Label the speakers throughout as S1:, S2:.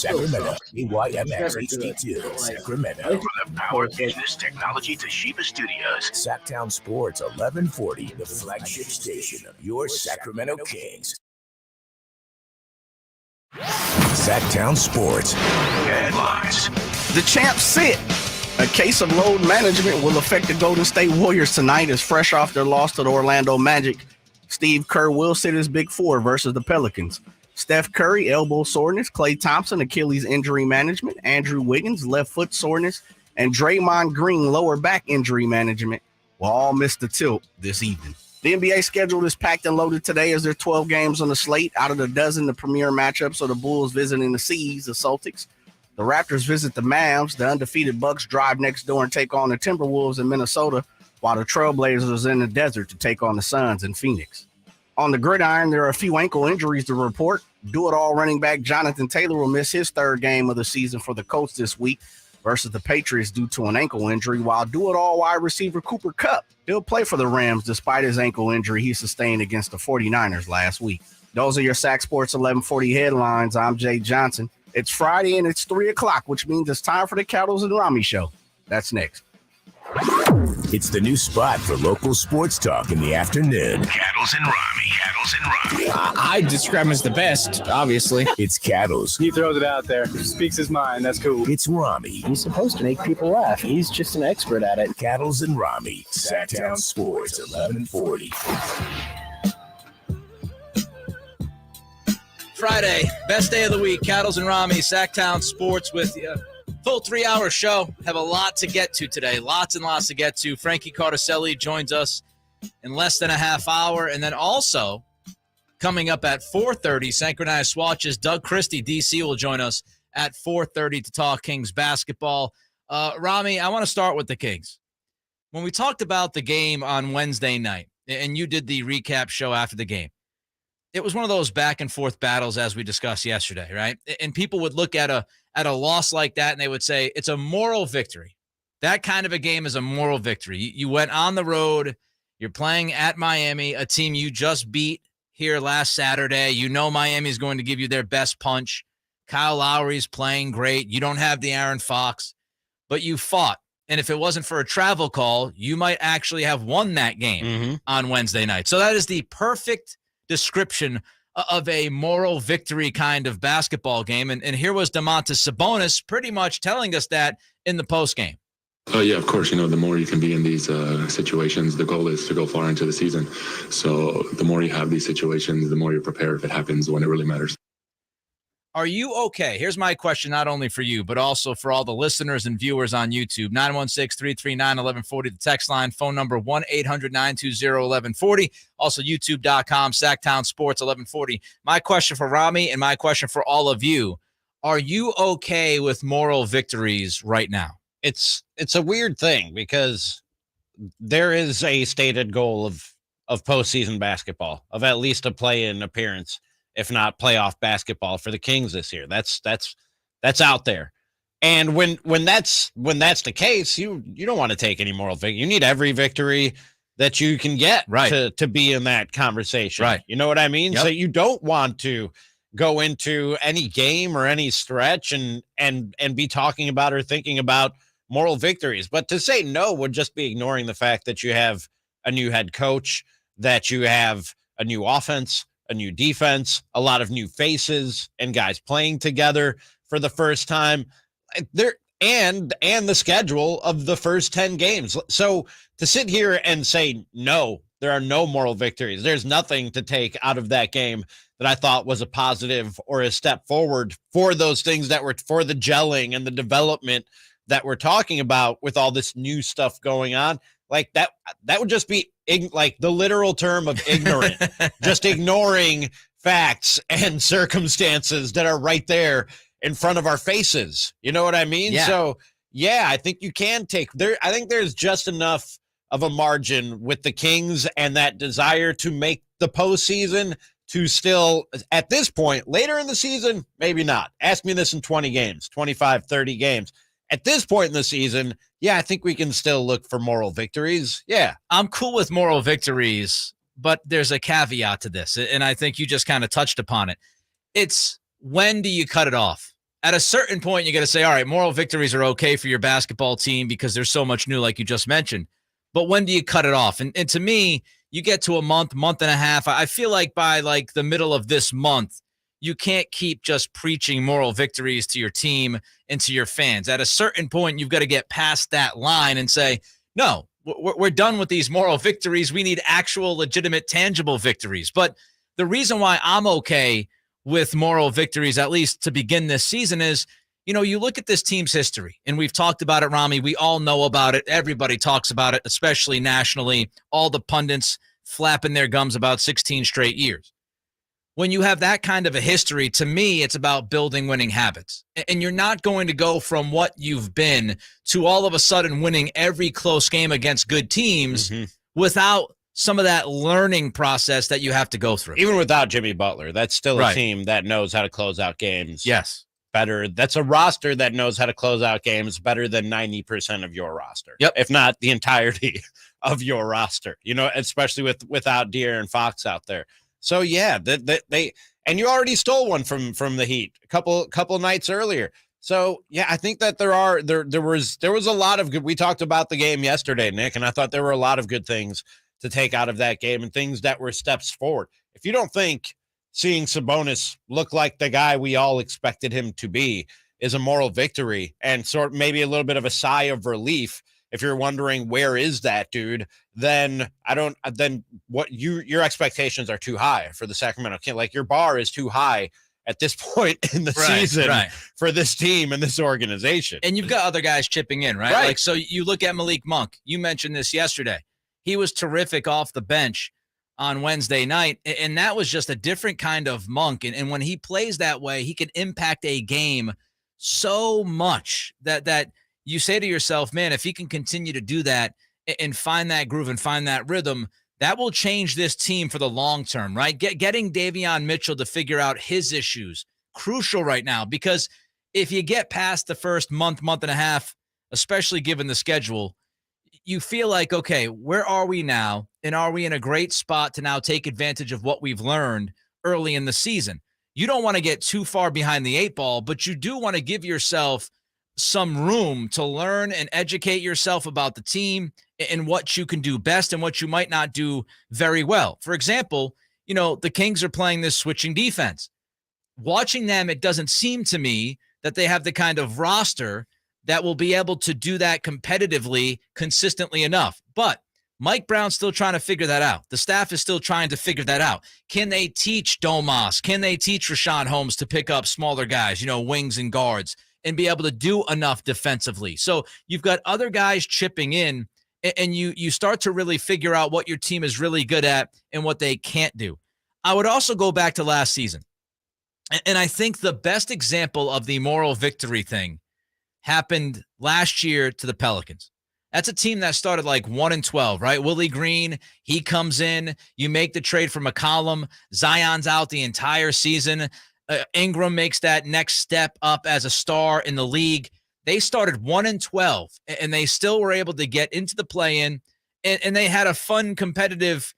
S1: Sacramento. AYMX HD2, Sacramento.
S2: From the Power Business Technology Toshiba Studios.
S1: Sacktown Sports 1140, the flagship station of your Sacramento Kings. Sacktown Sports headlines.
S3: The champs sit. A case of load management will affect the Golden State Warriors tonight as fresh off their loss to the Orlando Magic. Steve Kerr will sit his Big Four versus the Pelicans. Steph Curry, elbow soreness. Klay Thompson, Achilles injury management. Andrew Wiggins, left foot soreness. And Draymond Green, lower back injury management will all miss the tilt this evening. The NBA schedule is packed and loaded today as there are 12 games on the slate. Out of the dozen, the premier matchups are the Bulls visiting the C's, the Celtics. The Raptors visit the Mavs. The undefeated Bucks drive next door and take on the Timberwolves in Minnesota, while the Trailblazers are in the desert to take on the Suns in Phoenix. On the gridiron, there are a few ankle injuries to report. Do-it-all running back Jonathan Taylor will miss his third game of the season for the Colts this week versus the Patriots due to an ankle injury, while do-it-all wide receiver Cooper Kupp, he'll play for the Rams despite his ankle injury he sustained against the 49ers last week. Those are your Sack Sports 1140 headlines. I'm Jay Johnson. It's Friday and it's 3 o'clock, which means it's time for the Cattles and Ramie show. That's next.
S1: It's the new spot for local sports talk in the afternoon.
S2: Cattles and Ramie. Cattles and Ramie.
S4: I describe him as the best, obviously.
S1: It's Cattles.
S5: He throws it out there, speaks his mind. That's cool.
S1: It's Ramie.
S6: He's supposed to make people laugh. He's just an expert at it.
S1: Cattles and Ramie. Sacktown Sports 1140.
S7: Friday, best day of the week. Cattles and Ramie, Sacktown Sports with you. Full 3-hour show. Have a lot to get to today. Lots and lots to get to. Frankie Carticelli joins us in less than a half hour. And then also, coming up at 4:30, Synchronized Swatches, Doug Christie, DC, will join us at 4:30 to talk Kings basketball. Ramie, I want to start with the Kings. When we talked about the game on Wednesday night, and you did the recap show after the game, it was one of those back and forth battles as we discussed yesterday, right? And people would look at a loss like that and they would say it's a moral victory. That kind of a game is a moral victory. You went on the road. You're playing at Miami, a team you just beat here last Saturday. You know Miami's going to give you their best punch. Kyle Lowry's playing great. You don't have the Aaron Fox, but you fought. And if it wasn't for a travel call, you might actually have won that game on Wednesday night. So that is the perfect description of a moral victory kind of basketball game. And here was Domantas Sabonis pretty much telling us that in the postgame.
S8: Yeah, of course. The more you can be in these situations, the goal is to go far into the season. So the more you have these situations, the more you're prepared if it happens when it really matters.
S7: Are you okay? Here's my question, not only for you, but also for all the listeners and viewers on YouTube. 916-339-1140, the text line, phone number 1-800-920-1140. Also, youtube.com, Sacktown Sports 1140. My question for Ramie and my question for all of you, are you okay with moral victories right now?
S9: It's a weird thing because there is a stated goal of postseason basketball, of at least a play-in appearance, if not playoff basketball for the Kings this year. That's out there. And when that's the case, you don't want to take any moral victory. You need every victory that you can get to be in that conversation. Right. You know what I mean? Yep. So you don't want to go into any game or any stretch and be talking about or thinking about moral victories. But to say no would just be ignoring the fact that you have a new head coach, that you have a new offense, a new defense, a lot of new faces and guys playing together for the first time there, and the schedule of the first 10 games. So to sit here and say, no, there are no moral victories. There's nothing to take out of that game that I thought was a positive or a step forward for those things that were for the gelling and the development that we're talking about with all this new stuff going on. Like that would just be like the literal term of ignorant, just ignoring facts and circumstances that are right there in front of our faces. You know what I mean? Yeah. So yeah, I think you can take there. I think there's just enough of a margin with the Kings and that desire to make the postseason to still, at this point, later in the season, maybe not. Ask me this in 20 games, 25, 30 games. At this point in the season, yeah, I think we can still look for moral victories. Yeah.
S7: I'm cool with moral victories, but there's a caveat to this, and I think you just kind of touched upon it. It's when do you cut it off? at a certain point, you got to say, all right, moral victories are okay for your basketball team because there's so much new, like you just mentioned. But when do you cut it off? And to me, you get to a month and a half. I feel like by like the middle of this month, you can't keep just preaching moral victories to your team and to your fans. At a certain point, you've got to get past that line and say, no, we're done with these moral victories. We need actual, legitimate, tangible victories. But the reason why I'm okay with moral victories, at least to begin this season, is, you look at this team's history, and we've talked about it, Ramie. We all know about it. Everybody talks about it, especially nationally. All the pundits flapping their gums about 16 straight years. When you have that kind of a history, to me, it's about building winning habits. And you're not going to go from what you've been to all of a sudden winning every close game against good teams without some of that learning process that you have to go through.
S9: Even without Jimmy Butler, that's still a team that knows how to close out games.
S7: Yes.
S9: Better. That's a roster that knows how to close out games better than 90% of your roster.
S7: Yep.
S9: If not the entirety of your roster, especially without De'Aaron Fox out there. So yeah, they and you already stole one from the Heat a couple nights earlier. So yeah, I think that there was a lot of good. We talked about the game yesterday, Nick, and I thought there were a lot of good things to take out of that game and things that were steps forward. If you don't think seeing Sabonis look like the guy we all expected him to be is a moral victory and sort of maybe a little bit of a sigh of relief, if you're wondering where is that dude, then your expectations are too high for the Sacramento Kings. Like, your bar is too high at this point in the season for this team and this organization.
S7: And you've got other guys chipping in, right? Like, so you look at Malik Monk. You mentioned this yesterday. He was terrific off the bench on Wednesday night, and that was just a different kind of Monk. And when he plays that way, he can impact a game so much that you say to yourself, man, if he can continue to do that and find that groove and find that rhythm, that will change this team for the long term, right? Getting Davion Mitchell to figure out his issues, crucial right now, because if you get past the first month and a half, especially given the schedule, you feel like, okay, where are we now? And are we in a great spot to now take advantage of what we've learned early in the season? You don't want to get too far behind the eight ball, but you do want to give yourself some room to learn and educate yourself about the team and what you can do best and what you might not do very well. For example, the Kings are playing this switching defense. Watching them, it doesn't seem to me that they have the kind of roster that will be able to do that competitively, consistently enough. But Mike Brown's still trying to figure that out. The staff is still trying to figure that out. Can they teach Domas? Can they teach Rashawn Holmes to pick up smaller guys, wings and guards, and be able to do enough defensively? So you've got other guys chipping in, and you start to really figure out what your team is really good at and what they can't do. I would also go back to last season. And I think the best example of the moral victory thing happened last year to the Pelicans. That's a team that started like 1-12, right? Willie Green, he comes in. You make the trade for McCollum. Zion's out the entire season. Ingram makes that next step up as a star in the league. They started 1-12, and they still were able to get into the play-in, and they had a fun, competitive,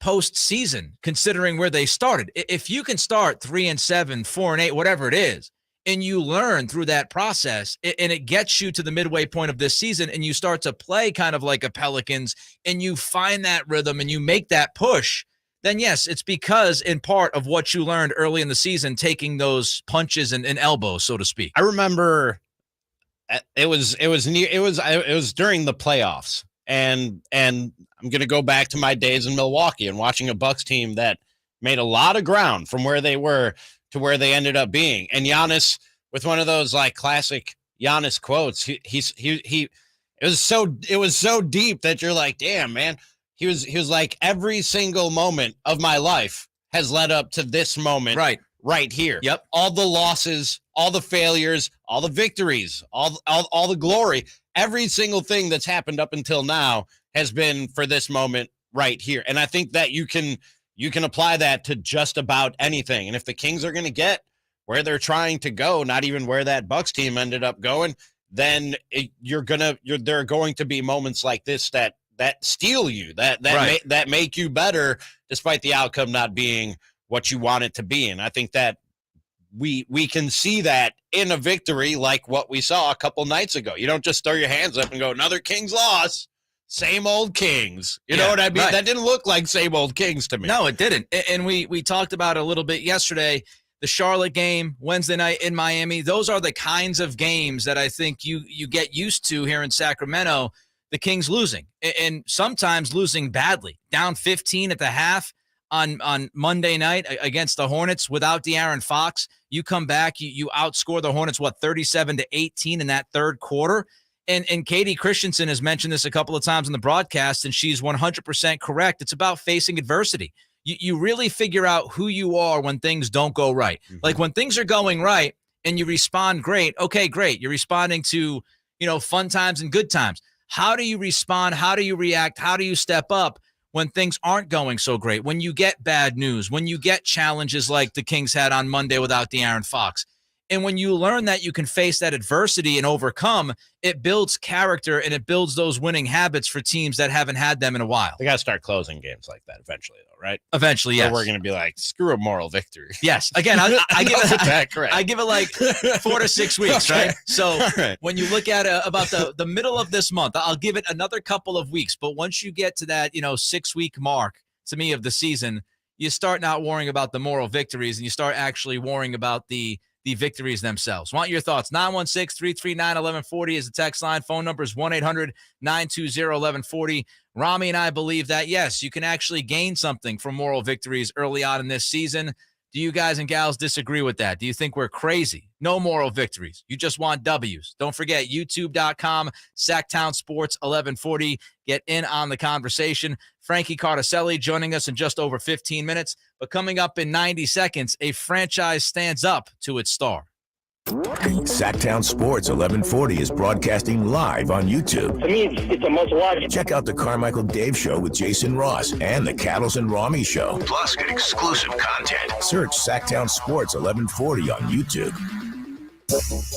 S7: postseason considering where they started. If you can start 3-7, 4-8, whatever it is, and you learn through that process, and it gets you to the midway point of this season, and you start to play kind of like a Pelicans, and you find that rhythm, and you make that push, then yes, it's because in part of what you learned early in the season, taking those punches and elbows, so to speak.
S9: I remember it was during the playoffs, and I'm going to go back to my days in Milwaukee and watching a Bucks team that made a lot of ground from where they were to where they ended up being. And Giannis, with one of those like classic Giannis quotes, it was so deep that you're like, damn, man. He was like, every single moment of my life has led up to this moment right here.
S7: Yep.
S9: All the losses, all the failures, all the victories, all the glory, every single thing that's happened up until now has been for this moment right here. And I think that you can apply that to just about anything. And if the Kings are going to get where they're trying to go, not even where that Bucks team ended up going, then there are going to be moments like this that steal you, that make you better, despite the outcome not being what you want it to be. And I think that we can see that in a victory like what we saw a couple nights ago. You don't just throw your hands up and go, another Kings loss. Same old Kings. You know what I mean? Right. That didn't look like same old Kings to me.
S7: No, it didn't. And we talked about it a little bit yesterday. The Charlotte game, Wednesday night in Miami, those are the kinds of games that I think you get used to here in Sacramento, the Kings losing, and sometimes losing badly. Down 15 at the half on Monday night against the Hornets without De'Aaron Fox. You come back, you outscore the Hornets, 37-18 in that third quarter? And Katie Christensen has mentioned this a couple of times in the broadcast, and she's 100% correct. It's about facing adversity. You really figure out who you are when things don't go right. Mm-hmm. Like when things are going right and you respond great, okay, great. You're responding to, fun times and good times. How do you respond? How do you react? How do you step up when things aren't going so great? When you get bad news, when you get challenges like the Kings had on Monday without De'Aaron Fox. And when you learn that you can face that adversity and overcome, it builds character and it builds those winning habits for teams that haven't had them in a while.
S9: They got to start closing games like that eventually, though, right?
S7: Eventually, yes.
S9: So we're going to be like, screw a moral victory.
S7: Yes. Again, I give it like 4 to 6 weeks,
S9: okay.
S7: Right? So when you look at about the middle of this month, I'll give it another couple of weeks. But once you get to that, 6-week mark, to me, of the season, you start not worrying about the moral victories and you start actually worrying about the victories themselves. Want your thoughts? 916-339-1140 is the text line. Phone number is 1-800-920-1140. Ramie and I believe that, yes, you can actually gain something from moral victories early on in this season. Do you guys and gals disagree with that? Do you think we're crazy? No moral victories. You just want W's. Don't forget, youtube.com, Sacktown Sports 1140. Get in on the conversation. Frankie Cardicelli joining us in just over 15 minutes. But coming up in 90 seconds, a franchise stands up to its star.
S1: Sacktown Sports 1140 is broadcasting live on YouTube.
S10: To me, it's a must watch.
S1: Check out the Carmichael Dave Show with Jason Ross and the Cattles and Ramie Show.
S2: Plus, get exclusive content.
S1: Search Sacktown Sports 1140 on YouTube.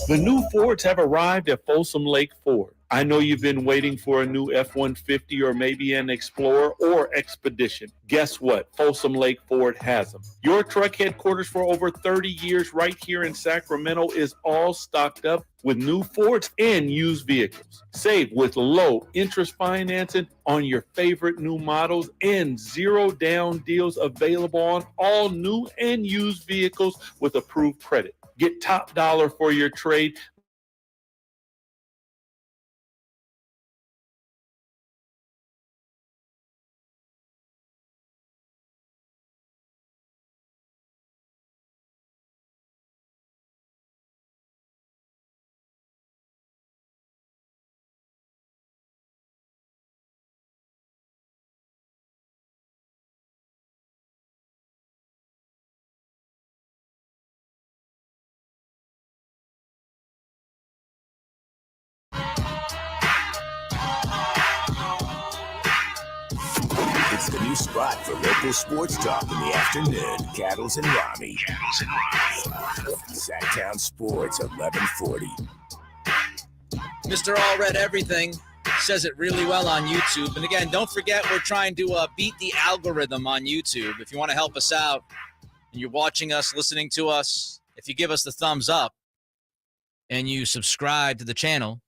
S11: The new Fords have arrived at Folsom Lake Ford. I know you've been waiting for a new F-150 or maybe an Explorer or Expedition. Guess what? Folsom Lake Ford has them. Your truck headquarters for over 30 years right here in Sacramento is all stocked up with new Fords and used vehicles. Save with low interest financing on your favorite new models and zero down deals available on all new and used vehicles with approved credit. Get top dollar for your trade.
S1: It's the new spot for local sports talk in the afternoon. Cattles and Ramie. Sacktown Sports 1140.
S7: Mr. All Read Everything says it really well on YouTube. And again, don't forget, we're trying to beat the algorithm on YouTube. If you want to help us out and you're watching us, listening to us, if you give us the thumbs up and you subscribe to the channel,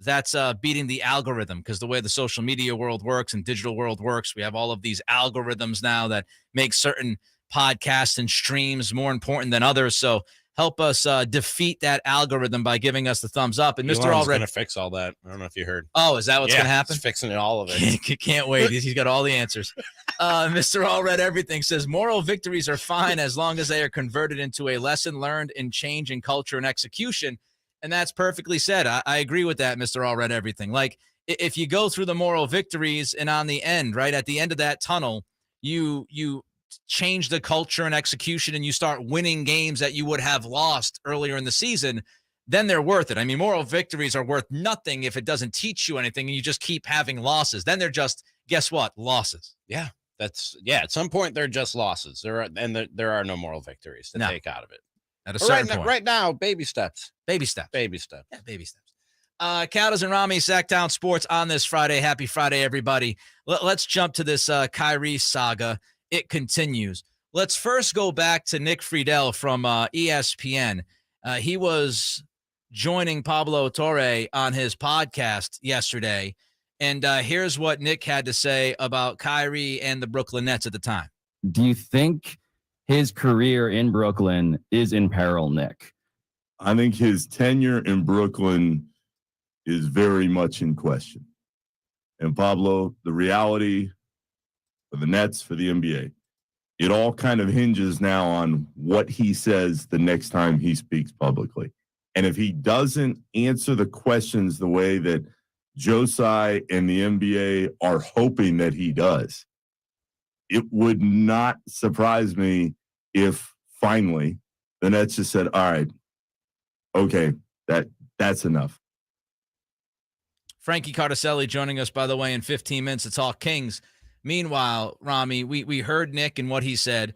S7: that's beating the algorithm, because the way the social media world works and digital world works, we have all of these algorithms now that make certain podcasts and streams more important than others. So help us defeat that algorithm by giving us the thumbs up. And Mr. Allred
S9: going to fix all that. I don't know if you heard.
S7: Oh, is that what's going to happen?
S9: He's fixing all of it.
S7: Can't wait. He's got all the answers. Mr. Allred Everything says moral victories are fine as long as they are converted into a lesson learned in change in culture and execution. And that's perfectly said. I agree with that, Mr. Allred Everything. Like, if you go through the moral victories and on the end, right, at the end of that tunnel, you change the culture and execution and you start winning games that you would have lost earlier in the season, then they're worth it. I mean, moral victories are worth nothing if it doesn't teach you anything and you just keep having losses. Then they're just, guess what, losses.
S9: Yeah, at some point they're just losses. There are no moral victories to take out of it.
S7: At a certain point.
S9: Right now, baby steps.
S7: Baby steps.
S9: Baby steps.
S7: Yeah, baby steps. Cattles and Ramie, Sacktown Sports on this Friday. Happy Friday, everybody. Let's jump to this Kyrie saga. It continues. Let's first go back to Nick Friedel from ESPN. He was joining Pablo Torre on his podcast yesterday, and here's what Nick had to say about Kyrie and the Brooklyn Nets at the time.
S10: Do you think his career in Brooklyn is in peril, Nick?
S12: I think his tenure in Brooklyn is very much in question. And Pablo, the reality for the Nets, for the NBA, it all kind of hinges now on what he says the next time he speaks publicly. And if he doesn't answer the questions the way that Josai and the NBA are hoping that he does, it would not surprise me if finally the Nets just said, all right, okay, that's enough.
S7: Frankie Cardicelli joining us, by the way, in 15 minutes to talk Kings. Meanwhile, Ramie, we heard Nick and what he said,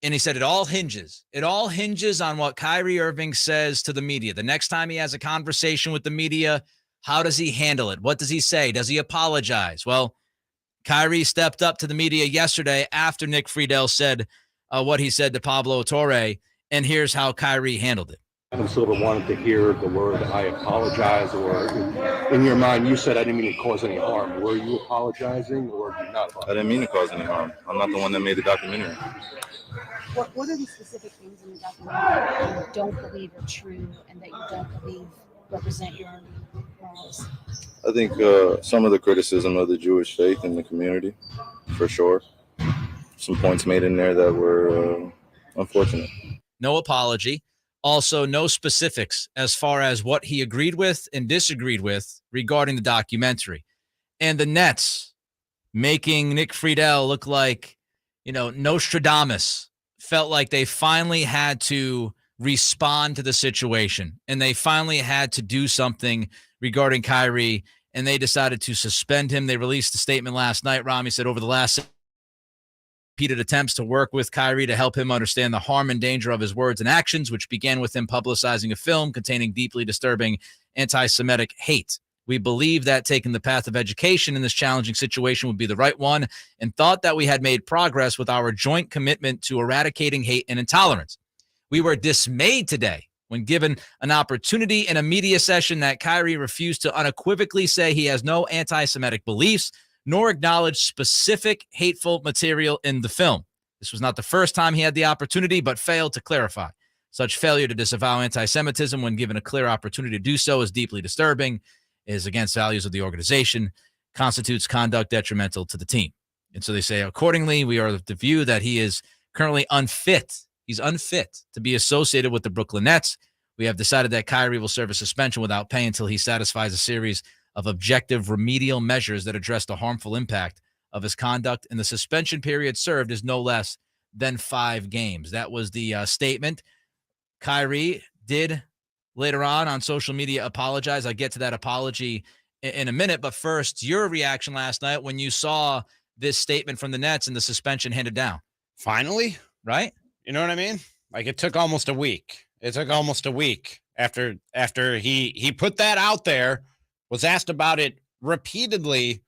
S7: and he said it all hinges. It all hinges on what Kyrie Irving says to the media. The next time he has a conversation with the media, how does he handle it? What does he say? Does he apologize? Well, Kyrie stepped up to the media yesterday after Nick Friedel said what he said to Pablo Torre, and here's how Kyrie handled it.
S13: I sort of wanted to hear the word I apologize, or in your mind, you said I didn't mean to cause any harm. Were you apologizing or did you not apologize?
S14: I didn't mean to cause any harm. I'm not the one that made the documentary.
S15: What are the specific things in the documentary that you don't believe are true and that you don't believe represent your own morals?
S14: I think some of the criticism of the Jewish faith in the community, for sure. Some points made in there that were unfortunate.
S7: No apology. Also, no specifics as far as what he agreed with and disagreed with regarding the documentary. And the Nets making Nick Friedel look like, Nostradamus, felt like they finally had to respond to the situation. And they finally had to do something regarding Kyrie, and they decided to suspend him. They released a statement last night. Ramie said over the last repeated attempts to work with Kyrie to help him understand the harm and danger of his words and actions, which began with him publicizing a film containing deeply disturbing anti-Semitic hate. We believe that taking the path of education in this challenging situation would be the right one, and thought that we had made progress with our joint commitment to eradicating hate and intolerance. We were dismayed today when given an opportunity in a media session that Kyrie refused to unequivocally say he has no anti-Semitic beliefs, nor acknowledge specific hateful material in the film. This was not the first time he had the opportunity, but failed to clarify. Such failure to disavow anti-Semitism when given a clear opportunity to do so is deeply disturbing, is against values of the organization, constitutes conduct detrimental to the team. And so they say, accordingly, we are of the view that he is currently unfit. He's unfit to be associated with the Brooklyn Nets. We have decided that Kyrie will serve a suspension without pay until he satisfies a series of objective remedial measures that address the harmful impact of his conduct, and the suspension period served is no less than 5 games. That was the statement. Kyrie did later on social media apologize. I'll get to that apology in a minute, but first, your reaction last night when you saw this statement from the Nets and the suspension handed down.
S9: Finally,
S7: right?
S9: You know what I mean? Like, it took almost a week. It took almost a week after he put that out there, was asked about it repeatedly,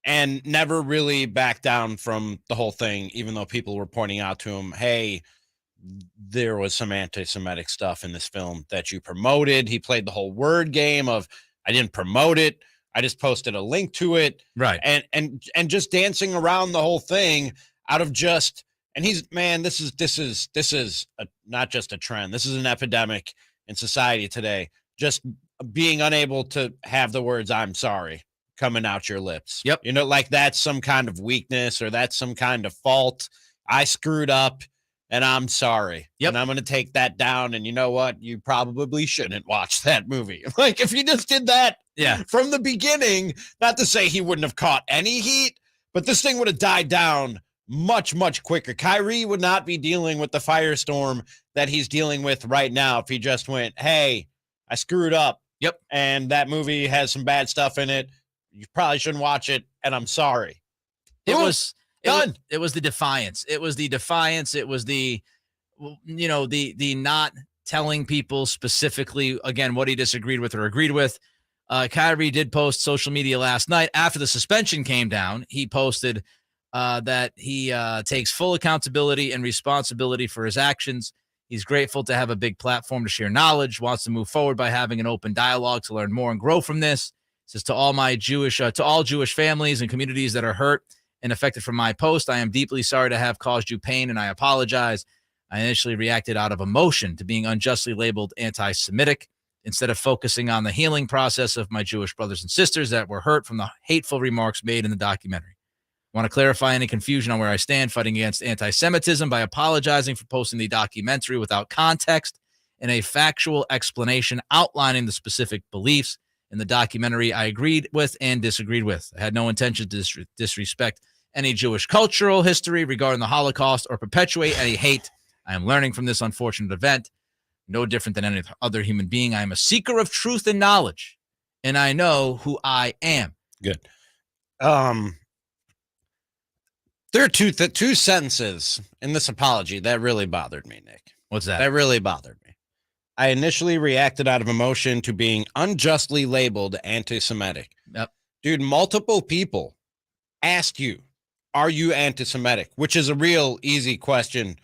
S9: and never really backed down from the whole thing, even though people were pointing out to him, hey, there was some anti-Semitic stuff in this film that you promoted. He played the whole word game of, I didn't promote it, I just posted a link to it.
S7: Right.
S9: And just dancing around the whole thing out of just, and this is not just a trend. This is an epidemic in society today. Just being unable to have the words "I'm sorry" coming out your lips.
S7: Yep.
S9: Like that's some kind of weakness, or that's some kind of fault. I screwed up and I'm sorry.
S7: Yep.
S9: And I'm going to take that down. And you know what? You probably shouldn't watch that movie. Like, if you just did that from the beginning, not to say he wouldn't have caught any heat, but this thing would have died down much, much quicker. Kyrie would not be dealing with the firestorm that he's dealing with right now if he just went, hey, I screwed up.
S7: Yep.
S9: And that movie has some bad stuff in it. You probably shouldn't watch it, and I'm sorry.
S7: It was
S9: done.
S7: It was the defiance. It was the defiance. It was the not telling people specifically, again, what he disagreed with or agreed with. Kyrie did post social media last night after the suspension came down. He posted that he takes full accountability and responsibility for his actions. He's grateful to have a big platform to share knowledge, wants to move forward by having an open dialogue to learn more and grow from this. Says to all Jewish families and communities that are hurt and affected from my post, I am deeply sorry to have caused you pain, and I apologize. I initially reacted out of emotion to being unjustly labeled anti-Semitic instead of focusing on the healing process of my Jewish brothers and sisters that were hurt from the hateful remarks made in the documentary. I want to clarify any confusion on where I stand fighting against anti-Semitism by apologizing for posting the documentary without context and a factual explanation outlining the specific beliefs in the documentary I agreed with and disagreed with. I had no intention to disrespect any Jewish cultural history regarding the Holocaust or perpetuate any hate. I am learning from this unfortunate event. No different than any other human being. I am a seeker of truth and knowledge, and I know who I am.
S9: Good. There are two sentences in this apology that really bothered me, Nick.
S7: What's that?
S9: That really bothered me. I initially reacted out of emotion to being unjustly labeled anti-Semitic.
S7: Yep.
S9: Dude, multiple people asked you, are you anti-Semitic? Which is a real easy question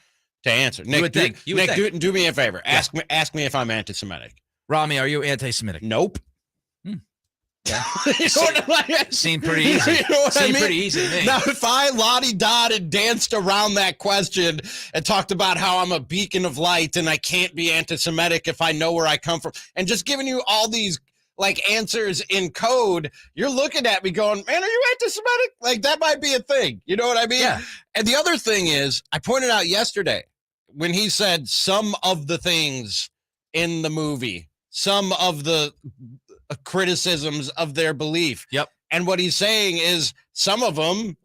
S9: to answer. Nick, do me a favor.
S7: Yeah.
S9: Ask me if I'm anti-Semitic.
S7: Ramie, are you anti-Semitic?
S9: Nope.
S7: Yeah. Seemed pretty easy.
S9: You know what I
S7: Seemed
S9: mean?
S7: pretty easy to me.
S9: Now, if I lottie-dot and danced around that question and talked about how I'm a beacon of light and I can't be anti-Semitic if I know where I come from, and just giving you all these like answers in code, you're looking at me going, man, are you anti-Semitic? Like, that might be a thing. You know what I mean?
S7: Yeah.
S9: And the other thing is, I pointed out yesterday when he said some of the things in the movie, some of the criticisms of their belief.
S7: Yep.
S9: And what he's saying is some of them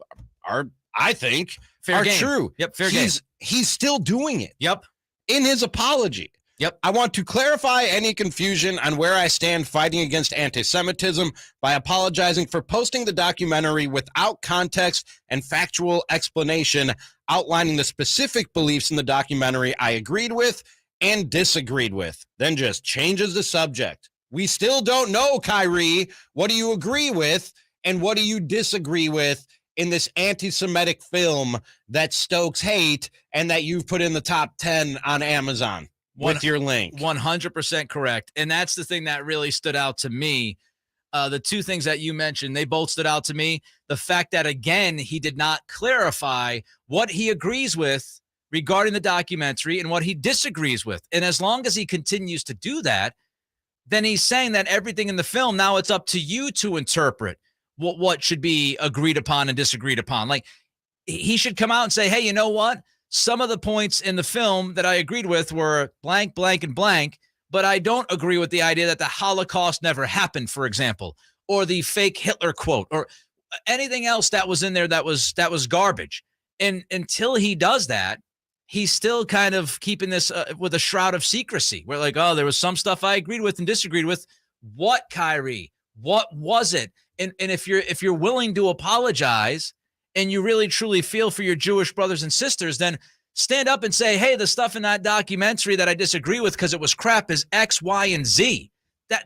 S9: are, I think,
S7: Fair
S9: are
S7: game.
S9: true.
S7: Yep, fair game.
S9: He's still doing it.
S7: Yep.
S9: In his apology.
S7: Yep.
S9: I want to clarify any confusion on where I stand fighting against anti-Semitism by apologizing for posting the documentary without context and factual explanation outlining the specific beliefs in the documentary I agreed with and disagreed with. Then just changes the subject. We still don't know, Kyrie. What do you agree with and what do you disagree with in this anti-Semitic film that stokes hate and that you've put in the top 10 on Amazon with your link?
S7: 100% correct. And that's the thing that really stood out to me. The two things that you mentioned, they both stood out to me. The fact that, again, he did not clarify what he agrees with regarding the documentary and what he disagrees with. And as long as he continues to do that, then he's saying that everything in the film, now it's up to you to interpret what should be agreed upon and disagreed upon. Like, he should come out and say, hey, you know what? Some of the points in the film that I agreed with were blank, blank, and blank, but I don't agree with the idea that the Holocaust never happened, for example, or the fake Hitler quote, or anything else that was in there that was garbage. And until he does that, he's still kind of keeping this with a shroud of secrecy. We're like, oh, there was some stuff I agreed with and disagreed with. What, Kyrie? What was it? And if you're willing to apologize and you really truly feel for your Jewish brothers and sisters, then stand up and say, hey, the stuff in that documentary that I disagree with because it was crap is X, Y, and Z.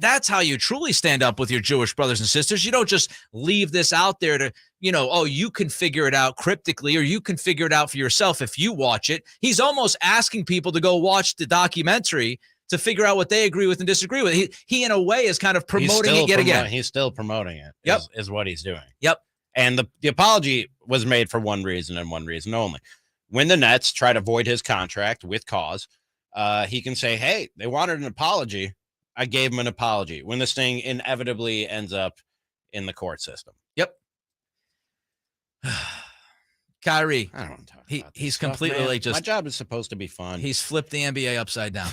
S7: That's how you truly stand up with your Jewish brothers and sisters. You don't just leave this out there to, oh, you can figure it out cryptically, or you can figure it out for yourself if you watch it. He's almost asking people to go watch the documentary to figure out what they agree with and disagree with. He in a way, is kind of promoting it yet again.
S9: He's still promoting it.
S7: Yep.
S9: Is what he's doing.
S7: Yep.
S9: And the apology was made for one reason and one reason only. When the Nets try to void his contract with cause, he can say, hey, they wanted an apology. I gave him an apology, when this thing inevitably ends up in the court system.
S7: Yep. Kyrie,
S9: I don't want to talk about
S7: he's
S9: stuff,
S7: completely
S9: man.
S7: like just.
S9: My job is supposed to be fun.
S7: He's flipped the NBA upside down.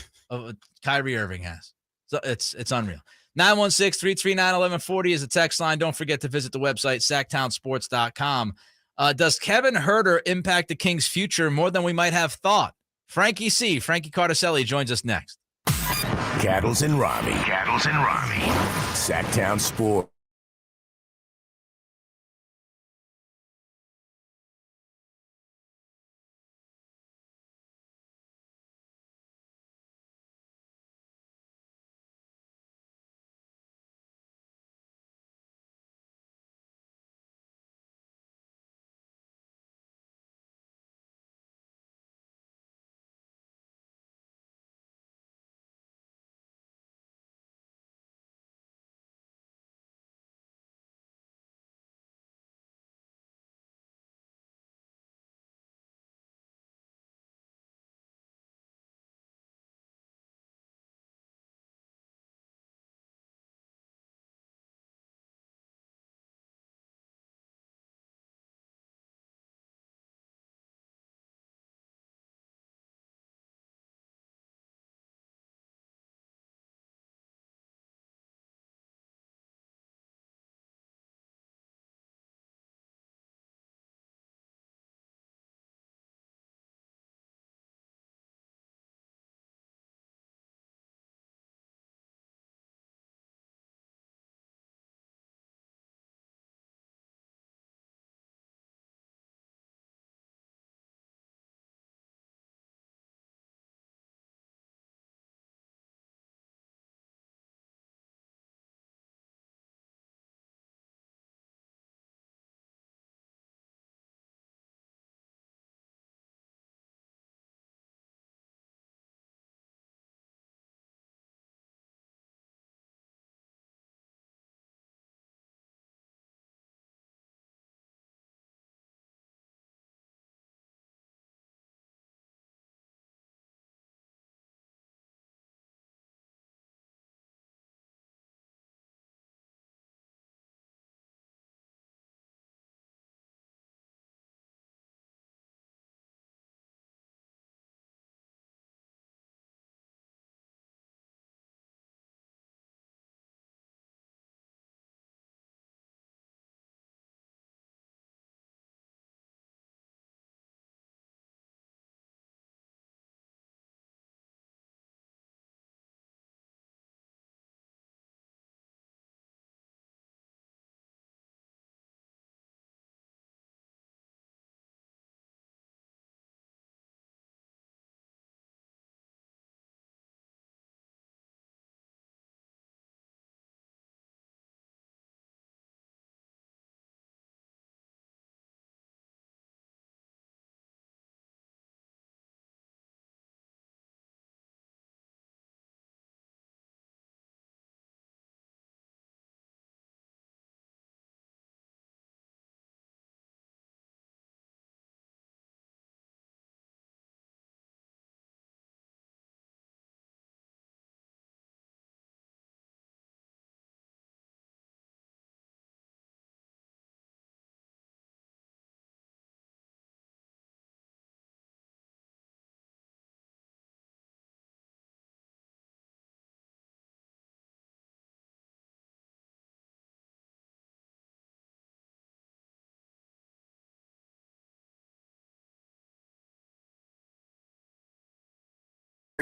S7: Kyrie Irving has. So it's unreal. 916-339-1140 is the text line. Don't forget to visit the website, sacktownsports.com. Does Kevin Huerter impact the Kings' future more than we might have thought? Frankie Cardicelli joins us next.
S1: Cattles and Ramie. Sacktown Sports.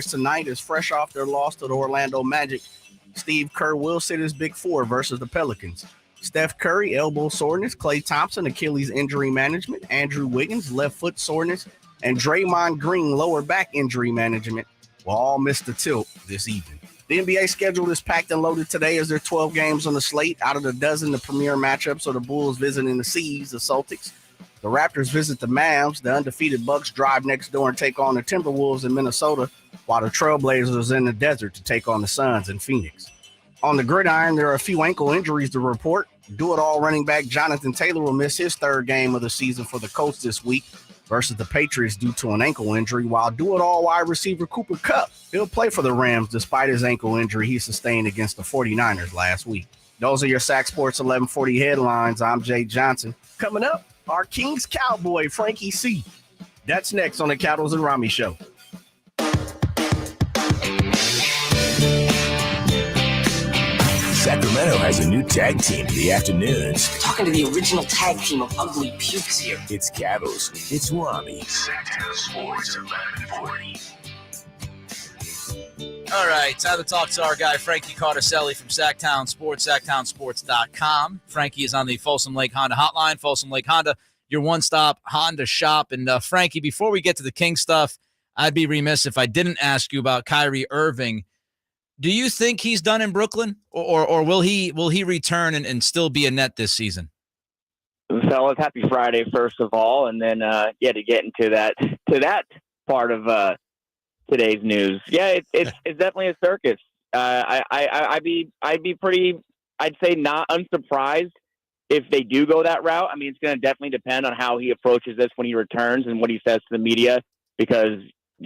S3: tonight is fresh off their loss to the Orlando Magic. Steve Kerr will sit his big four versus the Pelicans. Steph Curry, elbow soreness. Klay Thompson, Achilles injury management. Andrew Wiggins, left foot soreness. And Draymond Green, lower back injury management will all miss the tilt this evening. The NBA schedule is packed and loaded today as there are 12 games on the slate. Out of the dozen, the premier matchups are the Bulls visiting the C's, the Celtics. The Raptors visit the Mavs. The undefeated Bucks drive next door and take on the Timberwolves in Minnesota, while the Trailblazers in the desert to take on the Suns in Phoenix. On the gridiron, there are a few ankle injuries to report. Do-it-all running back Jonathan Taylor will miss his third game of the season for the Colts this week versus the Patriots due to an ankle injury, while do-it-all wide receiver Cooper Kupp, he'll play for the Rams despite his ankle injury he sustained against the 49ers last week. Those are your Sac Sports 1140 headlines. I'm Jay Johnson. Coming up, our Kings cowboy, Frankie C. That's next on the Cattles and Ramie Show.
S1: Sacramento has a new tag team in the afternoons.
S16: Talking to the original tag team of ugly pukes here.
S1: It's Cattles. It's Ramie.
S2: Sacktown Sports 1140.
S7: All right, time to talk to our guy, Frankie Carticelli from Sacktown Sports, sacktownsports.com. Frankie is on the Folsom Lake Honda hotline. Folsom Lake Honda, your one-stop Honda shop. And Frankie, before we get to the King stuff, I'd be remiss if I didn't ask you about Kyrie Irving. Do you think he's done in Brooklyn, or will he return and still be a Net this season?
S17: Fellas, happy Friday, first of all, and then to get into that part of today's news. Yeah, it's definitely a circus. I'd be pretty, I'd say, not unsurprised if they do go that route. I mean, it's going to definitely depend on how he approaches this when he returns and what he says to the media, because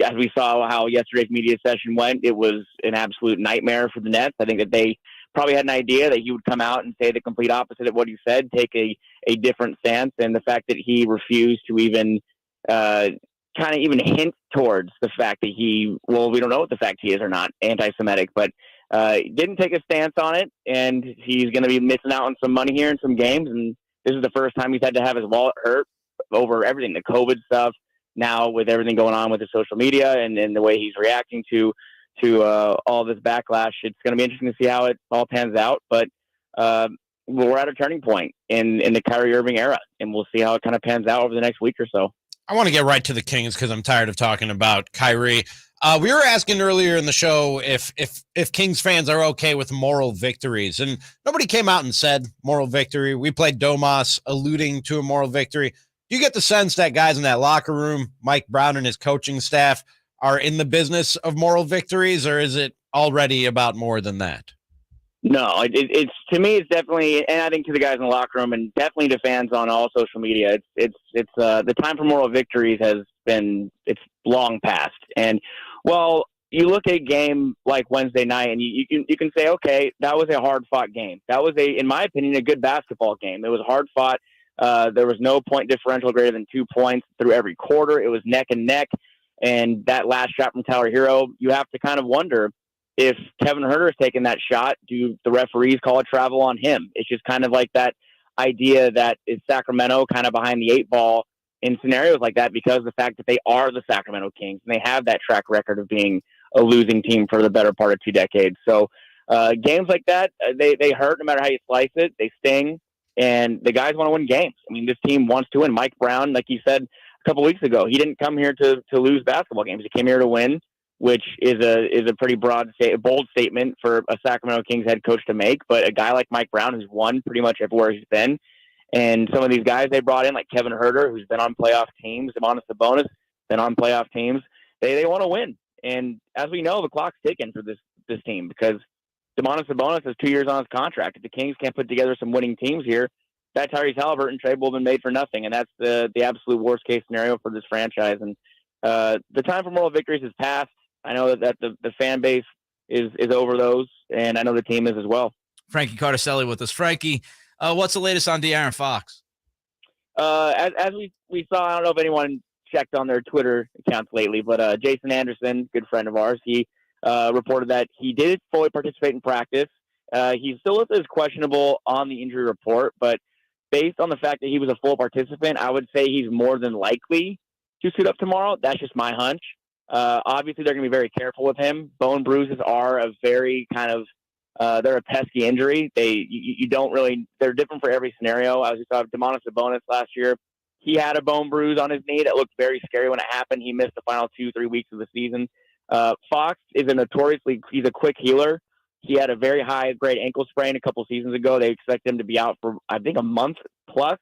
S17: as we saw how yesterday's media session went, it was an absolute nightmare for the Nets. I think that they probably had an idea that he would come out and say the complete opposite of what he said, take a different stance. And the fact that he refused to even kind of even hint towards the fact that we don't know what the fact he is or not anti-Semitic, but didn't take a stance on it. And he's going to be missing out on some money here in some games. And this is the first time he's had to have his wallet hurt over everything, the COVID stuff. Now with everything going on with the social media and the way he's reacting to all this backlash, it's going to be interesting to see how it all pans out. But we're at a turning point in the Kyrie Irving era, and we'll see how it kind of pans out over the next week or so.
S9: I want to get right to the Kings because I'm tired of talking about Kyrie. We were asking earlier in the show if Kings fans are okay with moral victories, and nobody came out and said moral victory. We played Domas alluding to a moral victory. Do you get the sense that guys in that locker room, Mike Brown and his coaching staff, are in the business of moral victories, or is it already about more than that?
S17: No, it's to me, it's definitely, and I think to the guys in the locker room, and definitely to fans on all social media, it's the time for moral victories it's long past. And well, you look at a game like Wednesday night, and you can say, okay, that was a hard fought game. That was in my opinion, a good basketball game. It was hard fought. There was no point differential greater than 2 points through every quarter. It was neck and neck. And that last shot from Tyler Hero, you have to kind of wonder if Kevin Huerter is taking that shot, do the referees call a travel on him? It's just kind of like that idea that is Sacramento kind of behind the eight ball in scenarios like that because of the fact that they are the Sacramento Kings and they have that track record of being a losing team for the better part of 2 decades. So games like that, they hurt no matter how you slice it. They sting. And the guys want to win games. I mean, this team wants to win. Mike Brown, like you said a couple weeks ago, he didn't come here to lose basketball games. He came here to win, which is a pretty bold statement for a Sacramento Kings head coach to make. But a guy like Mike Brown who's won pretty much everywhere he's been, and some of these guys they brought in, like Kevin Huerter, who's been on playoff teams, Domantas Sabonis, been on playoff teams, they want to win. And as we know, the clock's ticking for this team because Domantas Sabonis has 2 years on his contract. If the Kings can't put together some winning teams here, that Tyrese Halliburton trade will have been made for nothing, and that's the absolute worst case scenario for this franchise. And the time for moral victories has passed. I know that the fan base is over those, and I know the team is as well.
S7: Frankie Carticelli with us. Frankie, what's the latest on De'Aaron Fox?
S17: As we saw, I don't know if anyone checked on their Twitter accounts lately, but Jason Anderson, good friend of ours, he reported that he did fully participate in practice. He still is questionable on the injury report, but based on the fact that he was a full participant, I would say he's more than likely to suit up tomorrow. That's just my hunch. Obviously, they're going to be very careful with him. Bone bruises are a very kind of they're a pesky injury. You don't really – they're different for every scenario. I was just talking Domantas Sabonis last year. He had a bone bruise on his knee that looked very scary when it happened. He missed the final 2-3 weeks of the season. Fox is he's a quick healer. He had a very high-grade ankle sprain a couple seasons ago. They expect him to be out for, I think, a month plus.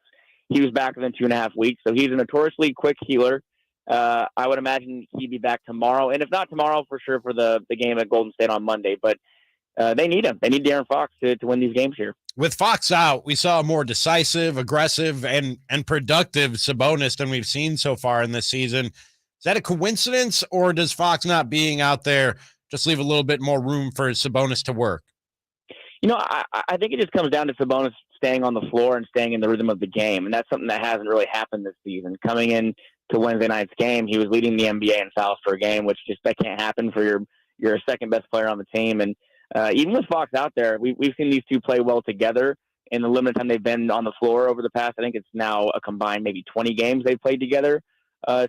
S17: He was back within 2.5 weeks. So he's a notoriously quick healer. I would imagine he'd be back tomorrow. And if not tomorrow, for sure for the game at Golden State on Monday. But they need him. They need De'Aaron Fox to win these games here.
S9: With Fox out, we saw a more decisive, aggressive, and productive Sabonis than we've seen so far in this season. Is that a coincidence, or does Fox not being out there just leave a little bit more room for Sabonis to work?
S17: I think it just comes down to Sabonis staying on the floor and staying in the rhythm of the game, and that's something that hasn't really happened this season. Coming in to Wednesday night's game, he was leading the NBA in fouls per game, which that can't happen for your second best player on the team. And even with Fox out there, we've seen these two play well together in the limited time they've been on the floor over the past. I think it's now a combined maybe 20 games they've played together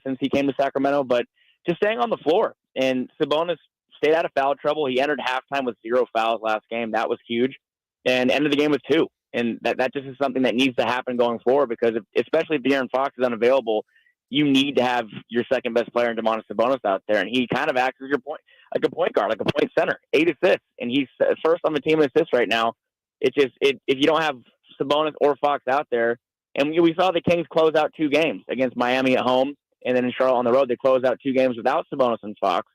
S17: since he came to Sacramento. But just staying on the floor, and Sabonis stayed out of foul trouble. He entered halftime with 0 fouls last game. That was huge. And ended the game with 2. And that just is something that needs to happen going forward, because especially if De'Aaron Fox is unavailable, you need to have your second best player in Domantas Sabonis out there. And he kind of acts as your like a point guard, like a point center, 8 assists. And he's first on the team in assists right now. It's just, if you don't have Sabonis or Fox out there, and we saw the Kings close out 2 games against Miami at home, and then in Charlotte on the road, they closed out 2 games without Sabonis and Fox.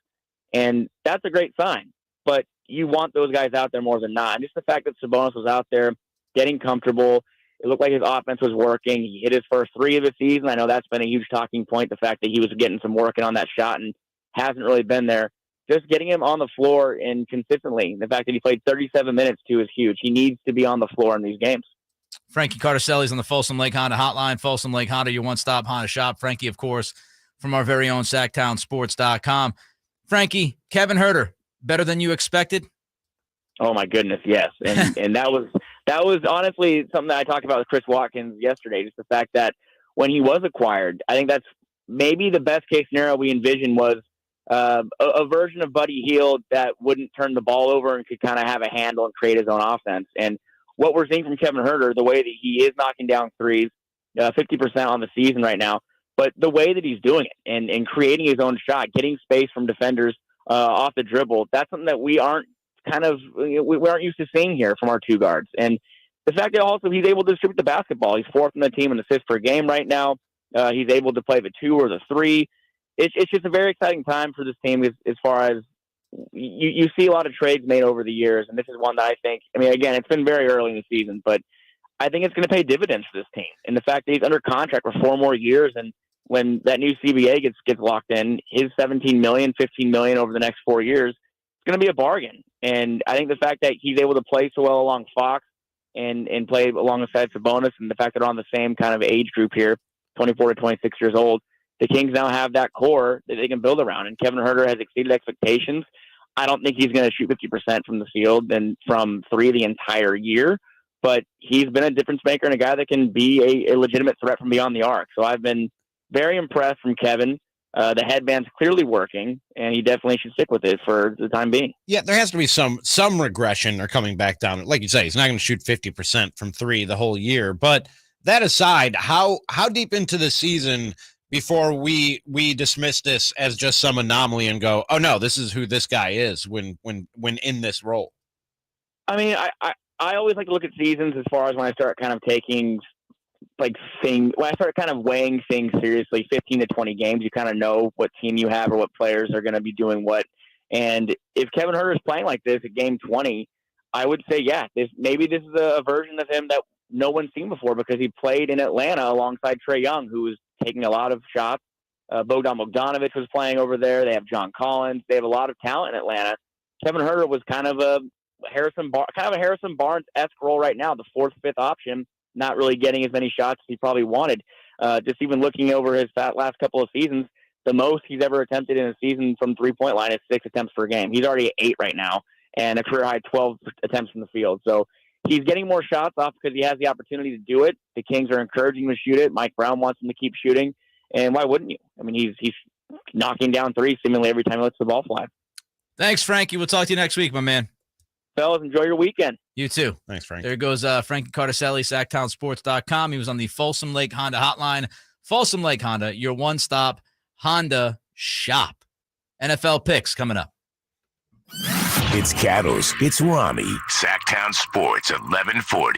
S17: And that's a great sign. But you want those guys out there more than not. And just the fact that Sabonis was out there getting comfortable, it looked like his offense was working. He hit his first 3 of the season. I know that's been a huge talking point, the fact that he was getting some working on that shot and hasn't really been there. Just getting him on the floor and consistently, the fact that he played 37 minutes too is huge. He needs to be on the floor in these games.
S7: Frankie Carticelli's on the Folsom Lake Honda hotline. Folsom Lake Honda, your one-stop Honda shop. Frankie, of course, from our very own SacktownSports.com. Frankie, Kevin Huerter, better than you expected?
S17: Oh my goodness, yes. And that was honestly something that I talked about with Chris Watkins yesterday. Just the fact that when he was acquired, I think that's maybe the best case scenario we envisioned was a version of Buddy Hield that wouldn't turn the ball over and could kind of have a handle and create his own offense. And what we're seeing from Kevin Huerter, the way that he is knocking down threes, 50% on the season right now, but the way that he's doing it and creating his own shot, getting space from defenders off the dribble, that's something that we aren't used to seeing here from our 2 guards. And the fact that also he's able to distribute the basketball. He's 4th in the team in assists per game right now. He's able to play the 2 or the 3. It's just a very exciting time for this team as far as you see a lot of trades made over the years. And this is one that I think, again, it's been very early in the season, but I think it's going to pay dividends for this team. And the fact that he's under contract for 4 more years, and when that new CBA gets locked in, his $17 million, $15 million over the next 4 years, it's going to be a bargain. And I think the fact that he's able to play so well along Fox and play alongside Sabonis, and the fact that they're on the same kind of age group here, 24 to 26 years old, the Kings now have that core that they can build around. And Kevin Huerter has exceeded expectations. I don't think he's going to shoot 50% from the field and from 3 the entire year, but he's been a difference maker and a guy that can be a legitimate threat from beyond the arc. So I've been very impressed from Kevin. The headband's clearly working, and he definitely should stick with it for the time being.
S9: Yeah, there has to be some regression or coming back down. Like you say, he's not going to shoot 50% from 3 the whole year. But that aside, how deep into the season before we dismiss this as just some anomaly and go, oh no, this is who this guy is when in this role?
S17: I always like to look at seasons as far as when I start kind of taking when I start kind of weighing things seriously. 15 to 20 games, you kind of know what team you have or what players are going to be doing what. And if Kevin Huerter is playing like this at game 20, I would say, yeah, this is a version of him that no one's seen before, because he played in Atlanta alongside Trae Young, who was taking a lot of shots. Bogdan Bogdanovic was playing over there. They have John Collins. They have a lot of talent in Atlanta. Kevin Huerter was kind of a Harrison Barnes-esque role right now, the 4th, 5th option, not really getting as many shots as he probably wanted. Just even looking over his last couple of seasons, the most he's ever attempted in a season from 3-point line is 6 attempts per game. He's already at 8 right now, and a career high 12 attempts from the field. So he's getting more shots off because he has the opportunity to do it. The Kings are encouraging him to shoot it. Mike Brown wants him to keep shooting, and why wouldn't you? He's knocking down threes seemingly every time he lets the ball fly.
S7: Thanks, Frankie. We'll talk to you next week, my man.
S17: Fellas, enjoy your weekend.
S7: You too.
S9: Thanks, Frank.
S7: There goes Frankie Carticelli, SacktownSports.com. He was on the Folsom Lake Honda hotline. Folsom Lake Honda, your one-stop Honda shop. NFL picks coming up.
S1: It's Cattles. It's Ramie. Sacktown Sports, 1140.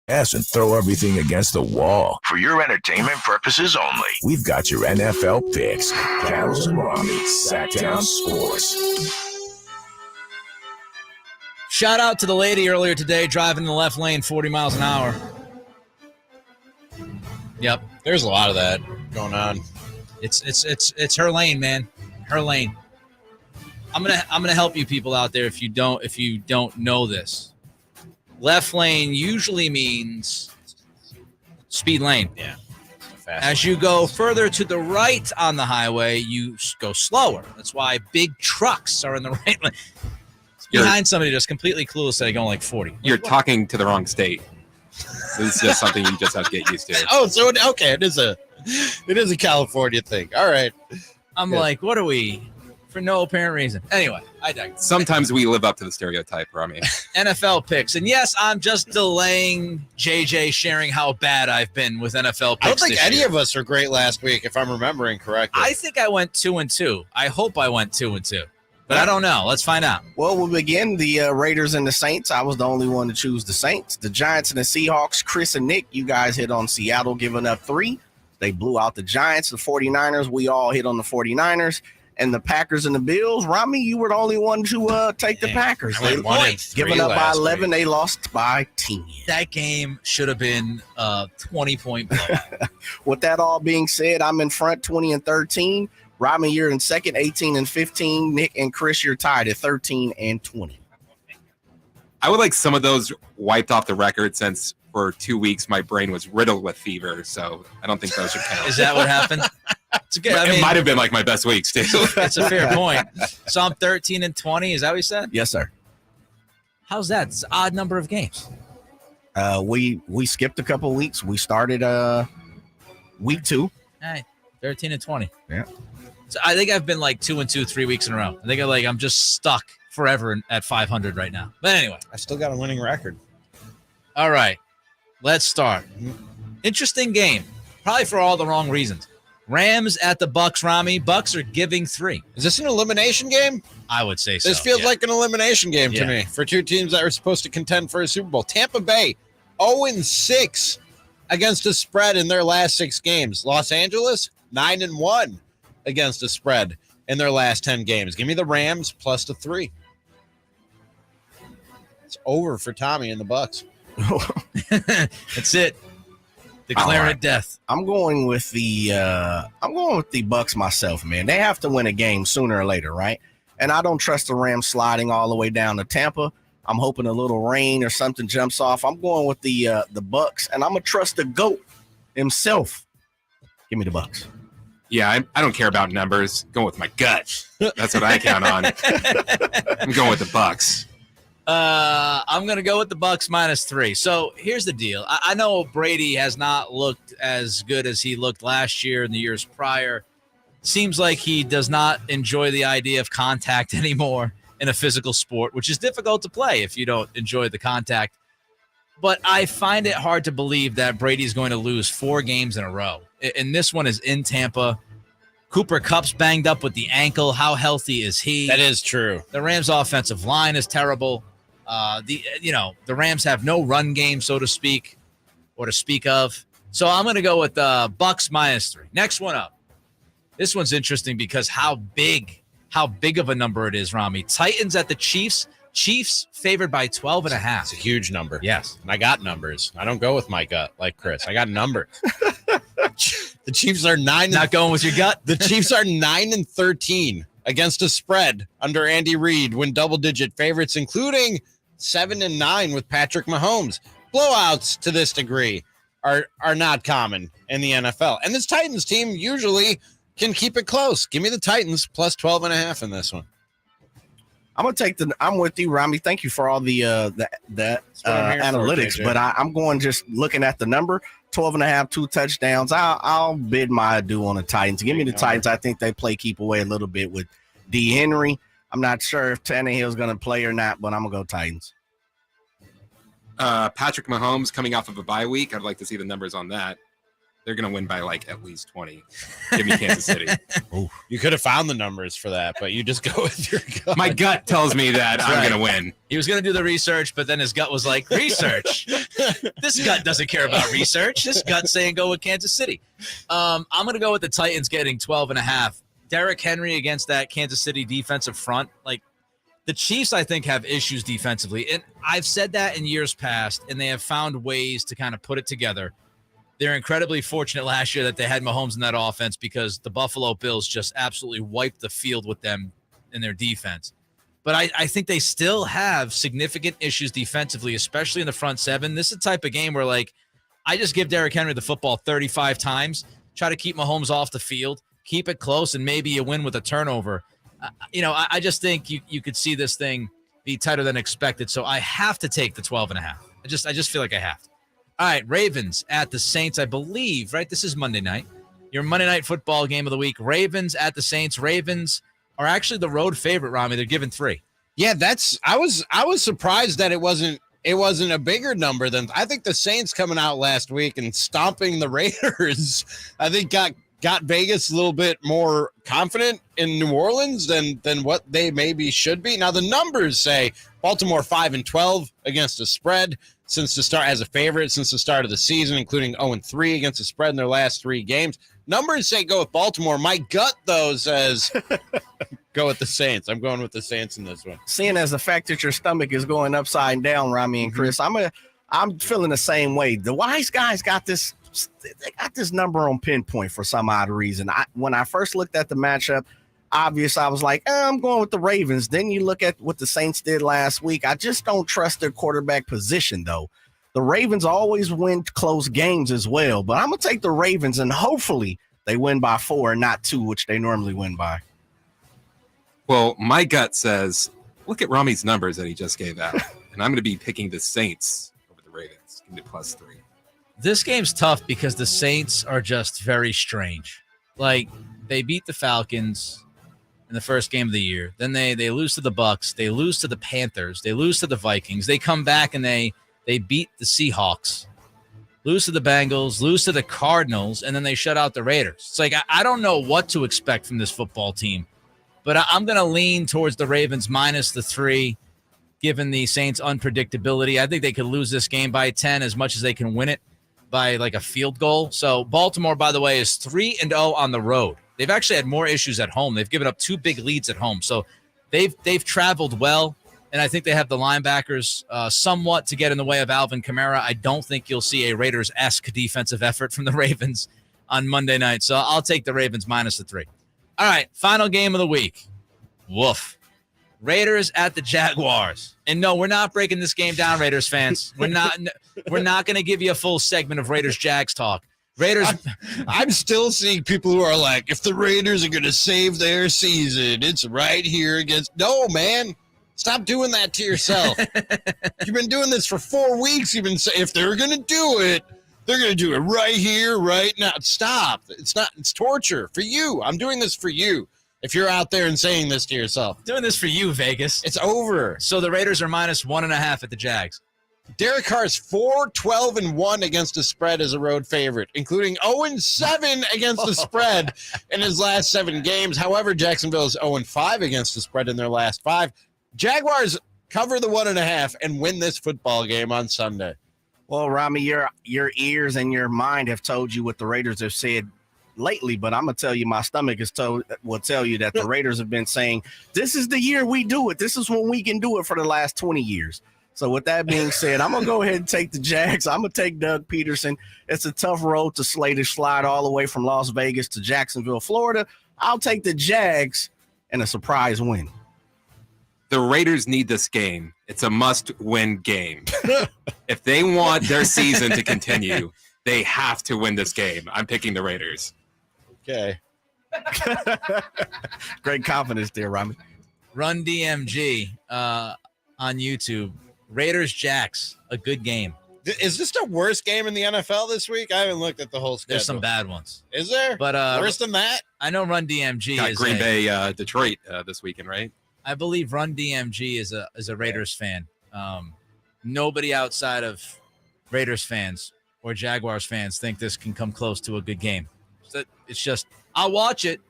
S1: And throw everything against the wall. For your entertainment purposes only. We've got your NFL picks. Cattles and Ramie, Sacktown Sports.
S7: Shout out to the lady earlier today driving in the left lane 40 miles an hour. Yep.
S9: There's a lot of that going on.
S7: It's her lane, man. Her lane. I'm gonna help you people out there if you don't know this. Left lane usually means speed lane.
S9: Yeah. fast.
S7: As you go further to the right on the highway, you go slower. That's why big trucks are in the right lane. Behind somebody just completely clueless that going like 40.
S18: You're talking to the wrong state. This is just something you just have to get used to.
S9: Oh, so okay, it is a California thing. All right.
S7: I'm like, what are we? For no apparent reason. Anyway, I digress.
S18: Sometimes we live up to the stereotype, Ramie.
S7: NFL picks. And yes, I'm just delaying JJ sharing how bad I've been with NFL picks.
S9: I don't think any of us were great last week, if I'm remembering correctly.
S7: I think I went 2-2. I hope I went 2-2. But I don't know. Let's find out.
S3: Well, we'll begin the Raiders and the Saints. I was the only one to choose the Saints. The Giants and the Seahawks, Chris and Nick, you guys hit on Seattle giving up 3. They blew out the Giants. The 49ers, we all hit on the 49ers. And the Packers and the Bills, Ramie, you were the only one to take the Packers. They giving up by 11. They lost by 10.
S7: That game should have been a 20-point blowout.
S3: With that all being said, I'm in front 20-13. Ramie, you're in second, 18-15. Nick and Chris, you're tied at 13-20.
S18: I would like some of those wiped off the record since for 2 weeks my brain was riddled with fever, so I don't think those should count.
S7: Is that what happened? It's good.
S18: It might have been like my best weeks too.
S7: It's a fair point. So I'm 13-20. Is that what you said?
S3: Yes, sir.
S7: How's that? It's an odd number of games.
S3: We skipped a couple weeks. We started week 2.
S7: Hey, 13-20.
S3: Yeah.
S7: So I think I've been like 2-2 3 weeks in a row. I think I'm just stuck forever at 500 right now. But anyway,
S9: I still got a winning record.
S7: All right, let's start. Interesting game, probably for all the wrong reasons. Rams at the Bucks. Ramie, Bucks are giving 3.
S9: Is this an elimination game?
S7: I would say so.
S9: This feels like an elimination game to me for two teams that are supposed to contend for a Super Bowl. Tampa Bay 0-6 against a spread in their last 6 games. Los Angeles 9-1 against a spread in their last 10 games. Give me the Rams plus the 3. It's over for Tommy and the Bucks.
S7: That's it. Declare it death.
S3: I'm going with the Bucks myself, man. They have to win a game sooner or later, right? And I don't trust the Rams sliding all the way down to Tampa. I'm hoping a little rain or something jumps off. I'm going with the Bucks, and I'm gonna trust the GOAT himself. Give me the Bucks.
S18: Yeah, I don't care about numbers. Going with my gut. That's what I count on. I'm going with the Bucks.
S7: I'm going to go with the Bucks minus 3. So here's the deal. I know Brady has not looked as good as he looked last year and the years prior. Seems like he does not enjoy the idea of contact anymore in a physical sport, which is difficult to play if you don't enjoy the contact. But I find it hard to believe that Brady's going to lose 4 games in a row. And this one is in Tampa. Cooper Kupp's banged up with the ankle. How healthy is he?
S9: That is true.
S7: The Rams' offensive line is terrible. The Rams have no run game, so to speak, or to speak of. So I'm going to go with Bucks minus 3. Next one up. This one's interesting because how big of a number it is, Ramie. Titans at the Chiefs. Chiefs favored by 12.5.
S9: It's a huge number.
S7: Yes.
S9: And I got numbers. I don't go with my gut like Chris. I got numbers. The Chiefs are 9.
S7: Not going with your gut?
S9: The Chiefs are 9-13 against a spread under Andy Reid when double-digit favorites, including 7-9 with Patrick Mahomes. Blowouts to this degree are not common in the NFL. And this Titans team usually can keep it close. Give me the Titans plus 12.5 in this one.
S3: I'm with you, Ramie. Thank you for all the analytics, but I'm going just looking at the number 12.5, 2 touchdowns. I'll bid my adieu on the Titans. Give me the Titans. I think they play keep away a little bit with D. Henry. I'm not sure if Tannehill's going to play or not, but I'm going to go Titans.
S18: Patrick Mahomes coming off of a bye week. I'd like to see the numbers on that. They're going to win by like at least 20. Give me Kansas City.
S9: You could have found the numbers for that, but you just go with your gut.
S18: My gut tells me that I'm going to win.
S7: He was going to do the research, but then his gut was like, research? This gut doesn't care about research. This gut's saying go with Kansas City. I'm going to go with the Titans getting 12.5. Derrick Henry against that Kansas City defensive front. Like, the Chiefs, I think, have issues defensively. And I've said that in years past, and they have found ways to kind of put it together. They're incredibly fortunate last year that they had Mahomes in that offense because the Buffalo Bills just absolutely wiped the field with them in their defense. But I think they still have significant issues defensively, especially in the front seven. This is the type of game where, like, I just give Derrick Henry the football 35 times, try to keep Mahomes off the field, keep it close, and maybe you win with a turnover. I just think you could see this thing be tighter than expected. So I have to take the 12.5. I just feel like I have to. All right, Ravens at the Saints, I believe, right? This is Monday night. Your Monday night football game of the week. Ravens at the Saints. Ravens are actually the road favorite, Ramie. They're given 3.
S9: Yeah, I was surprised that it wasn't a bigger number than I think the Saints coming out last week and stomping the Raiders. I think got Vegas a little bit more confident in New Orleans than what they maybe should be. Now the numbers say Baltimore 5-12 against the spread since the start as a favorite since the start of the season, including 0-3 against the spread in their last 3 games. Numbers say go with Baltimore. My gut though says go with the Saints. I'm going with the Saints in this one.
S3: Seeing as the fact that your stomach is going upside down, Ramie and Chris, I'm feeling the same way. The wise guys got this. They got this number on pinpoint for some odd reason. When I first looked at the matchup, obvious, I was like, I'm going with the Ravens. Then you look at what the Saints did last week. I just don't trust their quarterback position, though. The Ravens always win close games as well, but I'm going to take the Ravens, and hopefully they win by 4 and not 2, which they normally win by.
S18: Well, my gut says, look at Ramie's numbers that he just gave out, and I'm going to be picking the Saints over the Ravens. Give me +3.
S7: This game's tough because the Saints are just very strange. Like, they beat the Falcons in the first game of the year. Then they lose to the Bucks. They lose to the Panthers. They lose to the Vikings. They come back and they beat the Seahawks. Lose to the Bengals, lose to the Cardinals, and then they shut out the Raiders. It's like, I don't know what to expect from this football team, but I'm going to lean towards the Ravens -3, given the Saints' unpredictability. I think they could lose this game by 10 as much as they can win it by like a field goal. So Baltimore, by the way, is 3-0 on the road. They've actually had more issues at home. They've given up 2 big leads at home. So they've traveled well, and I think they have the linebackers somewhat to get in the way of Alvin Kamara. I don't think you'll see a Raiders-esque defensive effort from the Ravens on Monday night. So I'll take the Ravens -3. All right, final game of the week. Woof. Raiders at the Jaguars. And no, we're not breaking this game down, Raiders fans. We're not going to give you a full segment of Raiders Jags talk. Raiders.
S9: I'm still seeing people who are like, if the Raiders are going to save their season, it's right here against. No, man. Stop doing that to yourself. You've been doing this for 4 weeks. You've been saying if they're going to do it, they're going to do it right here, right now. Stop. It's torture for you. I'm doing this for you. If you're out there and saying this to yourself.
S7: Doing this for you, Vegas.
S9: It's over.
S7: So the Raiders are -1.5 at the Jags.
S9: Derek Carr's 4-12-1 against the spread as a road favorite, including 0-7 against the spread in his last 7 games. However, Jacksonville is 0-5 against the spread in their last 5. Jaguars cover the 1.5 and win this football game on Sunday.
S3: Well, Ramie, your ears and your mind have told you what the Raiders have said lately, but I'm gonna tell you, my stomach will tell you that the Raiders have been saying this is the year we do it. This is when we can do it for the last 20 years. So with that being said, I'm gonna go ahead and take the Jags. I'm gonna take Doug Peterson. It's a tough road to slide all the way from Las Vegas to Jacksonville, Florida. I'll take the Jags and a surprise win.
S18: The Raiders need this game. It's a must-win game. If they want their season to continue, they have to win this game. I'm picking the Raiders.
S9: Okay.
S3: Great confidence there, Ramie.
S7: Run DMG on YouTube. Raiders Jacks, a good game.
S9: Is this the worst game in the NFL this week? I haven't looked at the whole schedule.
S7: There's some bad ones.
S9: Is there?
S7: But
S9: worse than that?
S7: I know Run DMG
S18: Got
S7: is
S18: Green Bay, Detroit this weekend, right?
S7: I believe Run DMG is a Raiders fan. Nobody outside of Raiders fans or Jaguars fans think this can come close to a good game. So it's just, I'll watch it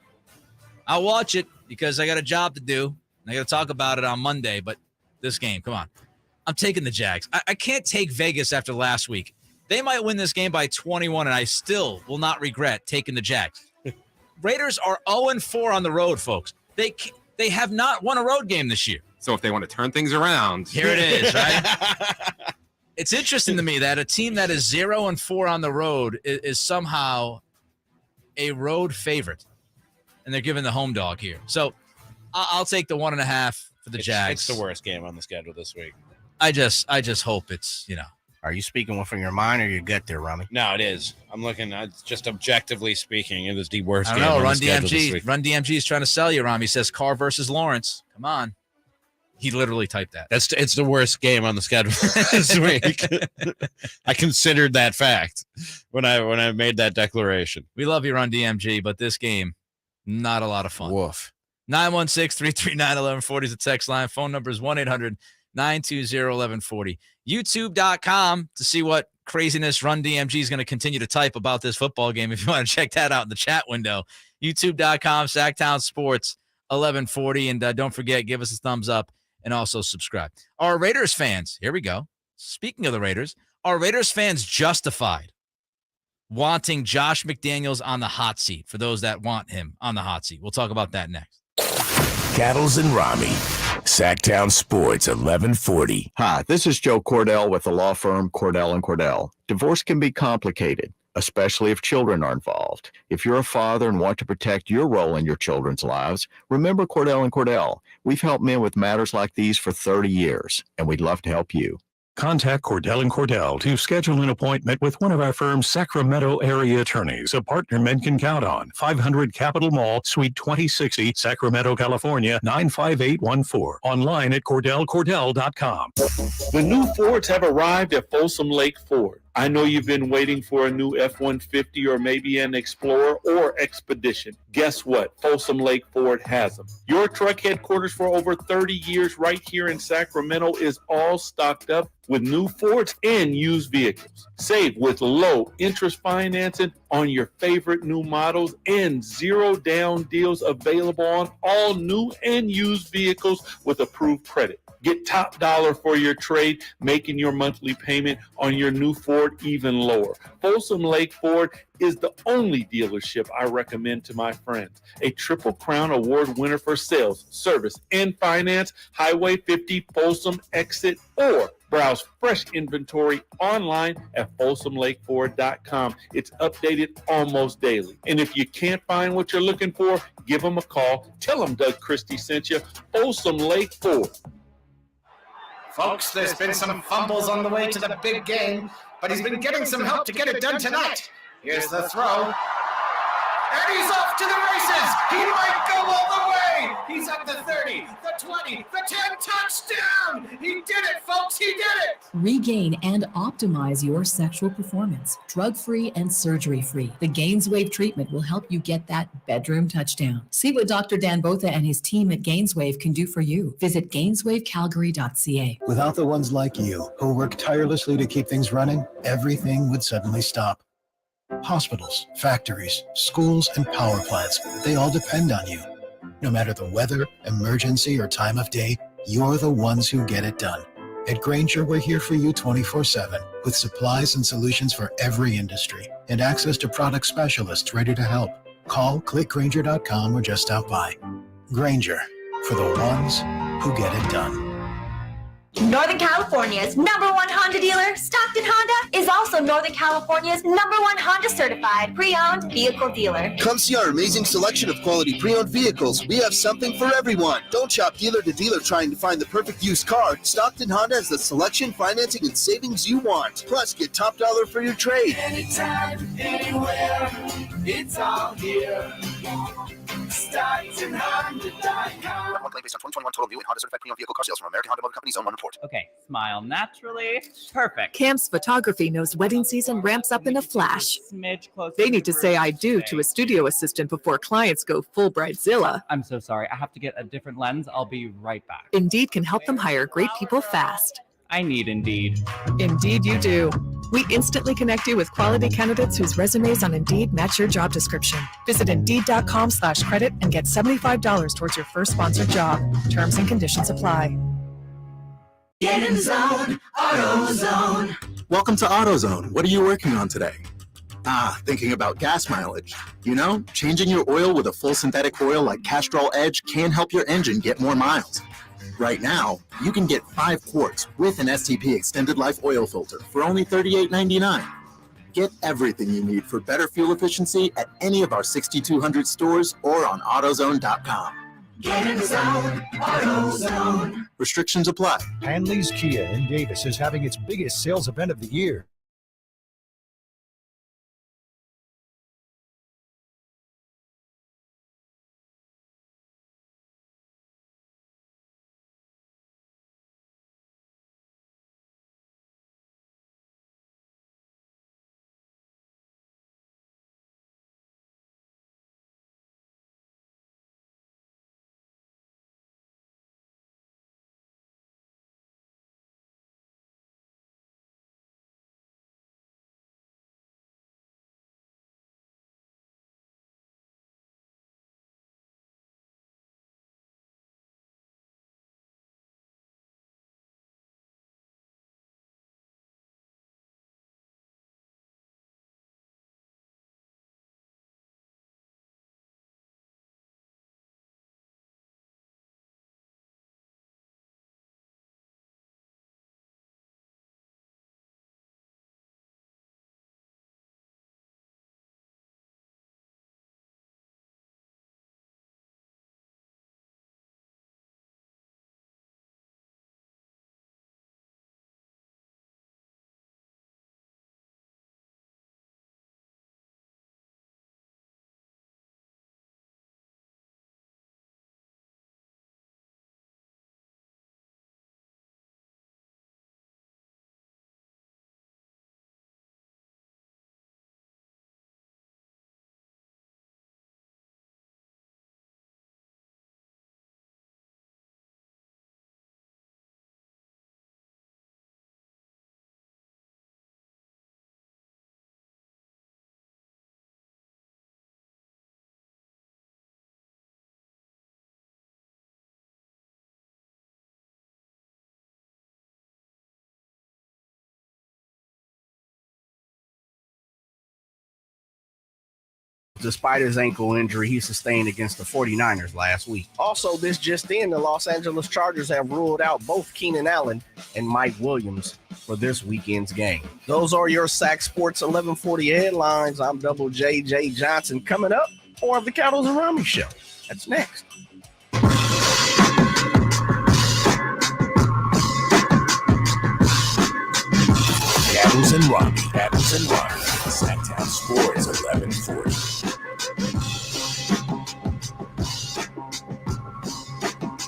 S7: because I got a job to do. And I got to talk about it on Monday, but this game, come on. I'm taking the Jags. I can't take Vegas after last week. They might win this game by 21, and I still will not regret taking the Jags. Raiders are 0-4 on the road, folks. They have not won a road game this year.
S18: So if they want to turn things around.
S7: Here it is, right? It's interesting to me that a team that is 0-4 on the road is somehow a road favorite, and they're giving the home dog here. So I'll take the 1.5 for the Jags.
S9: It's the worst game on the schedule this week.
S7: I just hope it's,
S3: All Are you speaking from your mind or your gut there, Ramie?
S9: No, it is. I'm looking at just objectively speaking. It is the worst
S7: I
S9: game
S7: don't know.
S9: on
S7: Run
S9: the schedule this
S7: DMG.
S9: week.
S7: Run DMG is trying to sell you, Ramie. He says Carr versus Lawrence. Come on. He literally typed that.
S9: It's the worst game on the schedule this week. I considered that fact when I made that declaration.
S7: We love you, Run DMG, but this game, not a lot of fun.
S9: Woof.
S7: 916-339-1140 is the text line. Phone number is 1-800-920-1140. YouTube.com to see what craziness Run DMG is going to continue to type about this football game. If you want to check that out in the chat window, YouTube.com, Sacktown Sports 1140. And don't forget, give us a thumbs up and also subscribe. Our Raiders fans, here we go. Speaking of the Raiders, are Raiders fans justified wanting Josh McDaniels on the hot seat for those that want him on the hot seat? We'll talk about that next.
S1: Cattles and Ramie. Sacktown Sports 1140.
S19: Hi, this is Joe Cordell with the law firm Cordell & Cordell. Divorce can be complicated, especially if children are involved. If you're a father and want to protect your role in your children's lives, remember Cordell & Cordell. We've helped men with matters like these for 30 years, and we'd love to help you.
S20: Contact Cordell & Cordell to schedule an appointment with one of our firm's Sacramento area attorneys, a partner men can count on. 500 Capitol Mall, Suite 2060, Sacramento, California, 95814. Online at CordellCordell.com.
S11: The new Fords have arrived at Folsom Lake Ford. I know you've been waiting for a new F-150 or maybe an Explorer or Expedition. Guess what? Folsom Lake Ford has them. Your truck headquarters for over 30 years right here in Sacramento is all stocked up with new Fords and used vehicles. Save with low interest financing on your favorite new models and zero down deals available on all new and used vehicles with approved credit. Get top dollar for your trade, making your monthly payment on your new Ford even lower. Folsom Lake Ford is the only dealership I recommend to my friends. A Triple Crown Award winner for sales, service, and finance, Highway 50 Folsom Exit, or browse fresh inventory online at FolsomLakeFord.com. It's updated almost daily. And if you can't find what you're looking for, give them a call. Tell them Doug Christie sent you. Folsom Lake Ford.
S21: Folks, there's been some fumbles on the way to the big game, but he's been getting some help to get it done tonight. Here's the throw. And he's off to the races. He might go all the way. He's at the 30, the 20, the 10, touchdown. He did it, folks. He did it.
S22: Regain and optimize your sexual performance, drug-free and surgery-free. The Gainswave treatment will help you get that bedroom touchdown. See what Dr. Dan Botha and his team at Gainswave can do for you. Visit GainswaveCalgary.ca.
S23: Without the ones like you, who work tirelessly to keep things running, everything would suddenly stop. Hospitals, factories, schools, and power plants, they all depend on you. No matter the weather, emergency, or time of day, you're the ones who get it done. At Grainger, we're here for you 24/7 with supplies and solutions for every industry and access to product specialists ready to help. Call, click Grainger.com, or just stop by. Grainger, for the ones who get it done.
S24: Northern California's #1 Honda dealer, Stockton Honda, is also Northern California's #1 Honda certified pre-owned vehicle dealer.
S25: Come see our amazing selection of quality pre-owned vehicles. We have something for everyone. Don't shop dealer to dealer trying to find the perfect used car. Stockton Honda has the selection, financing, and savings you want. Plus, get top dollar for your trade.
S2: Anytime, anywhere, it's all here. StocktonHonda.com.
S25: One based on 2021 total view and Honda certified pre-owned vehicle car sales from American Honda Motor Company's own one report.
S26: Okay, smile naturally. Perfect.
S27: Cam's Photography knows wedding season ramps up in a flash.
S26: Smidge closer.
S27: They need to say I do to a studio assistant before clients go full Bridezilla.
S26: I'm so sorry. I have to get a different lens. I'll be right back.
S27: Indeed can help them hire great people fast.
S26: I need Indeed.
S27: Indeed you do. We instantly connect you with quality candidates whose resumes on Indeed match your job description. Visit Indeed.com/credit and get $75 towards your first sponsored job. Terms and conditions apply.
S2: Get in the zone, AutoZone.
S28: Welcome to AutoZone. What are you working on today? Thinking about gas mileage. You know, changing your oil with a full synthetic oil like Castrol Edge can help your engine get more miles. Right now, you can get 5 quarts with an STP extended life oil filter for only $38.99. Get everything you need for better fuel efficiency at any of our 6,200 stores or on AutoZone.com.
S2: Get in the zone, AutoZone.
S28: Restrictions apply.
S4: Hanley's Kia in Davis is having its biggest sales event of the year.
S3: Despite his ankle injury he sustained against the 49ers last week. Also, this just in, the Los Angeles Chargers have ruled out both Keenan Allen and Mike Williams for this weekend's game. Those are your Sack Sports 1140 headlines. I'm Double J Johnson. Coming up, more of the Cattles and Ramie Show. That's next.
S1: Cattles and Ramie. Sacktown Sports 1140.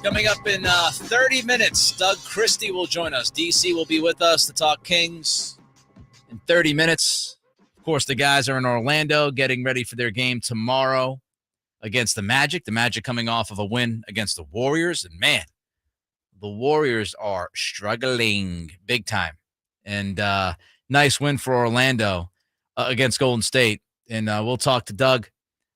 S7: Coming up in 30 minutes, Doug Christie will join us. DC will be with us to talk Kings in 30 minutes. Of course, the guys are in Orlando getting ready for their game tomorrow against the Magic. The Magic coming off of a win against the Warriors. And, man, the Warriors are struggling big time. And nice win for Orlando against Golden State. And we'll talk to Doug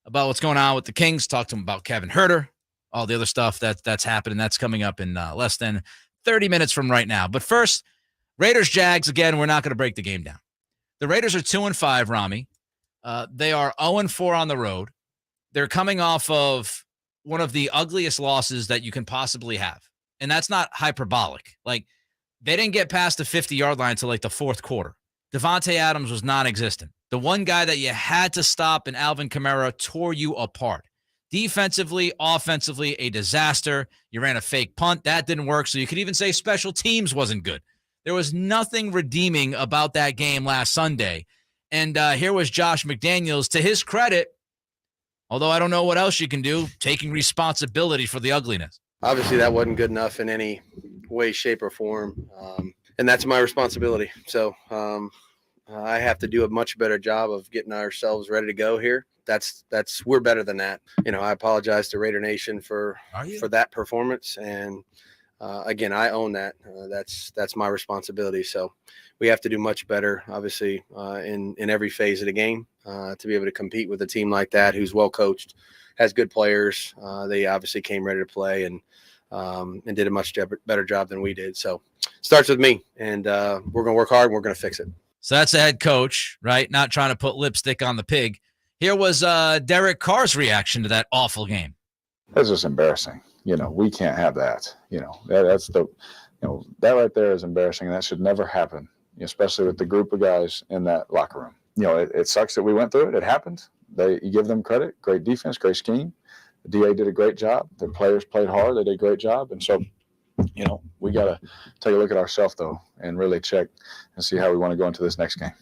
S7: about what's going on with the Kings, talk to him about Kevin Huerter, all the other stuff that's happening. That's coming up in less than 30 minutes from right now. But first, Raiders-Jags, again, we're not going to break the game down. The Raiders are 2-5, Ramie. They are 0-4 on the road. They're coming off of one of the ugliest losses that you can possibly have. And that's not hyperbolic. Like, they didn't get past the 50-yard line until like the fourth quarter. Devontae Adams was non-existent. The one guy that you had to stop in Alvin Kamara tore you apart. Defensively, offensively, a disaster. You ran a fake punt. That didn't work. So you could even say special teams wasn't good. There was nothing redeeming about that game last Sunday. And here was Josh McDaniels, to his credit, although I don't know what else you can do, taking responsibility for the ugliness.
S5: Obviously, that wasn't good enough in any way, shape, or form. And that's my responsibility. So I have to do a much better job of getting ourselves ready to go here. We're better than that. I apologize to Raider Nation for that performance. And again, I own that. That's my responsibility. So we have to do much better, obviously, in every phase of the game to be able to compete with a team like that, who's well coached, has good players. They obviously came ready to play and did a much better job than we did. So starts with me, and we're going to work hard and we're going to fix it.
S7: So that's the head coach, right? Not trying to put lipstick on the pig. Here was Derek Carr's reaction to that awful game.
S6: That's just embarrassing. We can't have that. That's that right there is embarrassing, and that should never happen, especially with the group of guys in that locker room. It sucks that we went through it. It happened. You give them credit. Great defense, great scheme. DA did a great job. Their players played hard. They did a great job. And so, we got to take a look at ourselves, though, and really check and see how we want to go into this next game.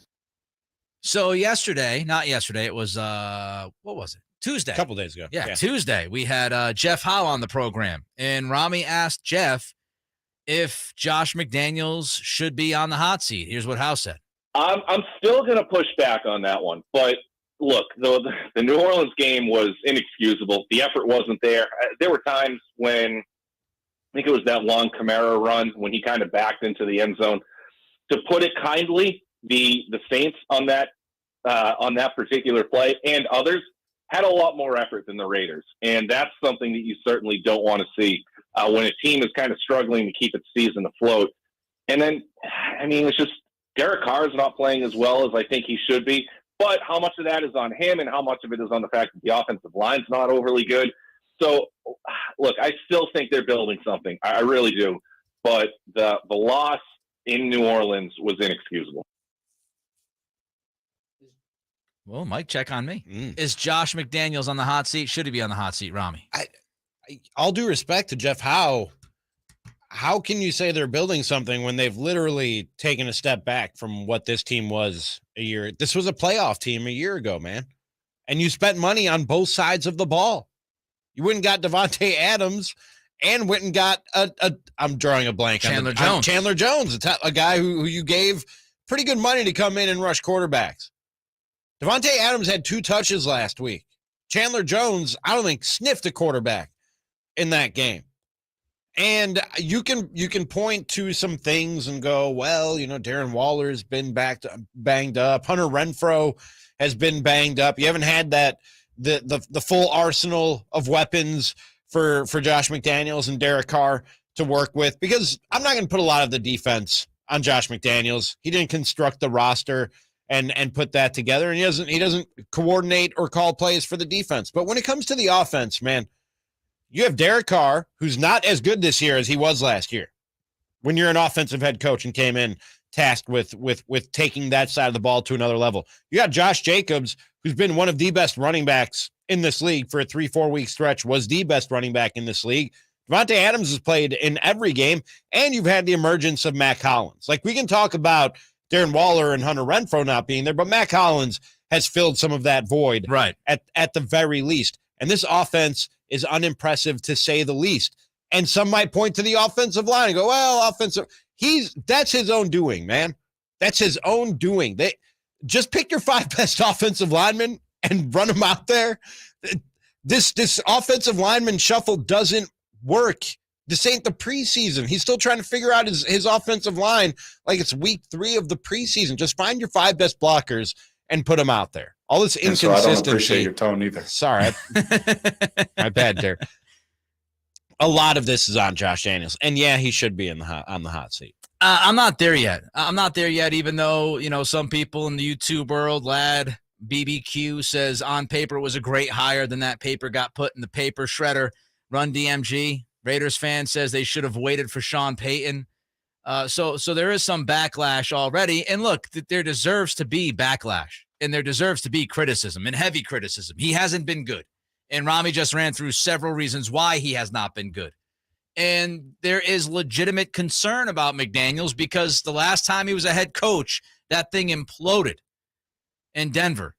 S7: So not yesterday, it was, what was it? Tuesday.
S9: A couple days ago.
S7: Yeah, Tuesday. We had Jeff Howe on the program, and Ramie asked Jeff if Josh McDaniels should be on the hot seat. Here's what Howe said.
S8: I'm still going to push back on that one. But, look, the New Orleans game was inexcusable. The effort wasn't there. There were times when I think it was that long Kamara run when he kind of backed into the end zone. To put it kindly, the Saints on that particular play and others had a lot more effort than the Raiders. And that's something that you certainly don't want to see when a team is kind of struggling to keep its season afloat. And then, it's just Derek Carr is not playing as well as I think he should be. But how much of that is on him and how much of it is on the fact that the offensive line's not overly good? So, look, I still think they're building something. I really do. But the loss in New Orleans was inexcusable.
S7: Well, Mike, check on me. Is Josh McDaniels on the hot seat? Should he be on the hot seat, Ramie?
S9: All due respect to Jeff Howe, how can you say they're building something when they've literally taken a step back from what this team was a year? This was a playoff team a year ago, man. And you spent money on both sides of the ball. You went and got Devontae Adams and went and got I'm drawing a blank.
S7: Chandler Jones.
S9: Chandler Jones, a guy who you gave pretty good money to come in and rush quarterbacks. Devontae Adams had 2 touches last week. Chandler Jones, I don't think, sniffed a quarterback in that game. And you can point to some things and go, well, Darren Waller's been banged up. Hunter Renfrow has been banged up. You haven't had the full arsenal of weapons for Josh McDaniels and Derek Carr to work with, because I'm not going to put a lot of the defense on Josh McDaniels. He didn't construct the roster and put that together, and he doesn't coordinate or call plays for the defense. But when it comes to the offense, man, you have Derek Carr, who's not as good this year as he was last year. When you're an offensive head coach and came in tasked with taking that side of the ball to another level, you got Josh Jacobs, who's been one of the best running backs in this league for a 3-4 week stretch, was the best running back in this league. Devontae Adams has played in every game, and you've had the emergence of Matt Collins. Like, we can talk about Darren Waller and Hunter Renfrow not being there, but Matt Collins has filled some of that void,
S7: right,
S9: at the very least. And this offense is unimpressive, to say the least. And some might point to the offensive line and go, well, that's his own doing, man. That's his own doing. They just pick your 5 best offensive linemen and run them out there. This offensive lineman shuffle doesn't work. This ain't the preseason. He's still trying to figure out his offensive line like it's week 3 of the preseason. Just find your 5 best blockers and put them out there. All this inconsistency.
S6: So I don't appreciate your tone either.
S9: Sorry. My bad there. A lot of this is on Josh Daniels. And yeah, he should be on the hot seat.
S7: I'm not there yet. Even though, some people in the YouTube world, Lad BBQ says on paper it was a great hire. Then that paper got put in the paper shredder. Run DMG. Raiders fan says they should have waited for Sean Payton. So there is some backlash already. And look, there deserves to be backlash, and there deserves to be criticism, and heavy criticism. He hasn't been good. And Ramie just ran through several reasons why he has not been good. And there is legitimate concern about McDaniels, because the last time he was a head coach, that thing imploded in Denver.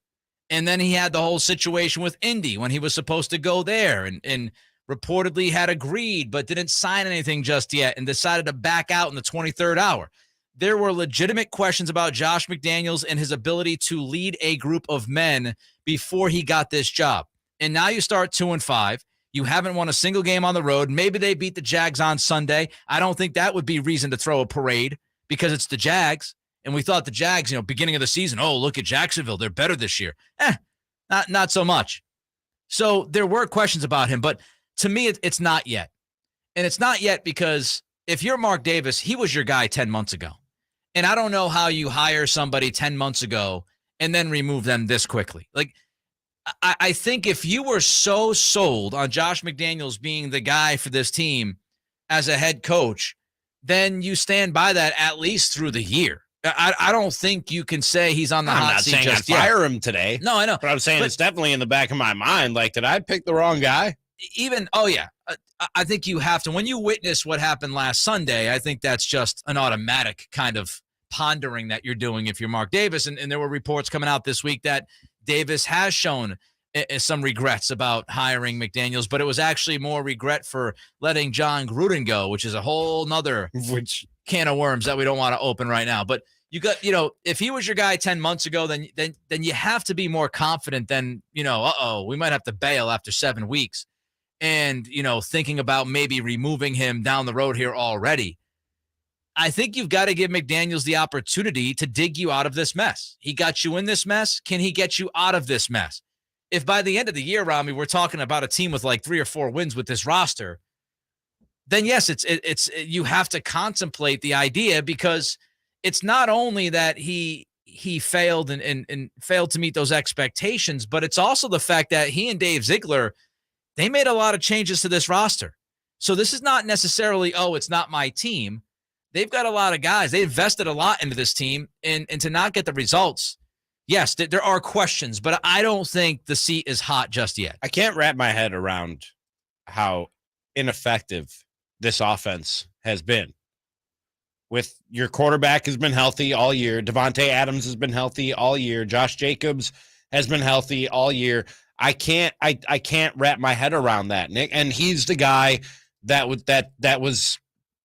S7: And then he had the whole situation with Indy when he was supposed to go there and reportedly had agreed but didn't sign anything just yet and decided to back out in the 23rd hour. There were legitimate questions about Josh McDaniels and his ability to lead a group of men before he got this job. And now you start 2-5. You haven't won a single game on the road. Maybe they beat the Jags on Sunday. I don't think that would be reason to throw a parade, because it's the Jags. And we thought the Jags, beginning of the season, oh, look at Jacksonville. They're better this year. Not so much. So there were questions about him, but to me, it's not yet. And it's not yet because if you're Mark Davis, he was your guy 10 months ago. And I don't know how you hire somebody 10 months ago and then remove them this quickly. Like, I think if you were so sold on Josh McDaniels being the guy for this team as a head coach, then you stand by that at least through the year. I don't think you can say he's on the hot seat just yet.
S9: I'm not saying I'd fire him today.
S7: No, I know.
S9: But I'm saying it's definitely in the back of my mind. Like, did I pick the wrong guy?
S7: I think you have to. When you witness what happened last Sunday, I think that's just an automatic kind of pondering that you're doing if you're Mark Davis. And there were reports coming out this week that Davis has shown some regrets about hiring McDaniels, but it was actually more regret for letting John Gruden go, which is a whole nother can of worms that we don't want to open right now. But you got, if he was your guy 10 months ago, then you have to be more confident than, we might have to bail after 7 weeks. And, thinking about maybe removing him down the road here already. I think you've got to give McDaniels the opportunity to dig you out of this mess. He got you in this mess. Can he get you out of this mess? If by the end of the year, Ramie, we're talking about a team with like 3 or 4 wins with this roster, then yes, it's you have to contemplate the idea, because it's not only that he failed and failed to meet those expectations, but it's also the fact that he and Dave Ziegler, they made a lot of changes to this roster. So this is not necessarily, it's not my team. They've got a lot of guys. They invested a lot into this team, and to not get the results, yes, there are questions, but I don't think the seat is hot just yet.
S9: I can't wrap my head around how ineffective this offense has been. With your quarterback has been healthy all year. Devontae Adams has been healthy all year. Josh Jacobs has been healthy all year. I can't wrap my head around that, Nick. And he's the guy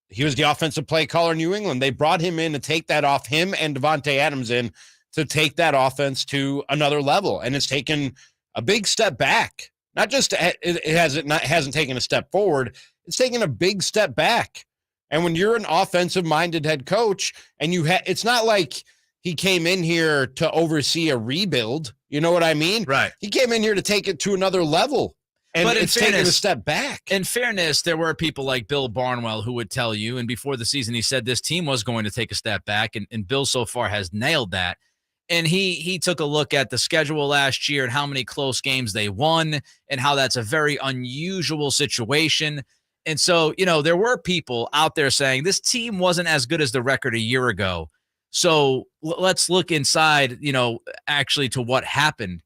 S9: he was the offensive play caller in New England. They brought him in to take that off him, and Devontae Adams in to take that offense to another level. And it's taken a big step back. Not just it hasn't taken a step forward. It's taken a big step back. And when you're an offensive-minded head coach, and it's not like he came in here to oversee a rebuild. You know what I mean?
S7: Right.
S9: He came in here to take it to another level. And
S7: but
S9: it's taken a step back.
S7: In fairness, there were people like Bill Barnwell who would tell you, and before the season, he said this team was going to take a step back, and Bill so far has nailed that. And he took a look at the schedule last year and how many close games they won and how that's a very unusual situation. And so, there were people out there saying this team wasn't as good as the record a year ago. So let's look inside, actually to what happened.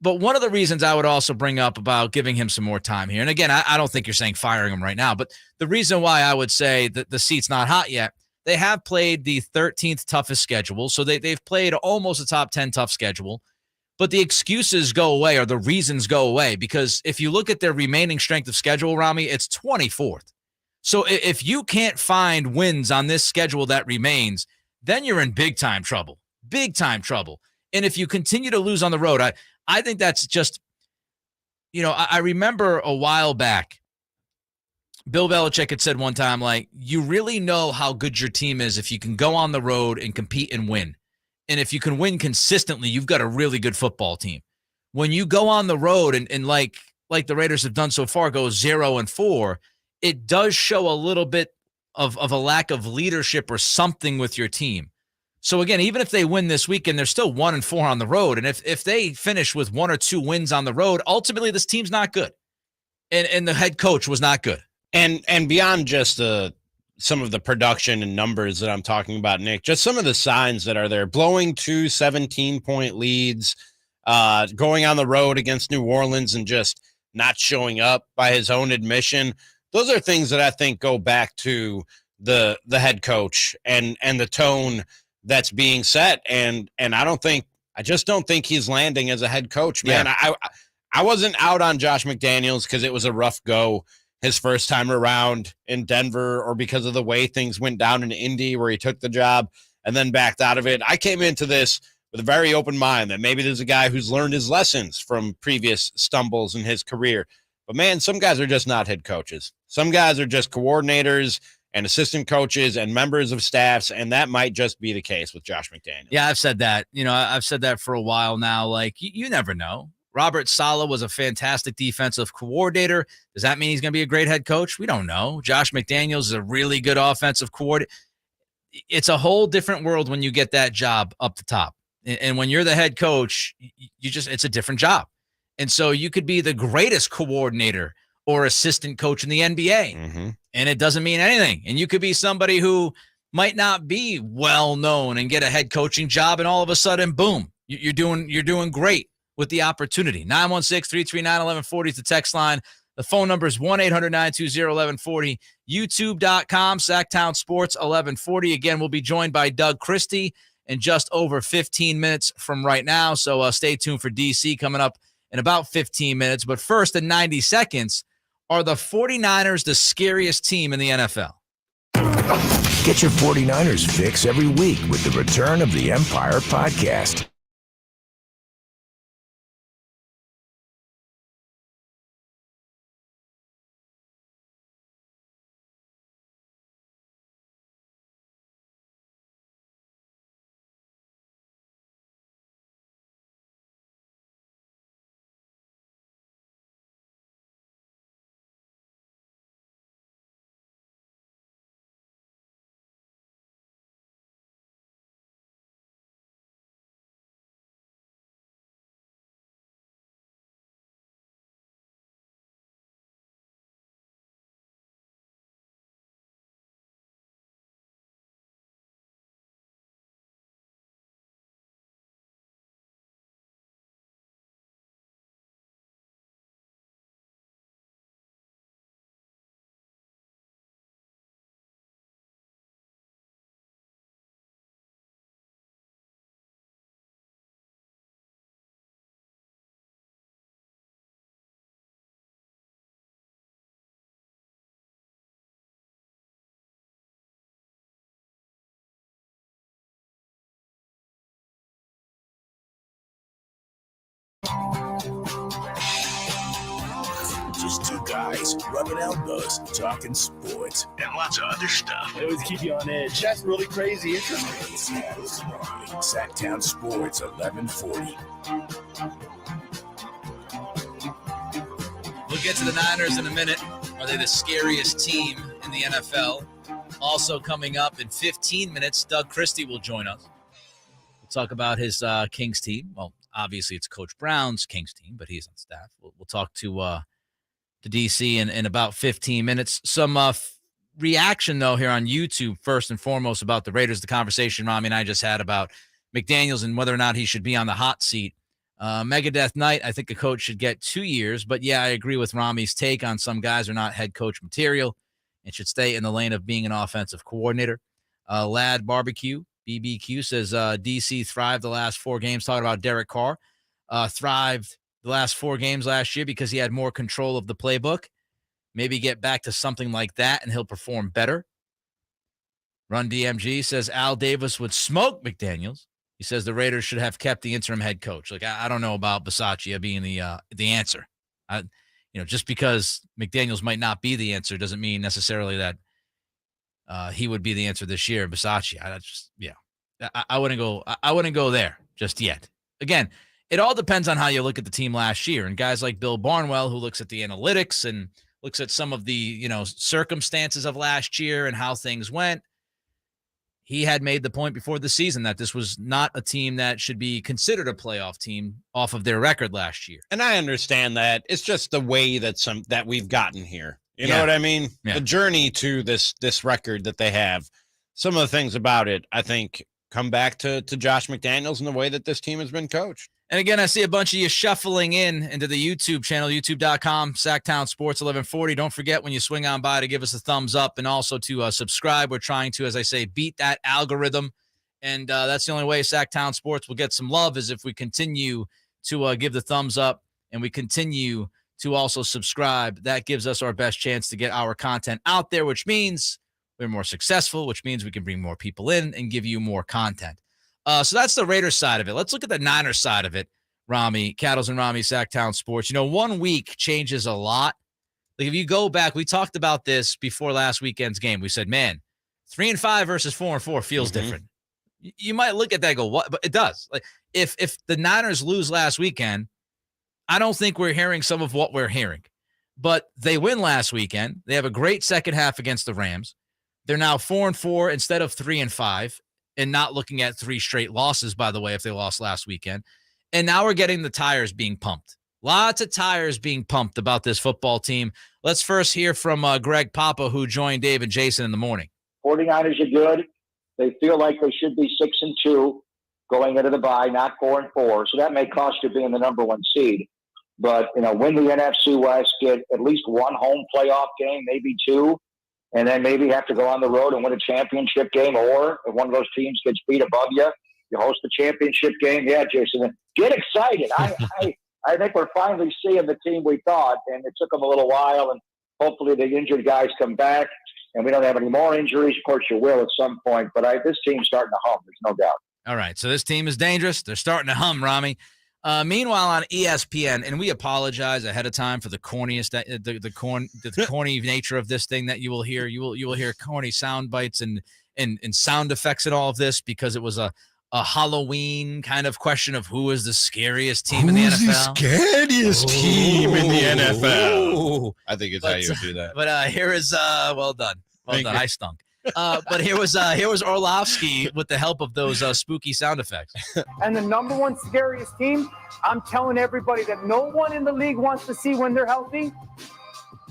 S7: But one of the reasons I would also bring up about giving him some more time here, and again, I don't think you're saying firing him right now, but the reason why I would say that the seat's not hot yet, they have played the 13th toughest schedule. So they've played almost a top 10 tough schedule. But the excuses go away, or the reasons go away, because if you look at their remaining strength of schedule, Ramie, it's 24th. So if you can't find wins on this schedule that remains, then you're in big time trouble. And if you continue to lose on the road, I think that's just, I remember a while back, Bill Belichick had said one time, like, you really know how good your team is if you can go on the road and compete and win. And if you can win consistently, you've got a really good football team. When you go on the road and like the Raiders have done so far, go 0-4, it does show a little bit of a lack of leadership or something with your team. So again, even if they win this weekend, they're still 1-4 on the road. And if they finish with 1 or 2 wins on the road, ultimately this team's not good. And the head coach was not good.
S9: And beyond just some of the production and numbers that I'm talking about, Nick, just some of the signs that are there, blowing 2 17-point leads, going on the road against New Orleans and just not showing up by his own admission. Those are things that I think go back to the head coach and the tone that's being set. And I just don't think he's landing as a head coach, man. Yeah. I wasn't out on Josh McDaniels because it was a rough go his first time around in Denver, or because of the way things went down in Indy where he took the job and then backed out of it. I came into this with a very open mind that maybe there's a guy who's learned his lessons from previous stumbles in his career. But man, some guys are just not head coaches. Some guys are just coordinators and assistant coaches and members of staffs, and that might just be the case with Josh McDaniels.
S7: Yeah, I've said that. I've said that for a while now. Like, you never know. Robert Saleh was a fantastic defensive coordinator. Does that mean he's going to be a great head coach? We don't know. Josh McDaniels is a really good offensive coordinator. It's a whole different world when you get that job up the top. And when you're the head coach, it's a different job. And so you could be the greatest coordinator or assistant coach in the NBA, and it doesn't mean anything. And you could be somebody who might not be well known and get a head coaching job, and all of a sudden, boom, you're doing great with the opportunity. 916-339-1140 is the text line. The phone number is 1-800-920-1140. YouTube.com, Sacktown Sports 1140. Again, we'll be joined by Doug Christie in just over 15 minutes from right now. So stay tuned for DC coming up in about 15 minutes. But first, in 90 seconds, are the 49ers the scariest team in the NFL?
S1: Get your 49ers fix every week with the Return of the Empire podcast. Just two guys rubbing elbows, talking sports, and lots of other stuff.
S10: They always keep you on edge. That's really crazy interesting.
S1: It's Kyles and Ramie, Sacktown Sports 1140.
S7: We'll get to the Niners in a minute. Are they the scariest team in the NFL? Also coming up in 15 minutes, Doug Christie will join us. We'll talk about his Kings team. Well, obviously it's Coach Brown's Kings team, but he's on staff. We'll talk to DC in about 15 minutes. Some reaction, though, here on YouTube, first and foremost, about the Raiders, the conversation Ramie and I just had about McDaniels and whether or not he should be on the hot seat. Megadeth Knight, I think a coach should get 2 years. But, yeah, I agree with Ramie's take on some guys are not head coach material and should stay in the lane of being an offensive coordinator. Lad Barbecue, BBQ, says DC thrived the last 4 games, talking about Derek Carr. Thrived the last 4 games last year because he had more control of the playbook. Maybe get back to something like that and he'll perform better. Run DMG says Al Davis would smoke McDaniels. He says the Raiders should have kept the interim head coach. Like, I don't know about Bisaccia being the answer. Just because McDaniels might not be the answer doesn't mean necessarily that he would be the answer this year. Bisaccia, I wouldn't go. I wouldn't go there just yet. Again, it all depends on how you look at the team last year. And guys like Bill Barnwell, who looks at the analytics and looks at some of the, circumstances of last year and how things went, he had made the point before the season that this was not a team that should be considered a playoff team off of their record last year.
S9: And I understand that. It's just the way that we've gotten here. You know what I mean? Yeah. The journey to this record that they have. Some of the things about it, I think, come back to Josh McDaniels and the way that this team has been coached.
S7: And again, I see a bunch of you shuffling into the YouTube channel, youtube.com, Sacktown Sports 1140. Don't forget when you swing on by to give us a thumbs up and also to subscribe. We're trying to, as I say, beat that algorithm. And that's the only way Sacktown Sports will get some love is if we continue to give the thumbs up and we continue to also subscribe. That gives us our best chance to get our content out there, which means we're more successful, which means we can bring more people in and give you more content. So that's the Raiders side of it. Let's look at the Niners side of it, Ramie, Cattles and Ramie, Sacktown Sports. 1 week changes a lot. Like if you go back, we talked about this before last weekend's game. We said, man, 3-5 versus 4-4 feels different. You might look at that and go, what? But it does. Like if the Niners lose last weekend, I don't think we're hearing some of what we're hearing. But they win last weekend. They have a great second half against the Rams. They're now 4-4 instead of 3-5. And not looking at 3 straight losses, by the way, if they lost last weekend. And now we're getting the tires being pumped. Lots of tires being pumped about this football team. Let's first hear from Greg Papa, who joined Dave and Jason in the morning.
S12: 49ers are good. They feel like they should be 6-2 going into the bye, not 4-4. So that may cost you being the number 1 seed. But, win the NFC West, get at least one home playoff game, maybe two, and then maybe have to go on the road and win a championship game. Or if one of those teams gets beat above you, you host the championship game. Yeah, Jason, get excited. I think we're finally seeing the team we thought, and it took them a little while, and hopefully the injured guys come back, and we don't have any more injuries. Of course, you will at some point, but this team's starting to hum. There's no doubt.
S7: All right, so this team is dangerous. They're starting to hum, Ramie. Meanwhile, on ESPN, and we apologize ahead of time for the corniest, the corny nature of this thing that you will hear. You will hear corny sound bites and sound effects and all of this because it was a Halloween kind of question of who is the scariest team in the NFL.
S13: Who's the scariest team in the NFL?
S7: Ooh.
S13: I think it's how you would do that.
S7: But here is well done. Well done. I stunk. But here was Orlovsky with the help of those spooky sound effects.
S14: And the number one scariest team, I'm telling everybody that no one in the league wants to see when they're healthy,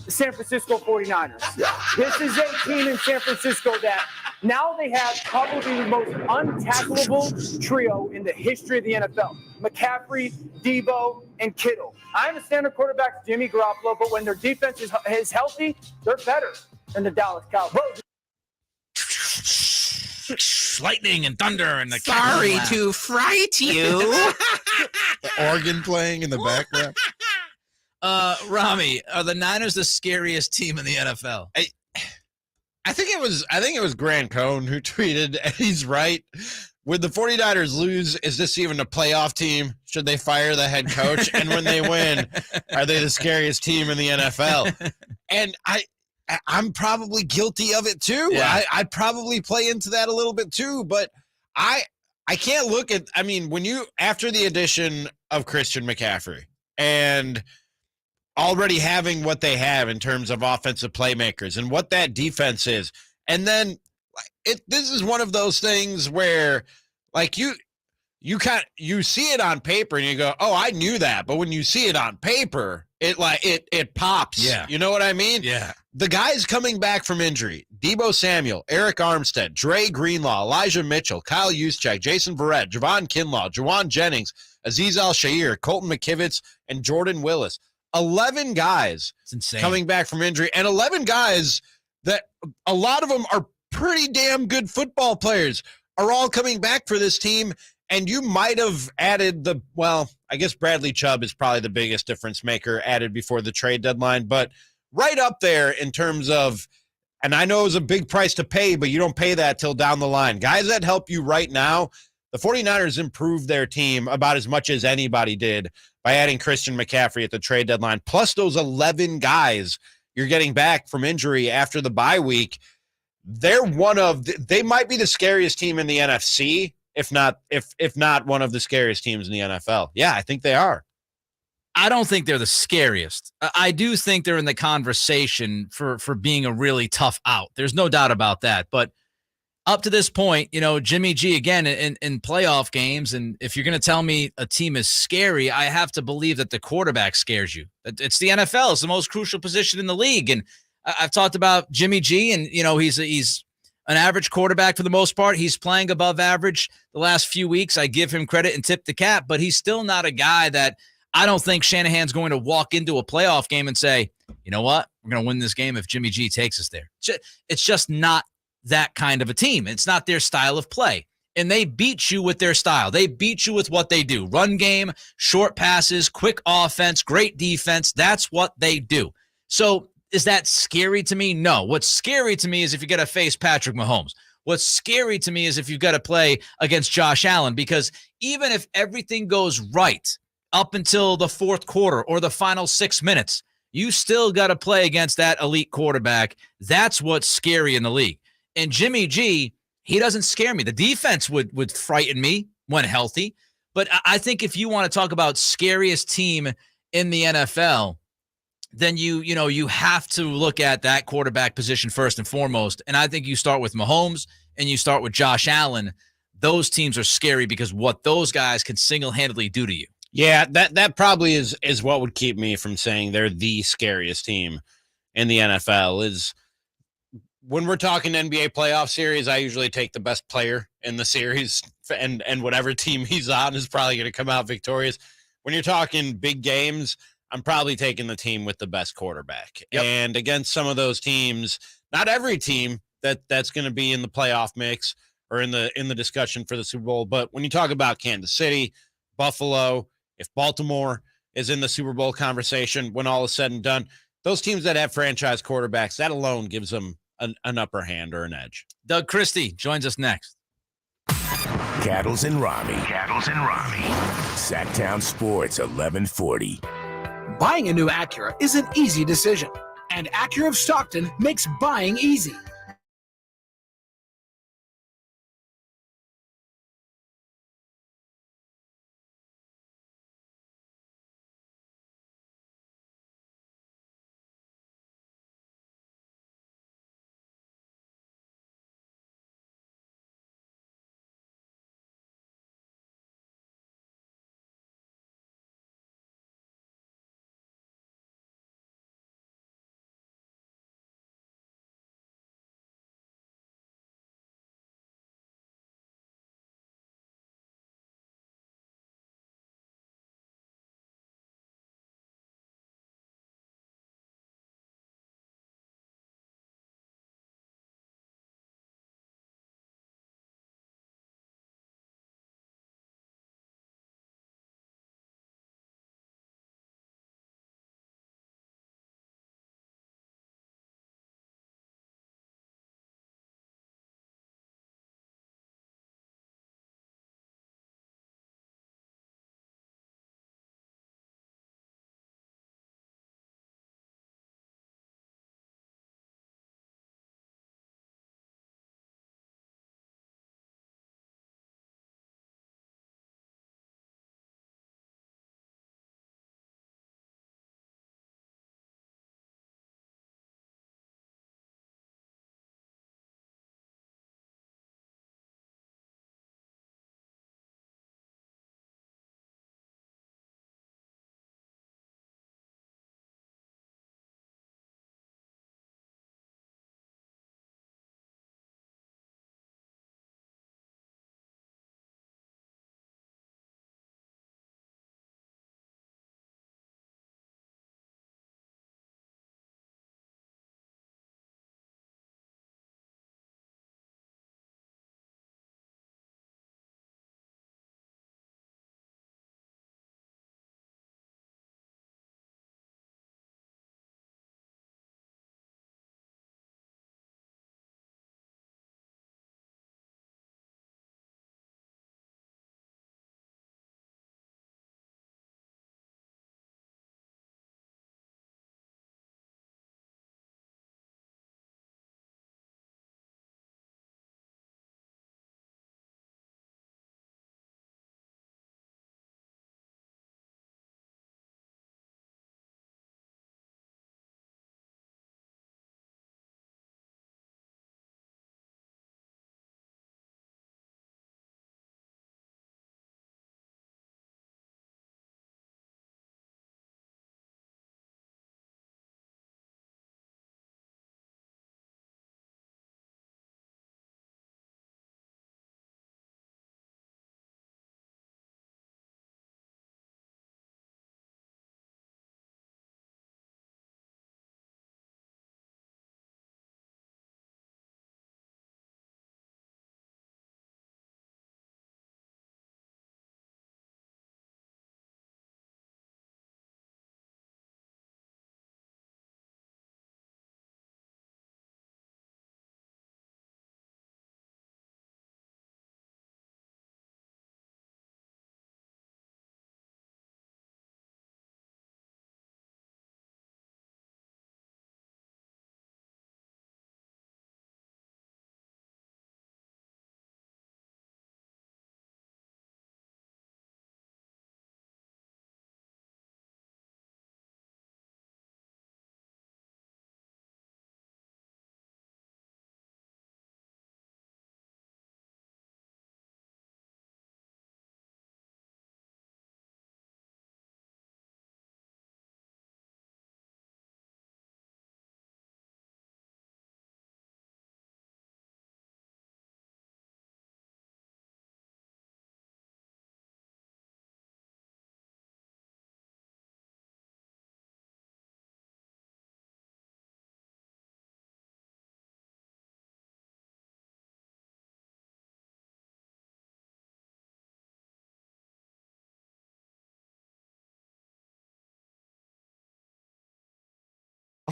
S14: the San Francisco 49ers. This is a team in San Francisco that now they have probably the most untackleable trio in the history of the NFL. McCaffrey, Debo, and Kittle. I understand their quarterback's Jimmy Garoppolo, but when their defense is healthy, they're better than the Dallas Cowboys.
S7: Lightning and thunder and the
S13: Sorry
S7: to
S13: fright you. The organ playing in the background.
S7: Ramie, are the Niners the scariest team in the NFL?
S13: I think it was Grant Cohn who tweeted, and he's right. Would the 49ers lose, is this even a playoff team? Should they fire the head coach? And when they win, are they the scariest team in the NFL? And I'm probably guilty of it too.
S7: Yeah.
S13: I'd probably play into that a little bit too, but I can't look at, when you, after the addition of Christian McCaffrey and already having what they have in terms of offensive playmakers and what that defense is, and then this is one of those things where you see it on paper and you go, oh, I knew that. But when you see it on paper, it pops.
S7: Yeah.
S13: You know what I mean?
S7: Yeah.
S13: The guys coming back from injury, Deebo Samuel, Eric Armstead, Dre Greenlaw, Elijah Mitchell, Kyle Juszczyk, Jason Verrett, Javon Kinlaw, Juwan Jennings, Azeez Al-Shaair, Colton McKivitz, and Jordan Willis. 11 guys coming back from injury, and 11 guys that a lot of them are pretty damn good football players are all coming back for this team. And you might have added I guess Bradley Chubb is probably the biggest difference maker added before the trade deadline, but right up there in terms of, and I know it was a big price to pay, but you don't pay that till down the line. Guys that help you right now, the 49ers improved their team about as much as anybody did by adding Christian McCaffrey at the trade deadline, plus those 11 guys you're getting back from injury after the bye week. They might be the scariest team in the NFC, if not one of the scariest teams in the NFL. Yeah, I think they are.
S7: I don't think they're the scariest. I do think they're in the conversation for being a really tough out. There's no doubt about that. But up to this point, Jimmy G, again, in playoff games, and if you're going to tell me a team is scary, I have to believe that the quarterback scares you. It's the NFL. It's the most crucial position in the league. And I've talked about Jimmy G, and, he's an average quarterback for the most part. He's playing above average the last few weeks. I give him credit and tip the cap, but he's still not a guy that I don't think Shanahan's going to walk into a playoff game and say, you know what, we're going to win this game if Jimmy G takes us there. It's just not that kind of a team. It's not their style of play. And they beat you with their style. They beat you with what they do. Run game, short passes, quick offense, great defense. That's what they do. So is that scary to me? No. What's scary to me is if you got to face Patrick Mahomes. What's scary to me is if you've got to play against Josh Allen, because even if everything goes right up until the fourth quarter or the final 6 minutes, you still got to play against that elite quarterback. That's what's scary in the league. And Jimmy G, he doesn't scare me. The defense would frighten me when healthy. But I think if you want to talk about scariest team in the NFL, then you have to look at that quarterback position first and foremost. And I think you start with Mahomes and you start with Josh Allen. Those teams are scary because what those guys can single-handedly do to you.
S13: Yeah, that probably is what would keep me from saying they're the scariest team in the NFL. Is when we're talking NBA playoff series, I usually take the best player in the series, and whatever team he's on is probably going to come out victorious. When you're talking big games,
S9: I'm probably taking the team with the best quarterback. Yep. And against some of those teams, not every team that's going to be in the playoff mix or in the discussion for the Super Bowl, but when you talk about Kansas City, Buffalo, if Baltimore is in the Super Bowl conversation when all is said and done, those teams that have franchise quarterbacks, that alone gives them an upper hand or an edge.
S7: Doug Christie joins us next.
S1: Cattles and Ramie. Sacktown Sports 1140.
S11: Buying a new Acura is an easy decision, and Acura of Stockton makes buying easy.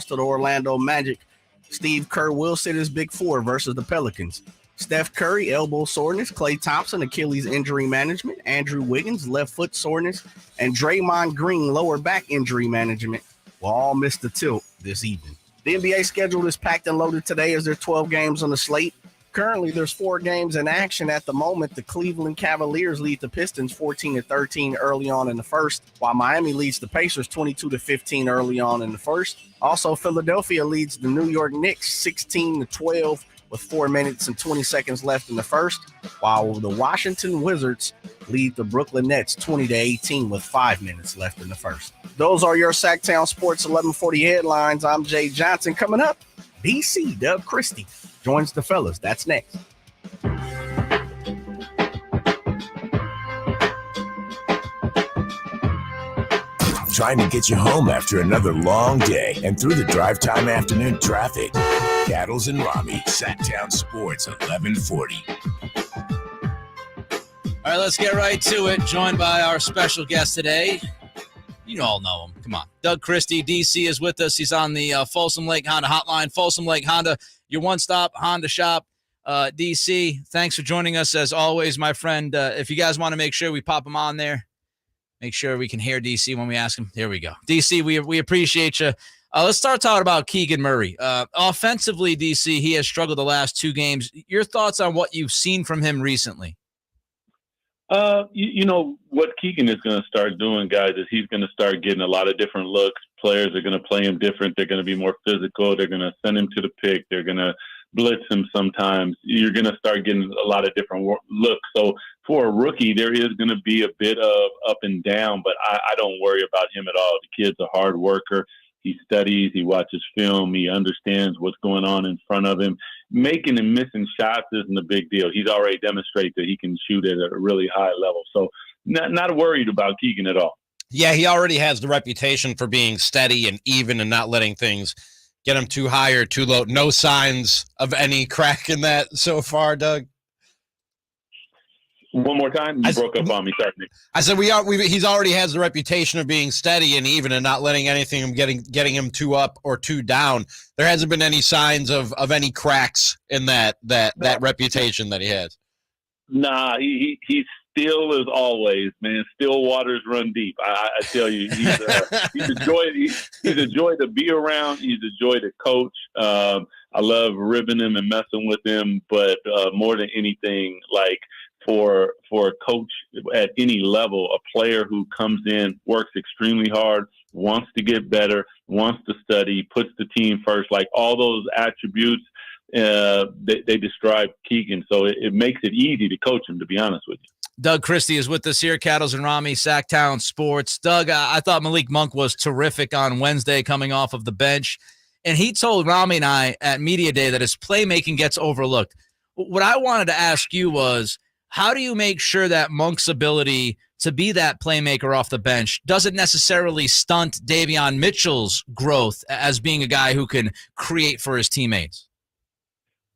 S3: to the Orlando Magic. Steve Kerr will sit his big four versus the Pelicans. Steph Curry, elbow soreness. Klay Thompson, Achilles injury management. Andrew Wiggins, left foot soreness. And Draymond Green, lower back injury management will all miss the tilt this evening. The NBA schedule is packed and loaded today as there are 12 games on the slate. Currently, there's 4 games in action at the moment. The Cleveland Cavaliers lead the Pistons 14-13 early on in the first, while Miami leads the Pacers 22-15 early on in the first. Also, Philadelphia leads the New York Knicks 16-12 with 4 minutes and 20 seconds left in the first, while the Washington Wizards lead the Brooklyn Nets 20-18 with 5 minutes left in the first. Those are your Sacktown Sports 1140 headlines. I'm Jay Johnson. Coming up, DC Doug Christie joins the fellas. That's next.
S1: Trying to get you home after another long day and through the drive time afternoon traffic. Cattles and Ramie, Sacktown Sports 1140.
S7: All right, let's get right to it. Joined by our special guest today. You all know him. Come on. Doug Christie, DC, is with us. He's on the Folsom Lake Honda hotline. Folsom Lake Honda, your one-stop Honda shop. DC, thanks for joining us as always, my friend. If you guys want to make sure we pop him on there, make sure we can hear DC when we ask him. There we go. DC, we appreciate you. Let's start talking about Keegan Murray. Offensively, DC, he has struggled the last 2 games. Your thoughts on what you've seen from him recently?
S15: You know, what Keegan is going to start doing, guys, is he's going to start getting a lot of different looks. Players are going to play him different. They're going to be more physical. They're going to send him to the pick. They're going to blitz him sometimes. You're going to start getting a lot of different looks. So for a rookie, there is going to be a bit of up and down, but I don't worry about him at all. The kid's a hard worker. He studies, he watches film, he understands what's going on in front of him. Making and missing shots isn't a big deal. He's already demonstrated that he can shoot at a really high level. So not worried about Keegan at all.
S9: Yeah, he already has the reputation for being steady and even and not letting things get him too high or too low. No signs of any crack in that so far, Doug.
S15: One more time, you broke up on me. Sorry, Nick.
S9: I said he's already has the reputation of being steady and even and not letting anything getting him too up or too down. There hasn't been any signs of any cracks in that reputation that he has.
S15: Nah, he still is always, man. Still waters run deep. I tell you, he's a joy. He's a joy to be around. He's a joy to coach. I love ribbing him and messing with him, but more than anything, like. For a coach at any level, a player who comes in, works extremely hard, wants to get better, wants to study, puts the team first, like all those attributes, they describe Keegan. So it makes it easy to coach him, to be honest with you.
S7: Doug Christie is with us here, Cattles and Ramie, Sacktown Sports. Doug, I thought Malik Monk was terrific on Wednesday coming off of the bench, and he told Ramie and I at Media Day that his playmaking gets overlooked. What I wanted to ask you was, how do you make sure that Monk's ability to be that playmaker off the bench doesn't necessarily stunt Davion Mitchell's growth as being a guy who can create for his teammates?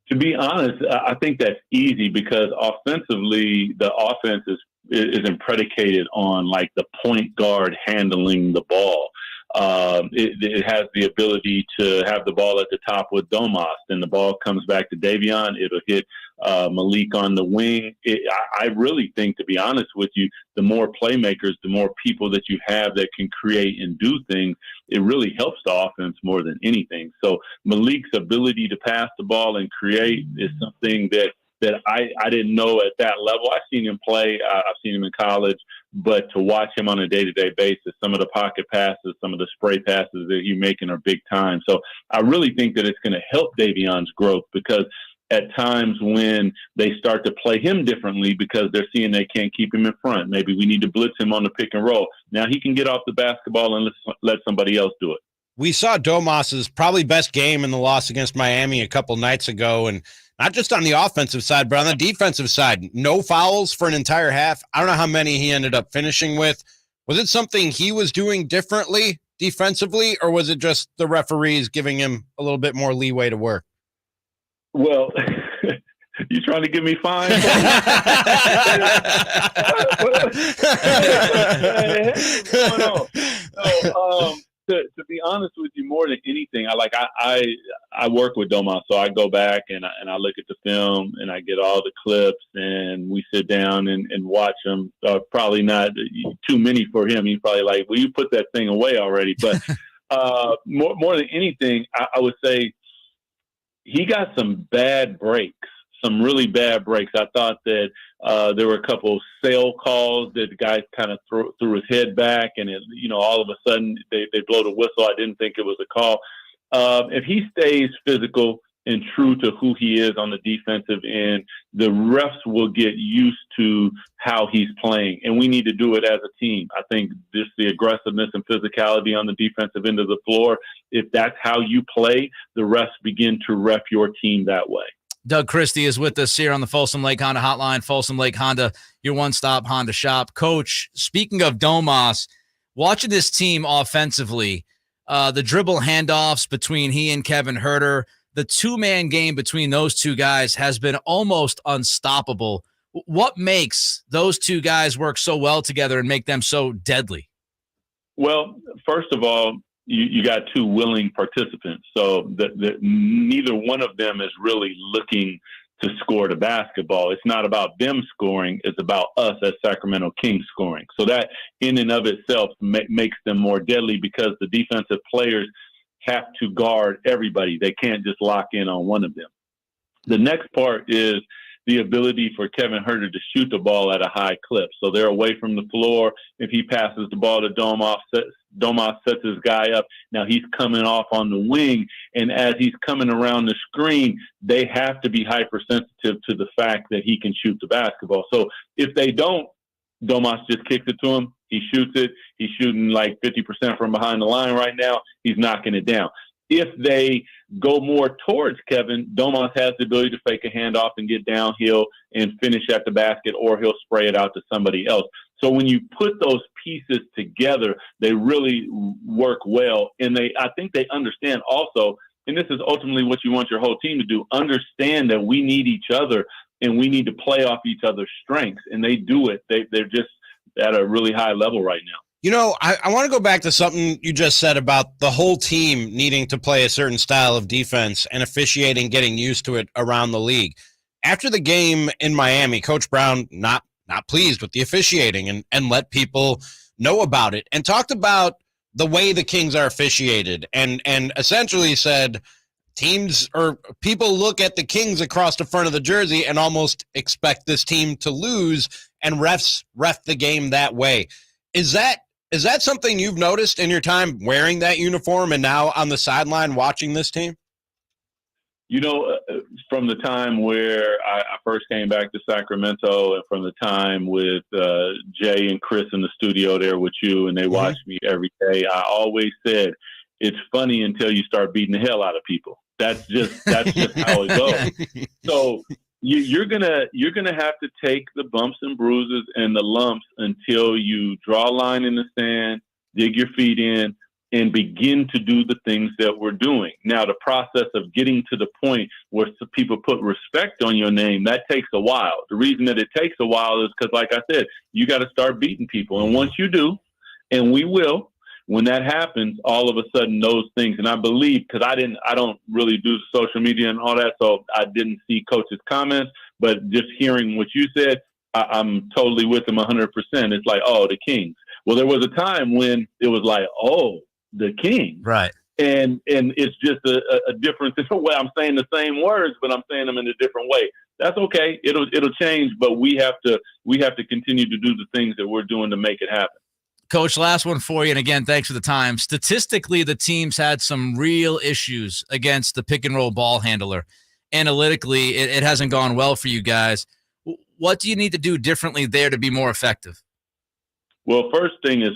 S15: To be honest, I think that's easy because offensively, the offense isn't predicated on like the point guard handling the ball. It has the ability to have the ball at the top with Domas, and the ball comes back to Davion. It'll hit Malik on the wing. I really think, to be honest with you, the more playmakers, the more people that you have that can create and do things, it really helps the offense more than anything. So Malik's ability to pass the ball and create is something that I didn't know at that level. I've seen him play. I've seen him in college. But to watch him on a day-to-day basis, some of the pocket passes, some of the spray passes that he's making are big time. So I really think that it's going to help Davion's growth because at times when they start to play him differently because they're seeing they can't keep him in front, maybe we need to blitz him on the pick and roll. Now he can get off the basketball and let somebody else do it.
S9: We saw Domas's probably best game in the loss against Miami a couple nights ago, and not just on the offensive side, but on the defensive side. No fouls for an entire half. I don't know how many he ended up finishing with. Was it something he was doing differently defensively, or was it just the referees giving him a little bit more leeway to work?
S15: Well, you trying to get me fined? What's going on? To be honest with you, more than anything, I work with Domas, so I go back and I look at the film and I get all the clips and we sit down and watch them. Probably not too many for him. He's probably like, "Well, you put that thing away already." But more than anything, I would say he got some bad breaks. Some really bad breaks. I thought that there were a couple of sale calls that the guy kind of threw his head back, and all of a sudden they blow the whistle. I didn't think it was a call. If he stays physical and true to who he is on the defensive end, the refs will get used to how he's playing, and we need to do it as a team. I think just the aggressiveness and physicality on the defensive end of the floor, if that's how you play, the refs begin to ref your team that way.
S7: Doug Christie is with us here on the Folsom Lake Honda Hotline. Folsom Lake Honda, your one-stop Honda shop. Coach, speaking of Domas, watching this team offensively, the dribble handoffs between he and Kevin Huerter, the two-man game between those two guys has been almost unstoppable. What makes those two guys work so well together and make them so deadly?
S15: Well, first of all, you got two willing participants. So neither one of them is really looking to score the basketball. It's not about them scoring. It's about us as Sacramento Kings scoring. So that in and of itself makes them more deadly because the defensive players have to guard everybody. They can't just lock in on one of them. The next part is the ability for Kevin Huerter to shoot the ball at a high clip. So they're away from the floor. If he passes the ball to Domas sets his guy up. Now he's coming off on the wing, and as he's coming around the screen, they have to be hypersensitive to the fact that he can shoot the basketball. So if they don't, Domas just kicks it to him. He shoots it. He's shooting like 50% from behind the line right now. He's knocking it down. If they go more towards Kevin, Domas has the ability to fake a handoff and get downhill and finish at the basket, or he'll spray it out to somebody else. So when you put those pieces together, they really work well. And I think they understand also, and this is ultimately what you want your whole team to do, understand that we need each other and we need to play off each other's strengths. And they do it. They're just at a really high level right now.
S9: I want to go back to something you just said about the whole team needing to play a certain style of defense and officiating getting used to it around the league. After the game in Miami, Coach Brown not pleased with the officiating and let people know about it and talked about the way the Kings are officiated and essentially said teams or people look at the Kings across the front of the jersey and almost expect this team to lose, and refs ref the game that way. Is that something you've noticed in your time wearing that uniform and now on the sideline watching this team?
S15: From the time where I first came back to Sacramento and from the time with Jay and Chris in the studio there with you, and they watch me every day, I always said, it's funny until you start beating the hell out of people. That's just how it goes. So you're gonna have to take the bumps and bruises and the lumps until you draw a line in the sand, dig your feet in, and begin to do the things that we're doing. Now, the process of getting to the point where people put respect on your name, that takes a while. The reason that it takes a while is because, like I said, you got to start beating people. And once you do, and we will, when that happens, all of a sudden those things, and I believe, because I don't really do social media and all that, so I didn't see Coach's comments, but just hearing what you said, I'm totally with him 100%. It's like, oh, the Kings. Well, there was a time when it was like, oh, the Kings.
S7: Right.
S15: And it's just a difference in the way I'm saying the same words, but I'm saying them in a different way. That's okay. It'll change, but we have to continue to do the things that we're doing to make it happen.
S7: Coach, last one for you, and again, thanks for the time. Statistically, the team's had some real issues against the pick-and-roll ball handler. Analytically, it hasn't gone well for you guys. What do you need to do differently there to be more effective?
S15: Well, first thing is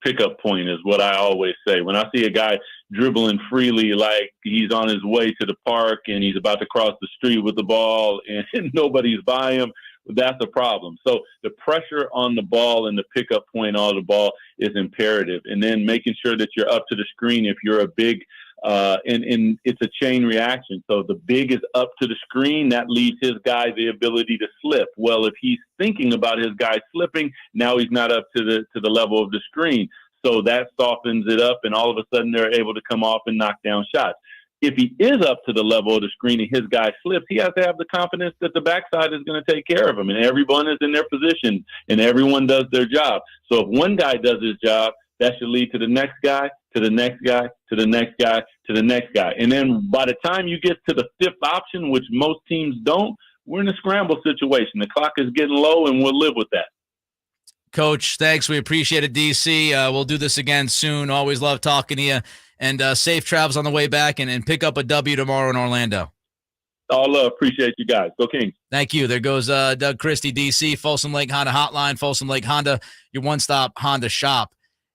S15: pickup point is what I always say. When I see a guy dribbling freely like he's on his way to the park and he's about to cross the street with the ball and nobody's by him, that's a problem. So the pressure on the ball and the pickup point on the ball is imperative. And then making sure that you're up to the screen if you're a big and it's a chain reaction. So the big is up to the screen. That leaves his guy the ability to slip. Well, if he's thinking about his guy slipping, now he's not up to the level of the screen. So that softens it up, and all of a sudden they're able to come off and knock down shots. If he is up to the level of the screen and his guy slips, he has to have the confidence that the backside is going to take care of him, and everyone is in their position, and everyone does their job. So if one guy does his job, that should lead to the next guy, to the next guy, to the next guy, to the next guy. And then by the time you get to the fifth option, which most teams don't, we're in a scramble situation. The clock is getting low, and we'll live with that.
S7: Coach, thanks. We appreciate it, DC. We'll do this again soon. Always love talking to you. And safe travels on the way back, and pick up a W tomorrow in Orlando.
S15: All love. Appreciate you guys. Go Kings.
S7: Thank you. There goes Doug Christie, DC, Folsom Lake Honda Hotline, Folsom Lake Honda, your one-stop Honda shop.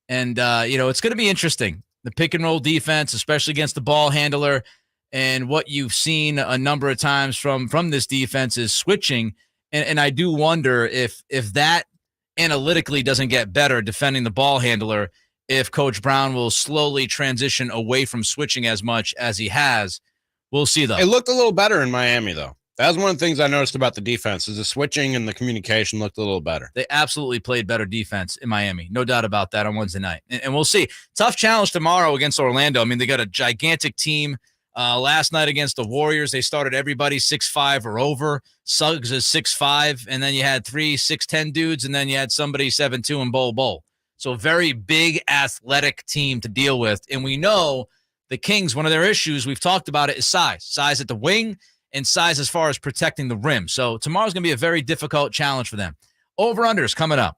S7: And, it's going to be interesting. The pick-and-roll defense, especially against the ball handler, and what you've seen a number of times from this defense is switching. And I do wonder if that analytically doesn't get better defending the ball handler, if Coach Brown will slowly transition away from switching as much as he has. We'll see, though.
S9: It looked a little better in Miami, though. That was one of the things I noticed about the defense is the switching and the communication looked a little better.
S7: They absolutely played better defense in Miami. No doubt about that on Wednesday night. And we'll see. Tough challenge tomorrow against Orlando. I mean, they got a gigantic team. Last night against the Warriors, they started everybody 6'5" or over. Suggs is 6'5", and then you had 3 6'10" dudes, and then you had somebody 7'2" and Bol. So a very big athletic team to deal with. And we know the Kings, one of their issues, we've talked about it, is size. Size at the wing and size as far as protecting the rim. So tomorrow's going to be a very difficult challenge for them. Over-unders coming up.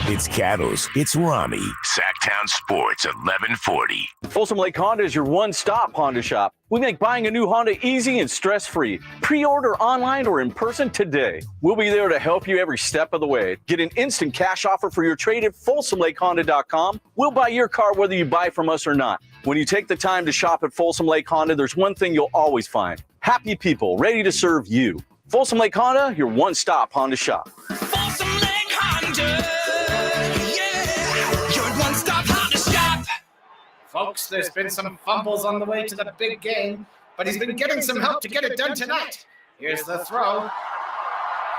S1: It's Cattles. It's Ramie. Sacktown Sports, 1140.
S16: Folsom Lake Honda is your one-stop Honda shop. We make buying a new Honda easy and stress-free. Pre-order online or in person today. We'll be there to help you every step of the way. Get an instant cash offer for your trade at FolsomLakeHonda.com. We'll buy your car whether you buy from us or not. When you take the time to shop at Folsom Lake Honda, there's one thing you'll always find. Happy people ready to serve you. Folsom Lake Honda, your one-stop Honda shop.
S2: Folsom Lake Honda.
S11: Folks, there's been some fumbles on the way to the big game, but he's been getting some help to get it done tonight. Here's the throw.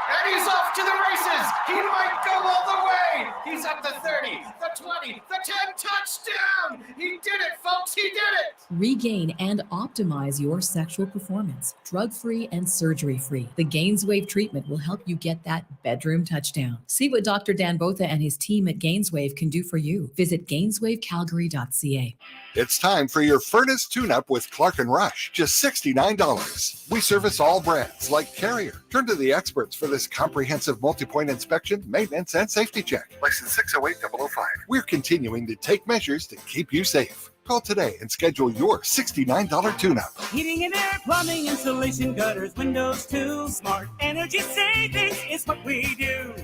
S11: And he's off to the races. He might go all the way. He's at the 30, the 20, the 10, touchdown. He did it, folks. He did it.
S17: Regain and optimize your sexual performance, drug-free and surgery-free. The Gainswave treatment will help you get that bedroom touchdown. See what Dr. Dan Botha and his team at Gainswave can do for you. Visit GainswaveCalgary.ca.
S18: It's time for your furnace tune-up with Clark & Rush. Just $69. We service all brands like Carrier. Turn to the experts for this comprehensive multi-point inspection, maintenance, and safety check. License 608005. We're continuing to take measures to keep you safe. Call today and schedule your $69 tune-up.
S2: Heating and air, plumbing, insulation, gutters, windows too. Smart energy savings is what we do.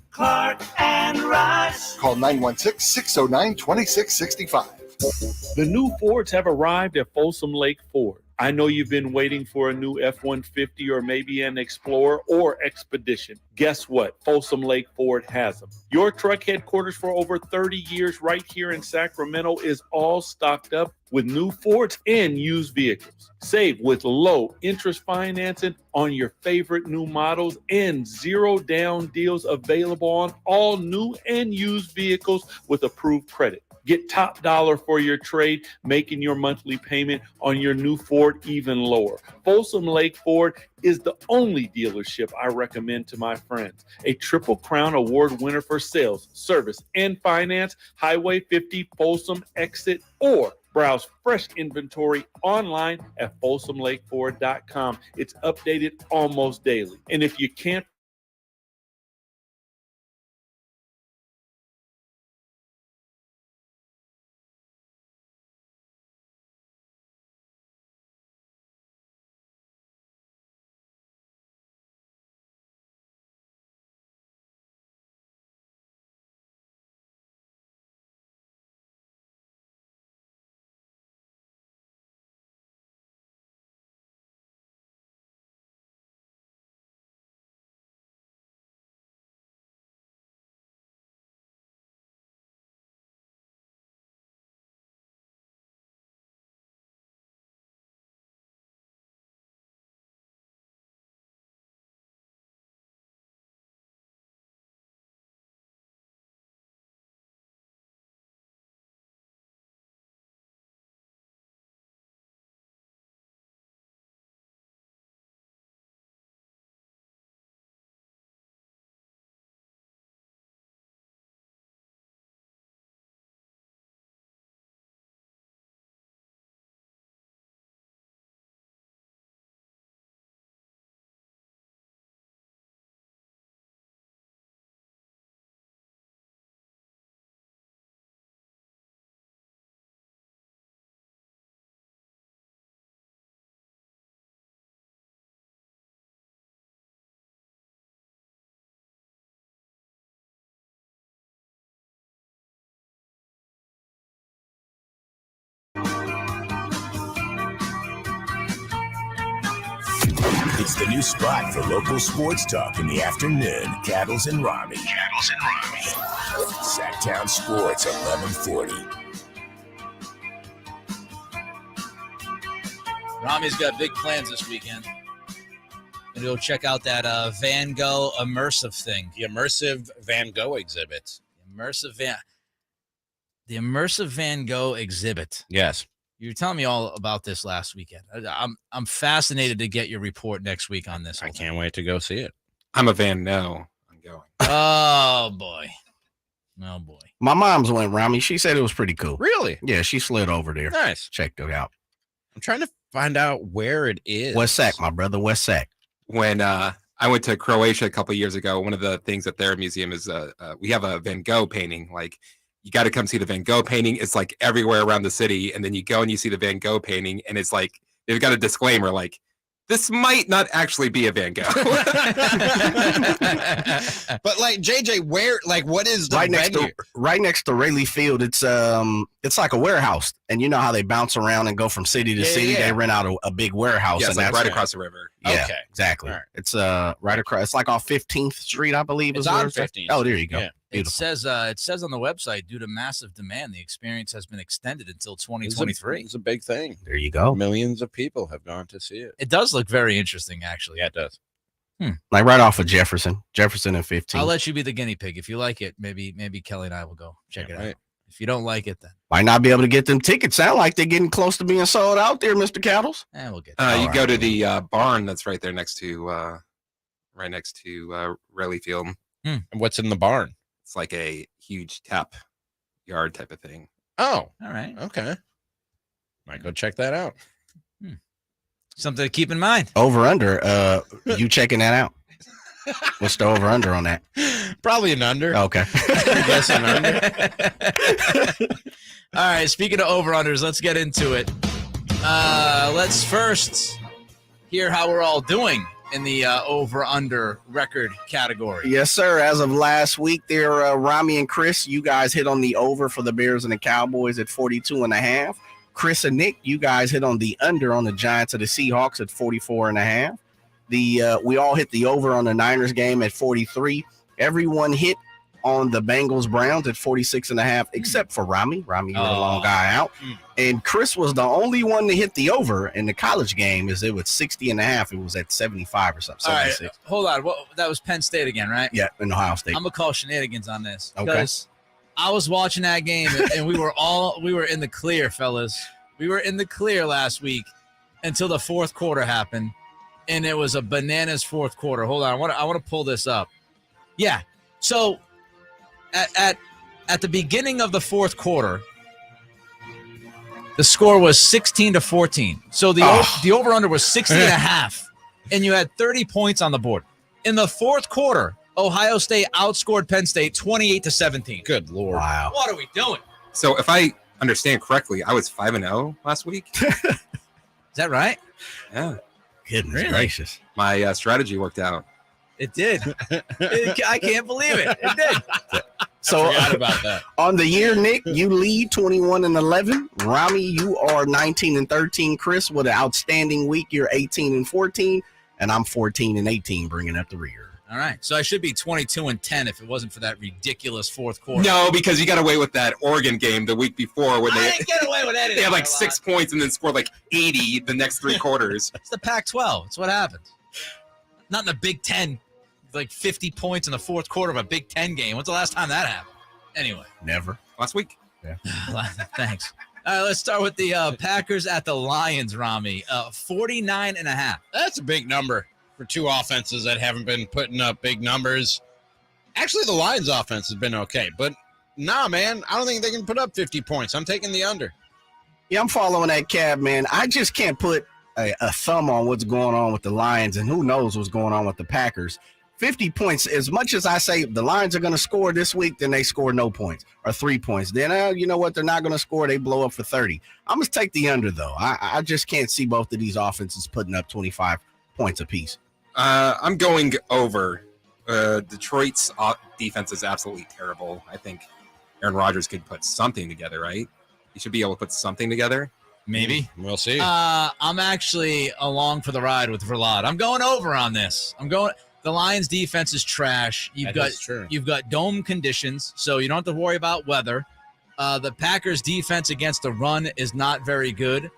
S2: Clark and Rush.
S18: Call 916-609-2665.
S15: The new Fords have arrived at Folsom Lake Ford. I know you've been waiting for a new F-150 or maybe an Explorer or Expedition. Guess what? Folsom Lake Ford has them. Your truck headquarters for over 30 years right here in Sacramento is all stocked up with new Fords and used vehicles. Save with low interest financing on your favorite new models and zero down deals available on all new and used vehicles with approved credit. Get top dollar for your trade, making your monthly payment on your new Ford even lower. Folsom Lake Ford is the only dealership I recommend to my friends. A Triple Crown Award winner for sales, service, and finance. Highway 50 Folsom exit, or browse fresh inventory online at folsomlakeford.com. It's updated almost daily. And if you can't
S1: It's the new spot for local sports talk in the afternoon. Cattles and Ramie. Sacktown Sports, 1140.
S7: Ramie's got big plans this weekend. Gonna go check out that Van Gogh immersive thing.
S9: The immersive Van Gogh exhibit.
S7: The immersive Van Gogh exhibit.
S9: Yes.
S7: You were telling me all about this last weekend. I'm fascinated to get your report next week on this.
S9: I can't wait to go see it.
S19: I'm a Van No. I'm going.
S7: Oh boy. Oh boy.
S3: My mom's went, Ramie. She said it was pretty cool.
S9: Really?
S3: Yeah, she slid over there.
S9: Nice.
S3: Checked it out.
S9: I'm trying to find out where it is.
S3: West Sac, my brother. West Sac.
S19: When I went to Croatia a couple of years ago, one of the things at their museum is we have a Van Gogh painting. Like, you got to come see the Van Gogh painting. It's like everywhere around the city. And then you go and you see the Van Gogh painting, and it's like they've got a disclaimer like, this might not actually be a Van Gogh.
S9: But like JJ, where, like, what is the
S3: right next to Rayleigh Field? It's like a warehouse, and you know how they bounce around and go from city to city.
S9: Yeah.
S3: They rent out a big warehouse,
S19: Yeah,
S3: and
S19: it's like
S3: that's
S19: right across the river.
S3: Yeah,
S9: Okay.
S3: exactly.
S9: All right.
S3: It's right across. It's like off 15th Street, I believe.
S9: It's
S3: is where
S9: on 15th.
S3: Oh, there you go.
S9: Yeah.
S7: It says on the website, due to massive demand, the experience has been extended until 2023.
S9: It's a big thing.
S3: There you go.
S9: Millions of people have gone to see it.
S7: It does look very interesting, actually.
S9: Yeah, it does.
S3: Like right off of Jefferson and 15th.
S7: I'll let you be the guinea pig. If you like it, maybe Kelly and I will go check it out. If you don't like it, then
S3: Might not be able to get them tickets. Sound like they're getting close to being sold out there, Mr. Cattles.
S7: We'll get
S19: You go to the barn that's right there next to Rayleigh Field.
S9: And what's in the barn?
S19: It's like a huge tap yard type of thing.
S9: Oh,
S7: all right.
S9: Okay. Might go check that out.
S7: Something to keep in mind.
S3: Over under. You checking that out? What's the over under on that?
S9: Probably an under.
S3: Okay.
S9: Yes, an under.
S7: All right. Speaking of over unders, let's get into it. Let's first hear how we're all doing in the over under record category.
S3: Yes, sir. As of last week, there, Ramie and Chris, you guys hit on the over for the Bears and the Cowboys at 42.5. Chris and Nick, you guys hit on the under on the Giants and the Seahawks at 44.5. We all hit the over on the Niners game at 43. Everyone hit on the Bengals Browns at 46.5, except for Ramie. Ramie, you're the long guy out. And Chris was the only one to hit the over in the college game. It was 60.5. It was at 75 or something.
S7: All right.
S3: 76.
S7: Hold on. That was Penn State again, right?
S3: Yeah, in Ohio State.
S7: I'm gonna call shenanigans on this
S3: Okay.
S7: because I was watching that game and we were in the clear, fellas. We were in the clear last week until the fourth quarter happened, and it was a bananas fourth quarter. Hold on, I want to pull this up. Yeah. So at the beginning of the fourth quarter, the score was 16-14. So the over under was 60.5, and you had 30 points on the board. In the fourth quarter, Ohio State outscored Penn State 28-17.
S9: Good Lord.
S3: Wow.
S7: What are we doing?
S19: So if I understand correctly, I was 5-0 last week.
S7: Is that right?
S19: Yeah.
S3: Goodness gracious.
S19: My strategy worked out.
S7: It did. I can't believe it. It did.
S3: So
S9: I forgot about that.
S3: On the year, Nick, you lead 21-11. Ramie, you are 19-13. Chris, with an outstanding week, you're 18-14, and I'm 14-18, bringing up the rear.
S7: All right. So I should be 22-10 if it wasn't for that ridiculous fourth quarter.
S19: No, because you got away with that Oregon game the week before when
S7: I didn't get away with anything.
S19: they had like 6 points and then scored like 80 the next three quarters.
S7: It's the Pac-12. It's what happens. Not in the Big Ten. Like 50 points in the fourth quarter of a Big Ten game. When's the last time that happened? Anyway.
S3: Never.
S19: Last week.
S3: Yeah.
S7: Thanks. All right, let's start with the Packers at the Lions, Ramie. 49.5.
S9: That's a big number for two offenses that haven't been putting up big numbers. Actually, the Lions offense has been okay, but nah, man, I don't think they can put up 50 points. I'm taking the under.
S3: Yeah, I'm following that cab, man. I just can't put a thumb on what's going on with the Lions, and who knows what's going on with the Packers. 50 points, as much as I say the Lions are going to score this week, then they score no points or 3 points. Then, you know what? They're not going to score. They blow up for 30. I'm going to take the under, though. I just can't see both of these offenses putting up 25 points apiece.
S19: I'm going over. Detroit's defense is absolutely terrible. I think Aaron Rodgers could put something together, right? He should be able to put something together.
S7: Maybe.
S9: We'll see.
S7: I'm actually along for the ride with Verlad. I'm going over on this. The Lions defense is trash. You've got dome conditions, so you don't have to worry about weather. The Packers defense against the run is not very good,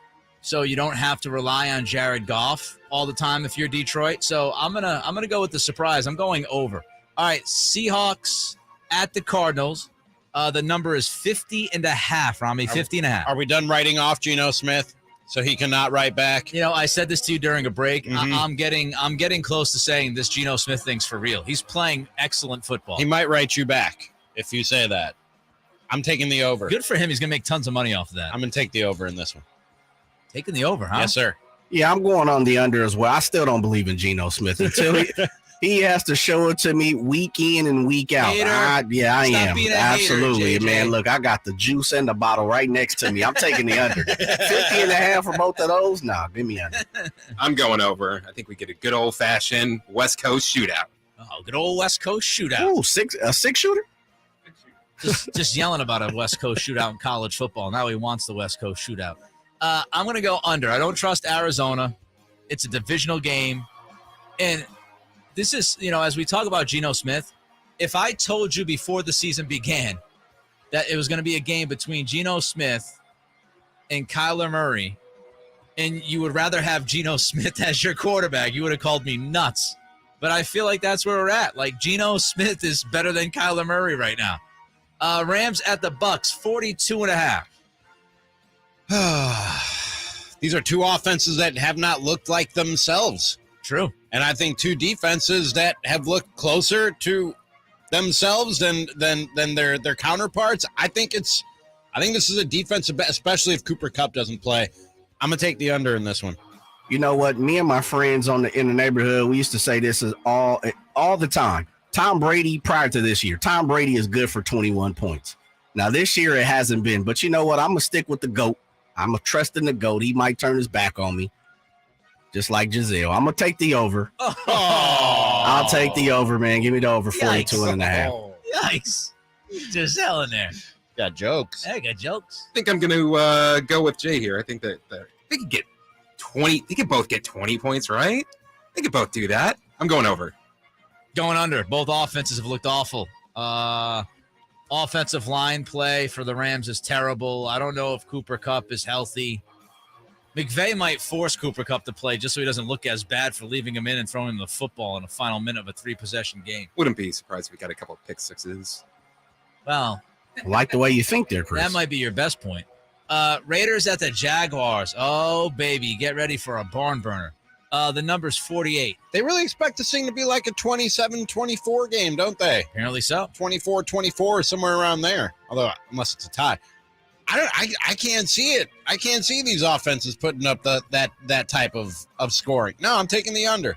S7: so you don't have to rely on Jared Goff all the time if you're Detroit. So I'm gonna go with the surprise. I'm going over. All right, Seahawks at the Cardinals. The number is 50.5, Ramie, 50.5.
S9: Are we done writing off Geno Smith so he cannot write back?
S7: You know, I said this to you during a break.
S9: Mhm.
S7: I'm getting close to saying this Geno Smith thing's for real. He's playing excellent football.
S9: He might write you back if you say that. I'm taking the over.
S7: Good for him. He's going to make tons of money off of that.
S9: I'm going to take the over in this one.
S7: Taking the over, huh?
S9: Yes, sir.
S3: Yeah, I'm going on the under as well. I still don't believe in Geno Smith until he has to show it to me week in and week out. I am. Absolutely,
S7: hater,
S3: man. Look, I got the juice and the bottle right next to me. I'm taking the under. 50.5 for both of those? Nah, give me under.
S19: I'm going over. I think we get a good old-fashioned West Coast shootout.
S7: Oh, good old West Coast shootout.
S3: Ooh, a six-shooter?
S7: Just yelling about a West Coast shootout in college football. Now he wants the West Coast shootout. I'm going to go under. I don't trust Arizona. It's a divisional game. And this is, as we talk about Geno Smith, if I told you before the season began that it was going to be a game between Geno Smith and Kyler Murray, and you would rather have Geno Smith as your quarterback, you would have called me nuts. But I feel like that's where we're at. Like, Geno Smith is better than Kyler Murray right now. Rams at the Bucks, 42.5.
S9: These are two offenses that have not looked like themselves.
S7: True.
S9: And I think two defenses that have looked closer to themselves than their counterparts. I think this is a defensive bet, especially if Cooper Kupp doesn't play. I'm gonna take the under in this one.
S3: You know what? Me and my friends in the neighborhood, we used to say this is all the time. Tom Brady, prior to this year, Tom Brady is good for 21 points. Now, this year it hasn't been, but you know what? I'm going to stick with the GOAT. I'm going to trust in the GOAT. He might turn his back on me, just like Giselle. I'm going to take the over.
S7: Oh.
S3: I'll take the over, man. Give me the over 42.5.
S7: Yikes. Giselle in there.
S9: Got jokes.
S7: Hey, got jokes.
S19: I think I'm going to go with Jay here. I think that they could get 20. They could both get 20 points, right? They could both do that. I'm going over.
S7: Going under. Both offenses have looked awful. Offensive line play for the Rams is terrible. I don't know if Cooper Kupp is healthy. McVay might force Cooper Kupp to play just so he doesn't look as bad for leaving him in and throwing him the football in the final minute of a 3-possession game.
S19: Wouldn't be surprised if we got a couple of pick sixes.
S7: Well,
S3: I like the way you think there, Chris.
S7: That might be your best point. Raiders at the Jaguars. Oh, baby. Get ready for a barn burner. The number's 48.
S9: They really expect this thing to be like a 27-24 game, don't they?
S7: Apparently so.
S9: 24-24, somewhere around there. Although, unless it's a tie. I can't see it. I can't see these offenses putting up that type of scoring. No, I'm taking the under.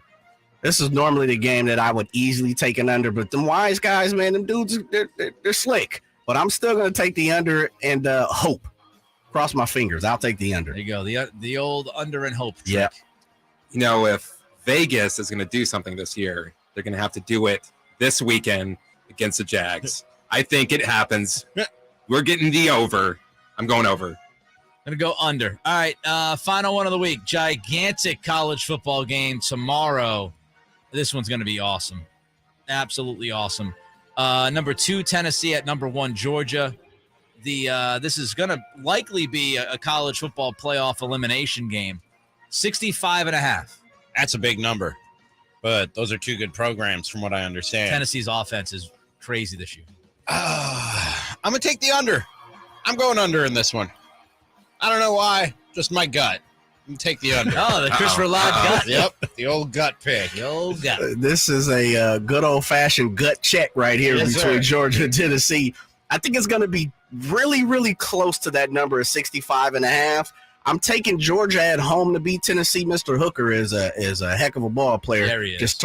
S3: This is normally the game that I would easily take an under, but them wise guys, man, them dudes, they're slick. But I'm still going to take the under and hope. Cross my fingers. I'll take the under.
S7: There you go. The old under and hope trick.
S3: Yeah.
S19: You know, if Vegas is going to do something this year, they're going to have to do it this weekend against the Jags. I think it happens. We're getting the over. I'm going over.
S7: Going to go under. All right, final one of the week. Gigantic college football game tomorrow. This one's going to be awesome. Absolutely awesome. Number 2, Tennessee at number 1, Georgia. This is going to likely be a college football playoff elimination game. 65.5.
S9: That's a big number. But those are two good programs from what I understand.
S7: Tennessee's offense is crazy this year.
S9: I'm going to take the under. I'm going under in this one. I don't know why. Just my gut. I'm going to take the under.
S7: Oh, the Chris Verlad gut.
S9: Yep, the old gut pick.
S7: The old gut.
S3: This is a good old-fashioned gut check right here between Georgia and Tennessee. I think it's going to be really, really close to that number of 65.5. I'm taking Georgia at home to beat Tennessee. Mr. Hooker is a heck of a ball player.
S7: There he is.
S3: Just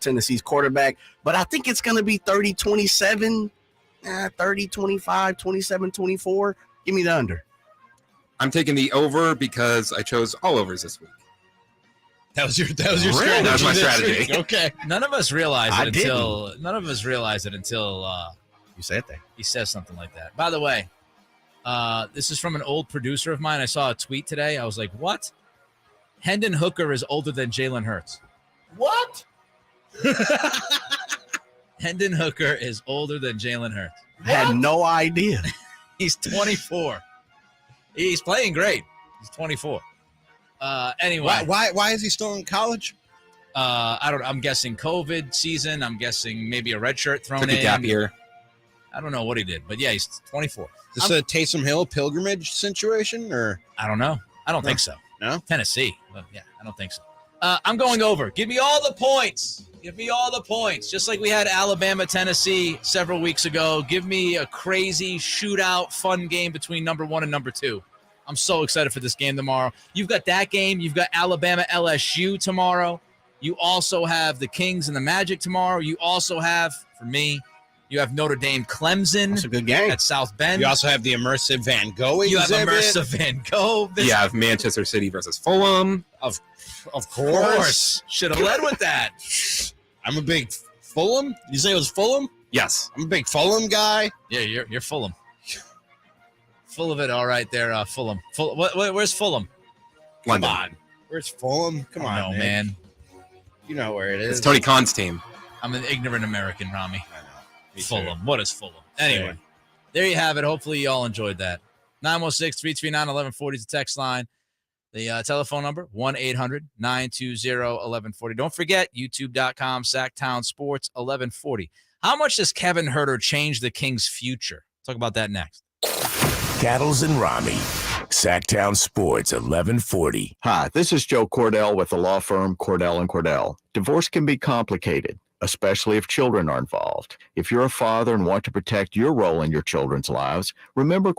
S3: Tennessee's quarterback. But I think it's going to be 30-27, 30-25, 27-24. Give me the under.
S19: I'm taking the over because I chose all overs this week.
S9: That was your strategy.
S19: That was my strategy.
S9: Okay.
S7: None of us realized it until
S3: you said that.
S7: he says something like that. By the way, This is from an old producer of mine. I saw a tweet today. I was like, what? Hendon Hooker is older than Jalen Hurts.
S11: What?
S7: Hendon Hooker is older than Jalen Hurts.
S3: Had no idea.
S7: He's 24. He's playing great. He's 24. Anyway.
S13: Why is he still in college?
S7: I'm guessing COVID season. I'm guessing maybe a red shirt thrown in.
S19: Took a gap year.
S7: I don't know what he did, but yeah, he's 24.
S13: Is this a Taysom Hill pilgrimage situation, or
S7: I don't know. I don't think so.
S13: No?
S7: Tennessee. Well, yeah, I don't think so. I'm going over. Give me all the points. Give me all the points. Just like we had Alabama, Tennessee several weeks ago. Give me a crazy shootout, fun game between number 1 and number 2. I'm so excited for this game tomorrow. You've got that game. You've got Alabama, LSU tomorrow. You also have the Kings and the Magic tomorrow. You also have, for me, you have Notre Dame, Clemson.
S3: That's a good game.
S7: At South Bend.
S13: you also have the immersive Van Gogh
S7: You have
S13: exhibit?
S7: immersive Van Gogh.
S19: You have Manchester City versus Fulham.
S13: Of
S7: Of course. Should have led with that.
S13: I'm a big Fulham. You say it was Fulham?
S19: Yes.
S13: I'm a big Fulham guy.
S7: Yeah, you're Fulham. Full of it, all right there, Fulham. Where's Fulham?
S19: London.
S13: Come on. Where's Fulham? Come on,
S7: no,
S13: Nick.
S7: man.
S13: You know where it is.
S19: It's Tony Khan's team.
S7: I'm an ignorant American, Ramie.
S13: Me
S7: Fulham.
S13: too.
S7: What is Fulham? Anyway, there you have it. Hopefully you all enjoyed that. 916-339-1140 is the text line. The telephone number, 1-800-920-1140. Don't forget, youtube.com, Sacktown Sports 1140. How much does Kevin Huerter change the Kings' future? Talk about that next.
S1: Cattles and Ramie. Sacktown Sports 1140.
S20: Hi, this is Joe Cordell with the law firm Cordell & Cordell. Divorce can be complicated, especially if children are involved. If you're a father and want to protect your role in your children's lives, remember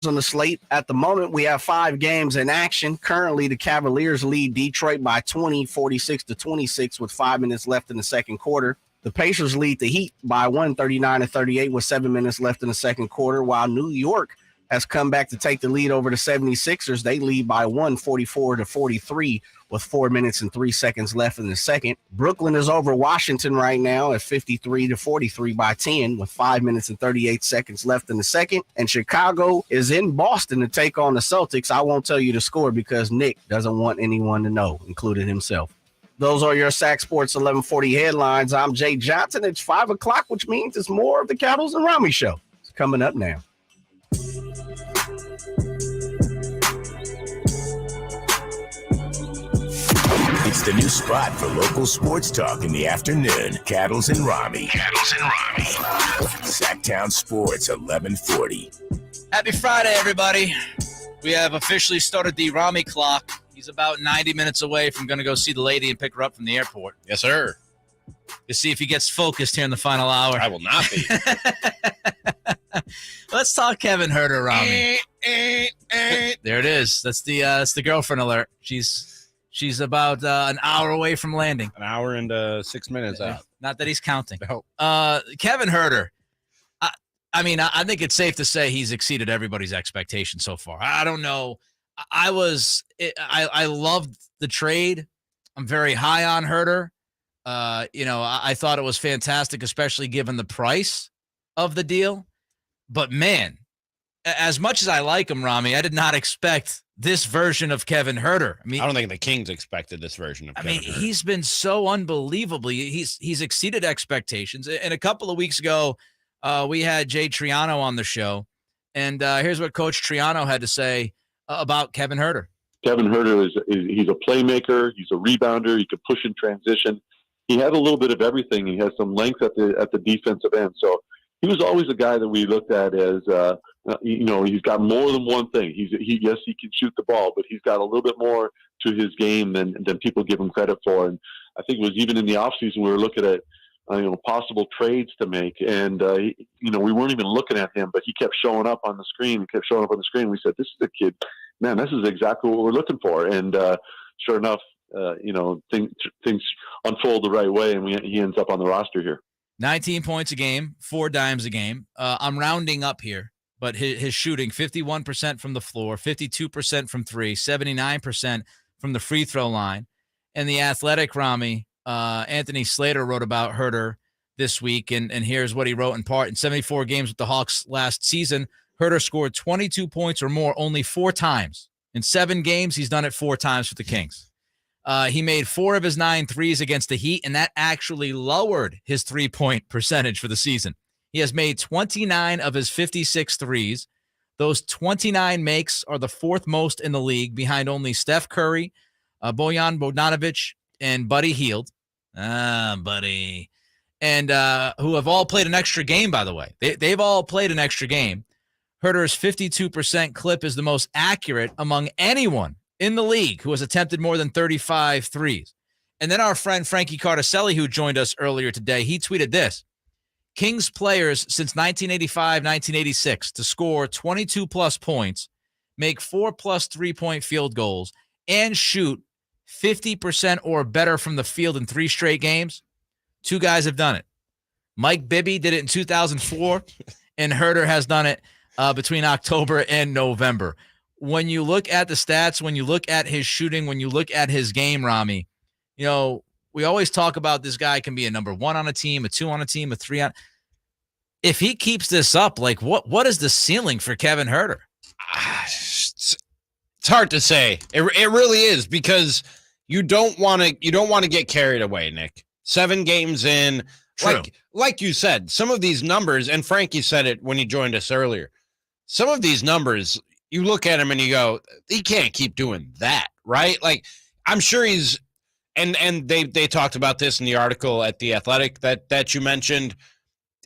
S3: on the slate. At the moment, we have 5 games in action. Currently, the Cavaliers lead Detroit by 20, 46-26 with 5 minutes left in the second quarter. The Pacers lead the Heat by 39-38 with 7 minutes left in the second quarter, while New York has come back to take the lead over the 76ers. They lead by 44-43 with 4 minutes and 3 seconds left in the second. Brooklyn is over Washington right now at 53-43 by 10 with 5 minutes and 38 seconds left in the second. And Chicago is in Boston to take on the Celtics. I won't tell you the score because Nick doesn't want anyone to know, including himself. Those are your Sac Sports 1140 headlines. I'm Jay Johnson. It's 5 o'clock, which means it's more of the Cattles and Ramie show. It's coming up now.
S1: It's the new spot for local sports talk in the afternoon. Cattles and Ramie. Sacktown Sports 1140.
S7: Happy Friday, everybody. We have officially started the Ramie clock. He's about 90 minutes away from going to go see the lady and pick her up from the airport.
S9: Yes, sir.
S7: To see if he gets focused here in the final hour.
S9: I will not be.
S7: Let's talk Kevin Huerter, Ramie. There it is. That's the girlfriend alert. She's about an hour away from landing.
S9: An hour and 6 minutes out.
S7: Not that he's counting.
S9: No.
S7: Kevin Huerter. I mean, I think it's safe to say he's exceeded everybody's expectations so far. I don't know. I loved the trade. I'm very high on Huerter. I thought it was fantastic, especially given the price of the deal. But man, as much as I like him, Ramie, I did not expect this version of Kevin Huerter. I mean,
S9: I don't think the Kings expected this version of Kevin Huerter.
S7: He's been so unbelievably. He's exceeded expectations. And a couple of weeks ago, we had Jay Triano on the show, and here's what Coach Triano had to say about Kevin Huerter.
S15: Kevin Huerter he's a playmaker. He's a rebounder. He can push in transition. He had a little bit of everything. He has some length at the defensive end. So he was always a guy that we looked at as, he's got more than one thing. Yes, he can shoot the ball, but he's got a little bit more to his game than people give him credit for. And I think it was even in the offseason we were looking at, possible trades to make. And, we weren't even looking at him, but he kept showing up on the screen. We said, this is the kid, man, this is exactly what we're looking for. And sure enough, things unfold the right way, and he ends up on the roster here.
S7: 19 points a game, 4 dimes a game. I'm rounding up here, but his shooting, 51% from the floor, 52% from 3, 79% from the free throw line. And the Athletic, Ramie, Anthony Slater wrote about Huerter this week, and here's what he wrote in part. In 74 games with the Hawks last season, Huerter scored 22 points or more only 4 times. In 7 games, he's done it 4 times for the Kings. He made 4 of his 9 threes against the Heat, and that actually lowered his 3-point percentage for the season. He has made 29 of his 56 threes. Those 29 makes are the 4th most in the league, behind only Steph Curry, Bojan Bogdanovic, and Buddy Hield. Buddy. And who have all played an extra game, by the way. They've all played an extra game. Huerter's 52% clip is the most accurate among anyone in the league who has attempted more than 35 threes. And then our friend Frankie Cardicelli, who joined us earlier today, he tweeted this: Kings players since 1985-1986 to score 22-plus points, make 4-plus 3-point field goals, and shoot 50% or better from the field in 3 straight games. 2 guys have done it. Mike Bibby did it in 2004, and Huerter has done it between October and November. When you look at the stats, when you look at his shooting, when you look at his game, Ramie, we always talk about this guy can be a number 1 on a team, a 2 on a team, a 3 on. If he keeps this up, like what is the ceiling for Kevin Huerter?
S9: It's hard to say. It really is, because you don't want to get carried away, Nick. 7 games in, like you said, some of these numbers, and Frankie said it when he joined us earlier. Some of these numbers, you look at him and you go, he can't keep doing that, right? Like, I'm sure he's, and they talked about this in the article at The Athletic that you mentioned.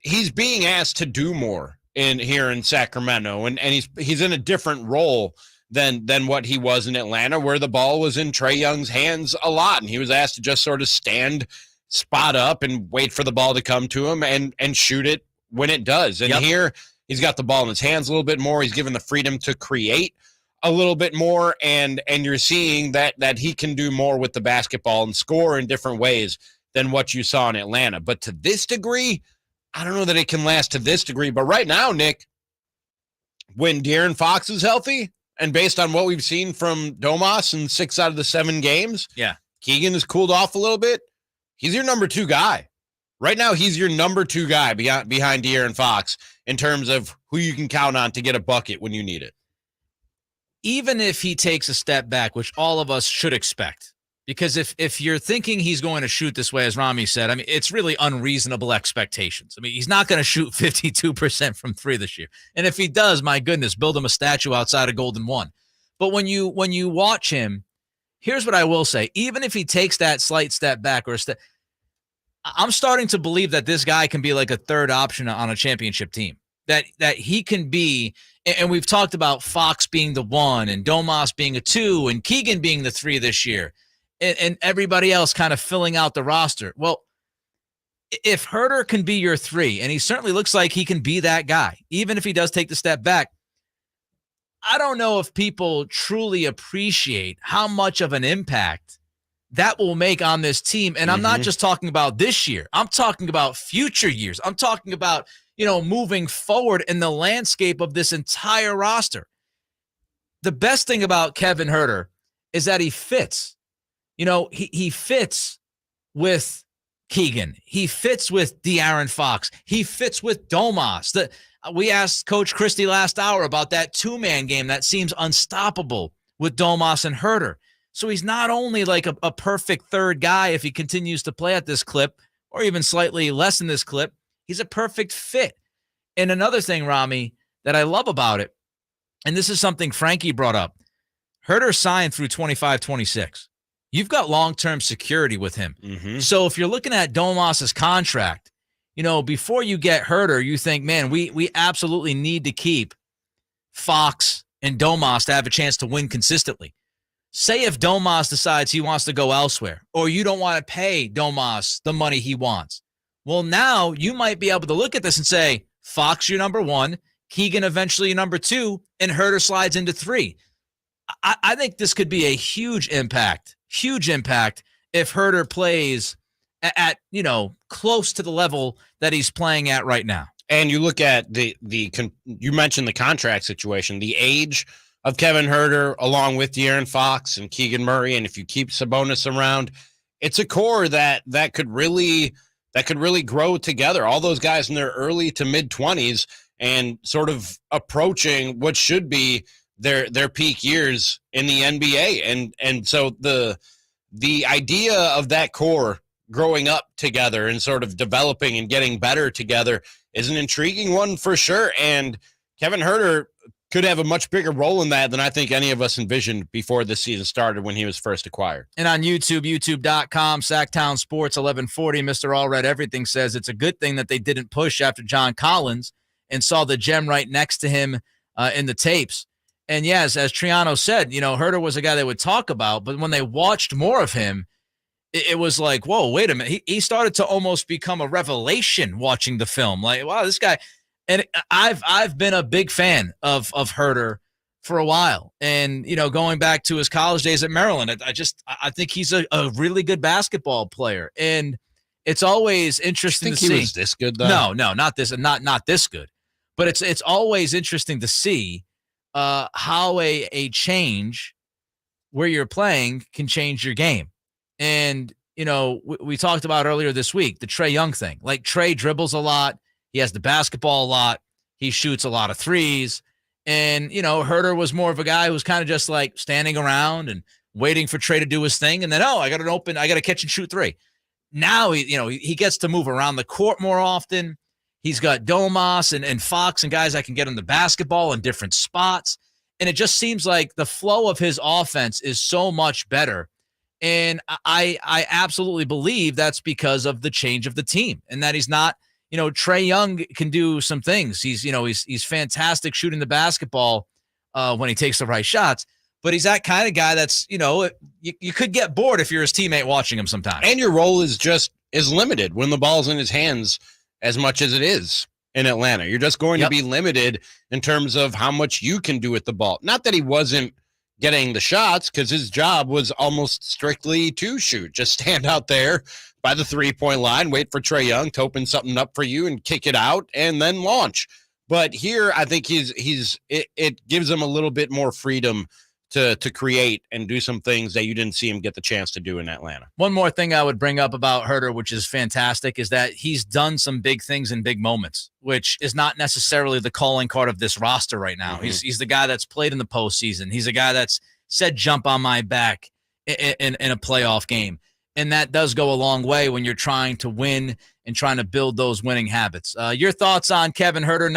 S9: He's being asked to do more here in Sacramento, and he's in a different role than what he was in Atlanta, where the ball was in Trae Young's hands a lot, and he was asked to just sort of stand, spot up, and wait for the ball to come to him and shoot it when it does. And here He's got the ball in his hands a little bit more. He's given the freedom to create a little bit more, and you're seeing that he can do more with the basketball and score in different ways than what you saw in Atlanta. But to this degree, I don't know that it can last to this degree. But right now, Nick, when De'Aaron Fox is healthy, and based on what we've seen from Domas in 6 out of the 7 games, Keegan has cooled off a little bit. He's your number 2 guy. Right now, he's your number 2 guy behind De'Aaron Fox in terms of who you can count on to get a bucket when you need it.
S7: Even if he takes a step back, which all of us should expect, because if you're thinking he's going to shoot this way, as Ramie said, I mean, it's really unreasonable expectations. I mean, he's not going to shoot 52% from 3 this year. And if he does, my goodness, build him a statue outside of Golden 1. But when you watch him, here's what I will say. Even if he takes that slight step back or a step, I'm starting to believe that this guy can be like a third option on a championship team. That he can be, and we've talked about Fox being the 1 and Domas being a 2 and Keegan being the 3 this year, and everybody else kind of filling out the roster. Well, if Huerter can be your 3, and he certainly looks like he can be that guy, even if he does take the step back, I don't know if people truly appreciate how much of an impact that will make on this team. And I'm not just talking about this year. I'm talking about future years. I'm talking about, moving forward in the landscape of this entire roster. The best thing about Kevin Huerter is that he fits. He fits with Keegan. He fits with De'Aaron Fox. He fits with Domas. We asked Coach Christie last hour about that 2-man game that seems unstoppable with Domas and Huerter. So he's not only like a perfect third guy if he continues to play at this clip or even slightly less than this clip, he's a perfect fit. And another thing, Ramie, that I love about it, and this is something Frankie brought up, Huerter signed through 25-26. You've got long-term security with him. So if you're looking at Domas's contract, before you get Huerter, you think, man, we absolutely need to keep Fox and Domas to have a chance to win consistently. Say if Domas decides he wants to go elsewhere, or you don't want to pay Domas the money he wants. Well, now you might be able to look at this and say, Fox, your number 1, Keegan eventually your number 2, and Huerter slides into 3. I think this could be a huge impact if Huerter plays at close to the level that he's playing at right now.
S9: And you look at you mentioned the contract situation, the age of Kevin Huerter, along with De'Aaron Fox and Keegan Murray, and if you keep Sabonis around, it's a core that could really grow together. All those guys in their early to mid 20s and sort of approaching what should be their peak years in the NBA, and so the idea of that core growing up together and sort of developing and getting better together is an intriguing one for sure. And Kevin Huerter could have a much bigger role in that than I think any of us envisioned before this season started when he was first acquired.
S7: And on YouTube, youtube.com, Sacktown Sports 1140, Mr. Allred Everything says it's a good thing that they didn't push after John Collins and saw the gem right next to him in the tapes. And yes, as Triano said, Huerter was a guy they would talk about, but when they watched more of him, it was like, whoa, wait a minute. He started to almost become a revelation watching the film. Like, wow, this guy. And I've been a big fan of Huerter for a while. And, going back to his college days at Maryland, I think he's a really good basketball player. And it's always interesting to see.
S9: He was this good, though?
S7: No, not this, not this good. But it's always interesting to see how a change where you're playing can change your game. And, we talked about earlier this week, the Trae Young thing. Like, Trae dribbles a lot. He has the basketball a lot. He shoots a lot of threes. And, Huerter was more of a guy who was kind of just like standing around and waiting for Trae to do his thing. And then, I got to catch and shoot 3. Now, he gets to move around the court more often. He's got Domas and Fox and guys that can get him the basketball in different spots. And it just seems like the flow of his offense is so much better. And I absolutely believe that's because of the change of the team and that he's not, Trae Young can do some things. He's fantastic shooting the basketball when he takes the right shots, but he's that kind of guy that's, you could get bored if you're his teammate watching him sometimes.
S9: And your role is limited when the ball's in his hands as much as it is in Atlanta. You're just going to be limited in terms of how much you can do with the ball. Not that he wasn't getting the shots, because his job was almost strictly to shoot. Just stand out there by the 3-point line, wait for Trae Young to open something up for you and kick it out and then launch. But here, I think it gives him a little bit more freedom to create and do some things that you didn't see him get the chance to do in Atlanta.
S7: One more thing I would bring up about Huerter, which is fantastic, is that he's done some big things in big moments, which is not necessarily the calling card of this roster right now.
S9: Mm-hmm.
S7: He's the guy that's played in the postseason. He's a guy that's said jump on my back in a playoff game. And that does go a long way when you're trying to win and trying to build those winning habits. Your thoughts on Kevin Huerter?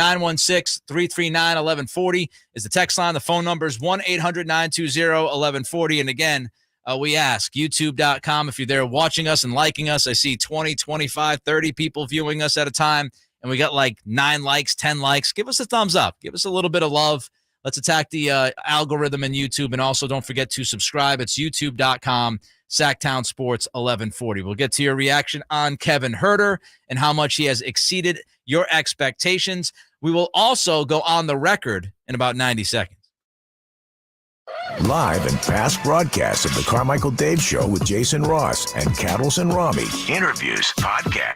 S7: 916-339-1140 is the text line. The phone number is 1-800-920-1140. And again, we ask, youtube.com, if you're there watching us and liking us. I see 20, 25, 30 people viewing us at a time, and we got like 9 likes, 10 likes. Give us a thumbs up. Give us a little bit of love. Let's attack the algorithm in YouTube. And also don't forget to subscribe. It's youtube.com. Sacktown Sports 1140. We'll get to your reaction on Kevin Huerter and how much he has exceeded your expectations. We will also go on the record in about 90 seconds.
S1: Live and past broadcasts of the Carmichael Dave Show with Jason Ross and Cattles and Ramie. Interviews, podcast.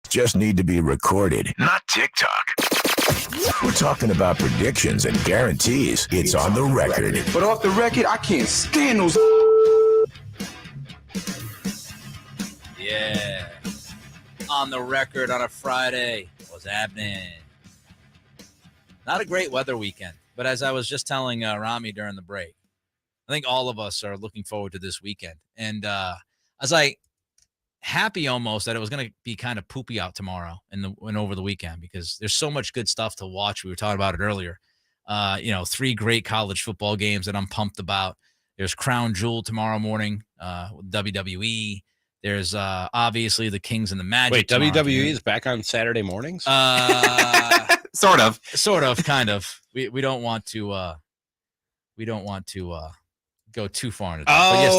S1: Just need to be recorded, not TikTok. We're talking about predictions and guarantees. It's on the record.
S21: But off the record, I can't stand those.
S7: Yeah. On the record on a Friday. What's happening? Not a great weather weekend, but as I was just telling Ramie during the break, I think all of us are looking forward to this weekend. And I was like, happy almost that it was going to be kind of poopy out tomorrow and over the weekend, because there's so much good stuff to watch. We were talking about it earlier. 3 great college football games that I'm pumped about. There's Crown Jewel tomorrow morning, WWE. There's obviously the Kings and the Magic.
S9: Wait, WWE is back on Saturday mornings?
S19: Sort of,
S7: kind of. We don't want to go too far into that. But yes,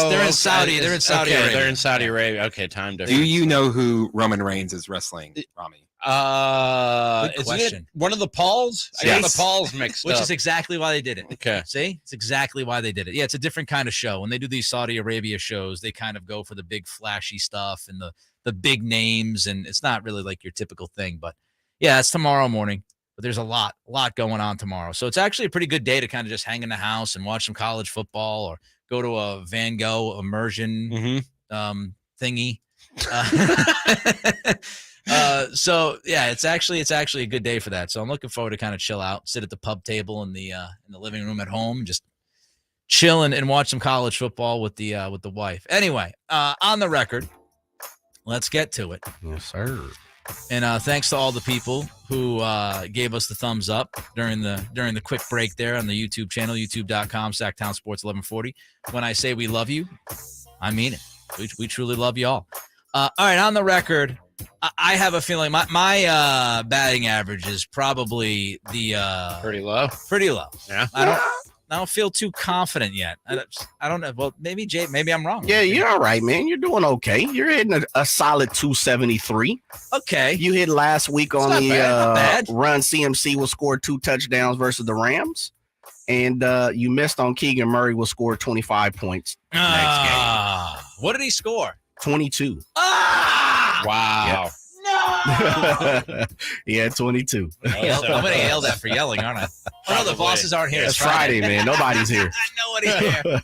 S7: they're in Saudi. They're in Saudi Arabia.
S9: They're in Saudi Arabia. Okay, time difference.
S19: Do you know who Roman Reigns is wrestling, Ramie?
S7: Good question.
S9: Is it one of the Pauls? I got the Pauls mixed
S7: Which
S9: up.
S7: is exactly why they did it.
S9: Okay.
S7: See? It's exactly why they did it. Yeah, it's a different kind of show. When they do these Saudi Arabia shows, they kind of go for the big flashy stuff and the big names, and it's not really like your typical thing. But yeah, it's tomorrow morning. But there's a lot going on tomorrow. So it's actually a pretty good day to kind of just hang in the house and watch some college football or go to a Van Gogh immersion thingy. So yeah, it's actually a good day for that. So I'm looking forward to kind of chill out, sit at the pub table in the living room at home, just chill and watch some college football with the wife. Anyway, on the record, let's get to it.
S3: Yes, sir.
S7: And thanks to all the people who gave us the thumbs up during the quick break there on the YouTube channel, youtube.com, Sacktown Sports 1140. When I say we love you, I mean it. We truly love you all. All right, on the record, I have a feeling my batting average is probably the
S9: pretty low.
S7: Pretty low.
S9: Yeah.
S7: I don't feel too confident yet. I don't know. Well, maybe I'm wrong.
S3: Yeah, you're all right, man. You're doing okay. You're hitting a solid 273.
S7: Okay.
S3: You hit last week on
S7: Not
S3: the
S7: bad.
S3: run CMC will score 2 touchdowns versus the Rams. And you missed on Keegan Murray will score 25 points next game.
S7: What did he score?
S3: 22.
S9: Wow.
S7: No.
S3: Yeah, 22.
S7: I'm going to hail that for yelling, aren't I? Oh, no, the bosses aren't here.
S3: It's Friday, man. Nobody's here.
S7: Nobody's here.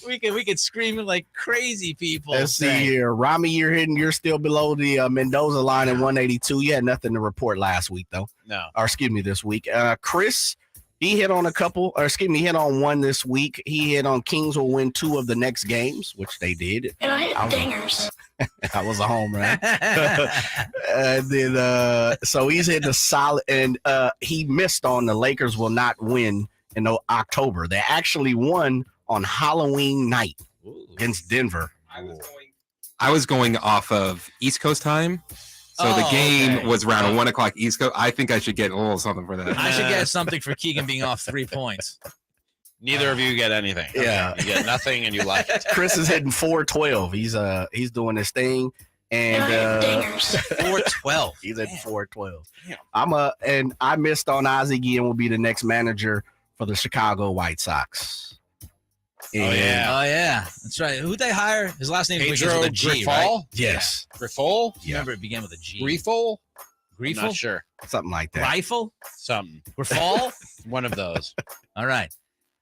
S7: We could scream like crazy people.
S3: Let's see here. Ramie, you're still below the Mendoza line at 182. You had nothing to report last week, though.
S9: No.
S3: Or excuse me, this week. Chris, he hit on hit on one this week. He hit on Kings will win 2 of the next games, which they did.
S4: And I hit dingers.
S3: That was a home run. And then so he's hitting a solid, and he missed on the Lakers will not win in October. They actually won on Halloween night against Denver.
S19: I was going off of East Coast time. So the game was around 1 o'clock East Coast. I think I should get a little something for that.
S7: I should get something for Keegan being off 3 points.
S9: Neither of you get anything.
S3: Yeah.
S9: Okay. You get nothing and you like it.
S3: Chris is hitting 412. He's doing his thing. And
S7: 412.
S3: He's at 412. And I missed on Ozzie Guillen will be the next manager for the Chicago White Sox.
S7: Oh yeah, that's right. Who'd they hire? His last name begins with a G, right?
S3: Yes.
S9: Griffol?
S7: Remember, it began with a G.
S9: Griffol?
S7: Griffel?
S9: Not sure.
S3: Something like that.
S7: Rifle?
S9: Something.
S7: Griffol?
S9: One of those.
S7: All right.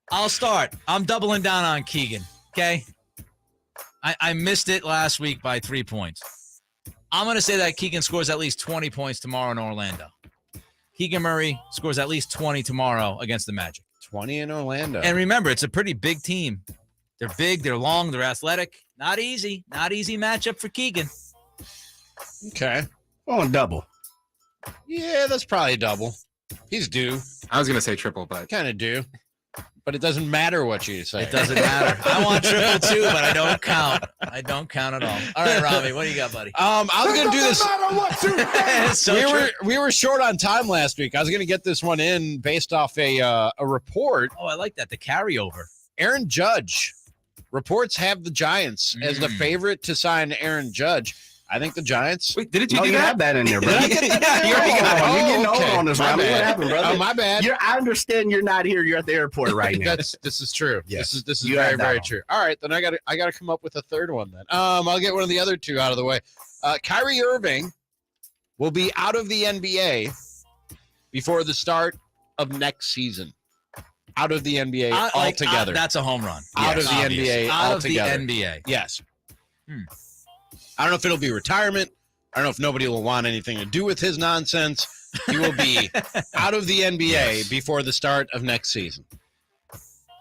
S7: I'll start. I'm doubling down on Keegan, okay? I missed it last week by 3 points. I'm going to say that Keegan scores at least 20 points tomorrow in Orlando. Keegan Murray scores at least 20 tomorrow against the Magic.
S9: 20 in Orlando.
S7: And remember, it's a pretty big team. They're big, they're long, they're athletic. Not easy. Not easy matchup for Keegan.
S9: Okay.
S3: On double.
S9: Yeah, that's probably double. He's due.
S19: I was going to say triple, but
S9: kind of due. But it doesn't matter what you say.
S7: It doesn't matter. I want triple too, but I don't count. I don't count at all. All right, Ramie, what do you got, buddy?
S9: I was going to do this.
S7: So
S9: we were short on time last week. I was going to get this one in based off a report.
S7: Oh, I like that. The carryover.
S9: Aaron Judge. Reports have the Giants as the favorite to sign Aaron Judge. I think the Giants.
S19: Wait, didn't you
S3: No,
S19: do
S3: you
S19: that?
S3: have that in there, bro.
S9: Did I get that?
S3: You're getting
S9: okay.
S3: on this,
S9: My
S3: Ramie.
S9: bad.
S3: What happened, brother?
S9: Oh, my bad.
S3: I understand you're not here. You're at the airport right now.
S9: This is true.
S3: Yes.
S9: This is
S3: You
S9: very,
S3: had that
S9: very
S3: on.
S9: true. All right, then I got to come up with a third one then. I'll get one of the other two out of the way. Kyrie Irving will be out of the NBA before the start of next season. Out of the NBA altogether.
S7: That's a home run.
S9: Out of the NBA
S7: Out
S9: altogether.
S7: of the NBA.
S9: Yes. I don't know if it'll be retirement. I don't know if nobody will want anything to do with his nonsense. He will be out of the NBA before the start of next season.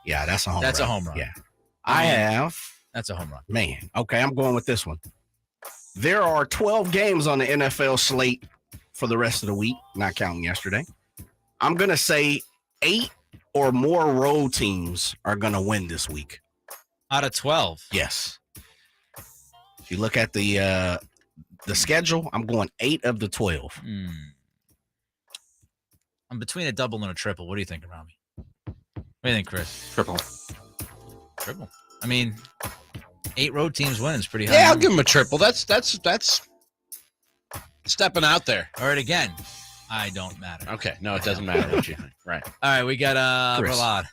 S3: Yeah, that's a home run.
S7: That's a home run.
S3: Yeah. I have.
S7: That's a home run.
S3: Man. Okay, I'm going with this one. There are 12 games on the NFL slate for the rest of the week, not counting yesterday. I'm going to say 8 or more road teams are going to win this week.
S7: Out of 12?
S3: Yes. If you look at the schedule, I'm going 8 of the 12.
S7: I'm between a double and a triple. What do you think, Ramie? What do you think, Chris?
S19: Triple.
S7: Triple. I mean, 8 road teams win is pretty high.
S9: Yeah, I'll give him a triple. That's stepping out there.
S7: All right, again, I don't matter.
S9: Okay, no, it doesn't matter what you think. Right.
S7: All right, we got
S3: Chris.
S7: Ralad.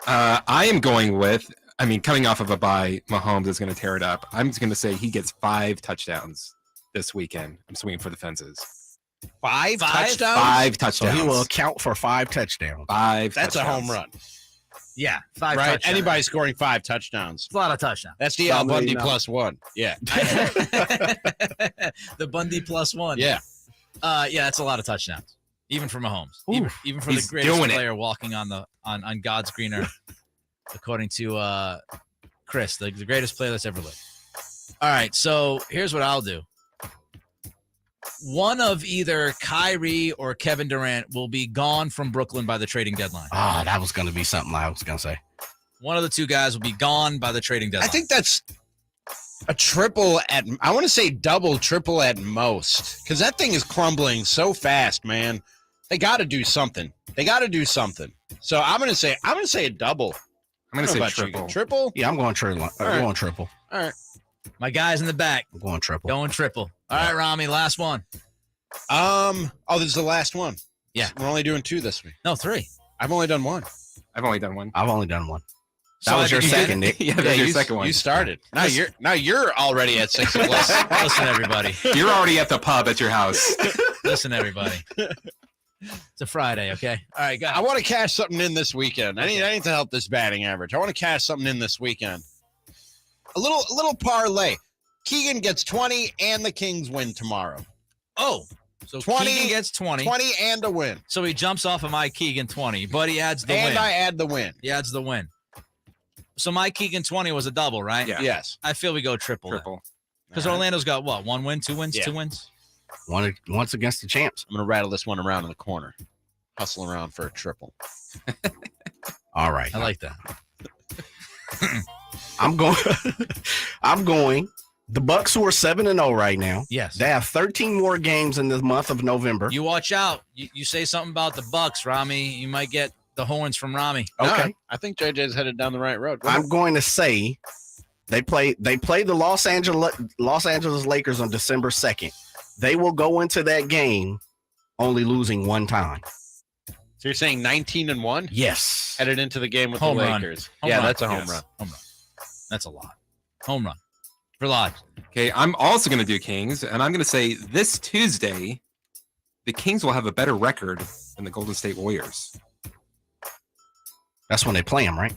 S19: I am going with, coming off of a bye, Mahomes is going to tear it up. I'm just going to say he gets 5 touchdowns this weekend. I'm swinging for the fences.
S9: 5 touchdowns?
S19: 5
S3: So
S19: touchdowns.
S3: he will account for 5 touchdowns.
S19: 5
S9: That's
S19: touchdowns.
S9: a home run.
S7: Yeah, 5
S9: Right?
S7: touchdowns.
S9: Anybody scoring 5 touchdowns.
S7: It's a lot of touchdowns.
S9: That's the Al Bundy plus 1. Yeah.
S7: The Bundy plus 1.
S9: Yeah.
S7: Yeah, that's a lot of touchdowns. Even for Mahomes. Even for the
S19: He's
S7: greatest
S19: doing it.
S7: player walking on God's green earth, according to Chris, the greatest player that's ever lived. All right, so here's what I'll do. One of either Kyrie or Kevin Durant will be gone from Brooklyn by the trading deadline.
S3: That was going to be something I was going to say.
S7: One of the two guys will be gone by the trading deadline.
S9: I think that's a triple I want to say double, triple at most. Because that thing is crumbling so fast, man. They got to do something. So I'm gonna say a double.
S19: I'm going to say
S9: About
S19: triple.
S9: you. Triple?
S3: Yeah, I'm going triple.
S9: right.
S3: Going triple.
S9: All right.
S7: my guys in the back.
S3: I'm going triple.
S7: Going triple. All right, Ramie, last one.
S9: Oh, this is the last one.
S7: Yeah.
S9: We're only doing 2 this week.
S7: No, 3.
S9: I've only done 1.
S19: I've only done one.
S3: I've only done one.
S7: So
S3: That was your second, Nick.
S19: Yeah, that's your second one.
S9: You started. Now you're already at 6 plus.
S7: Listen, everybody.
S19: You're already at the pub at your house.
S7: Listen, everybody. It's a Friday, okay? All right, guys.
S9: I want to cash something in this weekend. I need to help this batting average. I want to cash something in this weekend. A little parlay. Keegan gets 20 and the Kings win tomorrow.
S7: Oh, so
S9: 20
S7: Keegan gets 20.
S9: 20 and a win.
S7: So he jumps off of my Keegan 20, but he adds the win.
S9: And I add the win.
S7: He adds the win. So my Keegan 20 was a double, right?
S19: Yeah.
S9: Yes.
S7: I feel we go triple. Because Orlando's got what? 1 win, 2 wins, 2 wins?
S3: Once against the champs.
S9: I'm going to rattle this one around in the corner. Hustle around for a triple.
S3: All right.
S7: I like that.
S3: I'm going. The Bucks, who are 7-0 right now.
S7: Yes.
S3: They have 13 more games in the month of November.
S7: You watch out. You say something about the Bucks, Ramie. You might get the horns from Ramie.
S3: Okay.
S9: No, I think JJ's headed down the right road.
S3: I'm going to say they play the Los Angeles Lakers on December 2nd. They will go into that game only losing one time.
S9: So you're saying 19-1?
S3: Yes.
S9: Headed into the game with
S7: Home
S9: the
S7: run.
S9: Lakers.
S7: Home
S9: Yeah,
S7: run.
S9: that's a home
S7: Yes.
S9: run.
S7: Home run. That's a lot. Home run. For Lodge.
S19: Okay, I'm also going to do Kings, and I'm going to say this Tuesday, the Kings will have a better record than the Golden State Warriors.
S3: That's when they play them, right?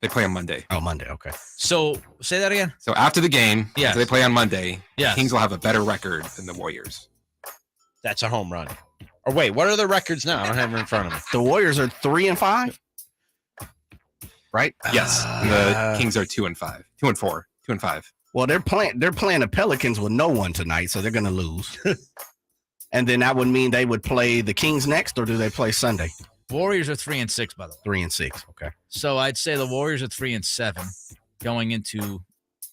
S19: They play on Monday.
S3: Oh, Monday. Okay.
S7: So say that again.
S19: So after the game,
S7: Yes.
S19: after they play on Monday,
S7: Yes.
S19: the Kings will have a better record than the Warriors.
S9: That's a home run. Or wait, what are the records now? I don't have them in front of me.
S3: The Warriors are 3-5, right?
S19: Yes, and the Kings are 2-5, 2-4, 2-5.
S3: Well, they're playing the Pelicans with no one tonight, so they're going to lose. And then that would mean they would play the Kings next, or do they play Sunday?
S7: Warriors are 3-6, by the way.
S3: 3-6. Okay.
S7: So I'd say the Warriors are 3-7 going into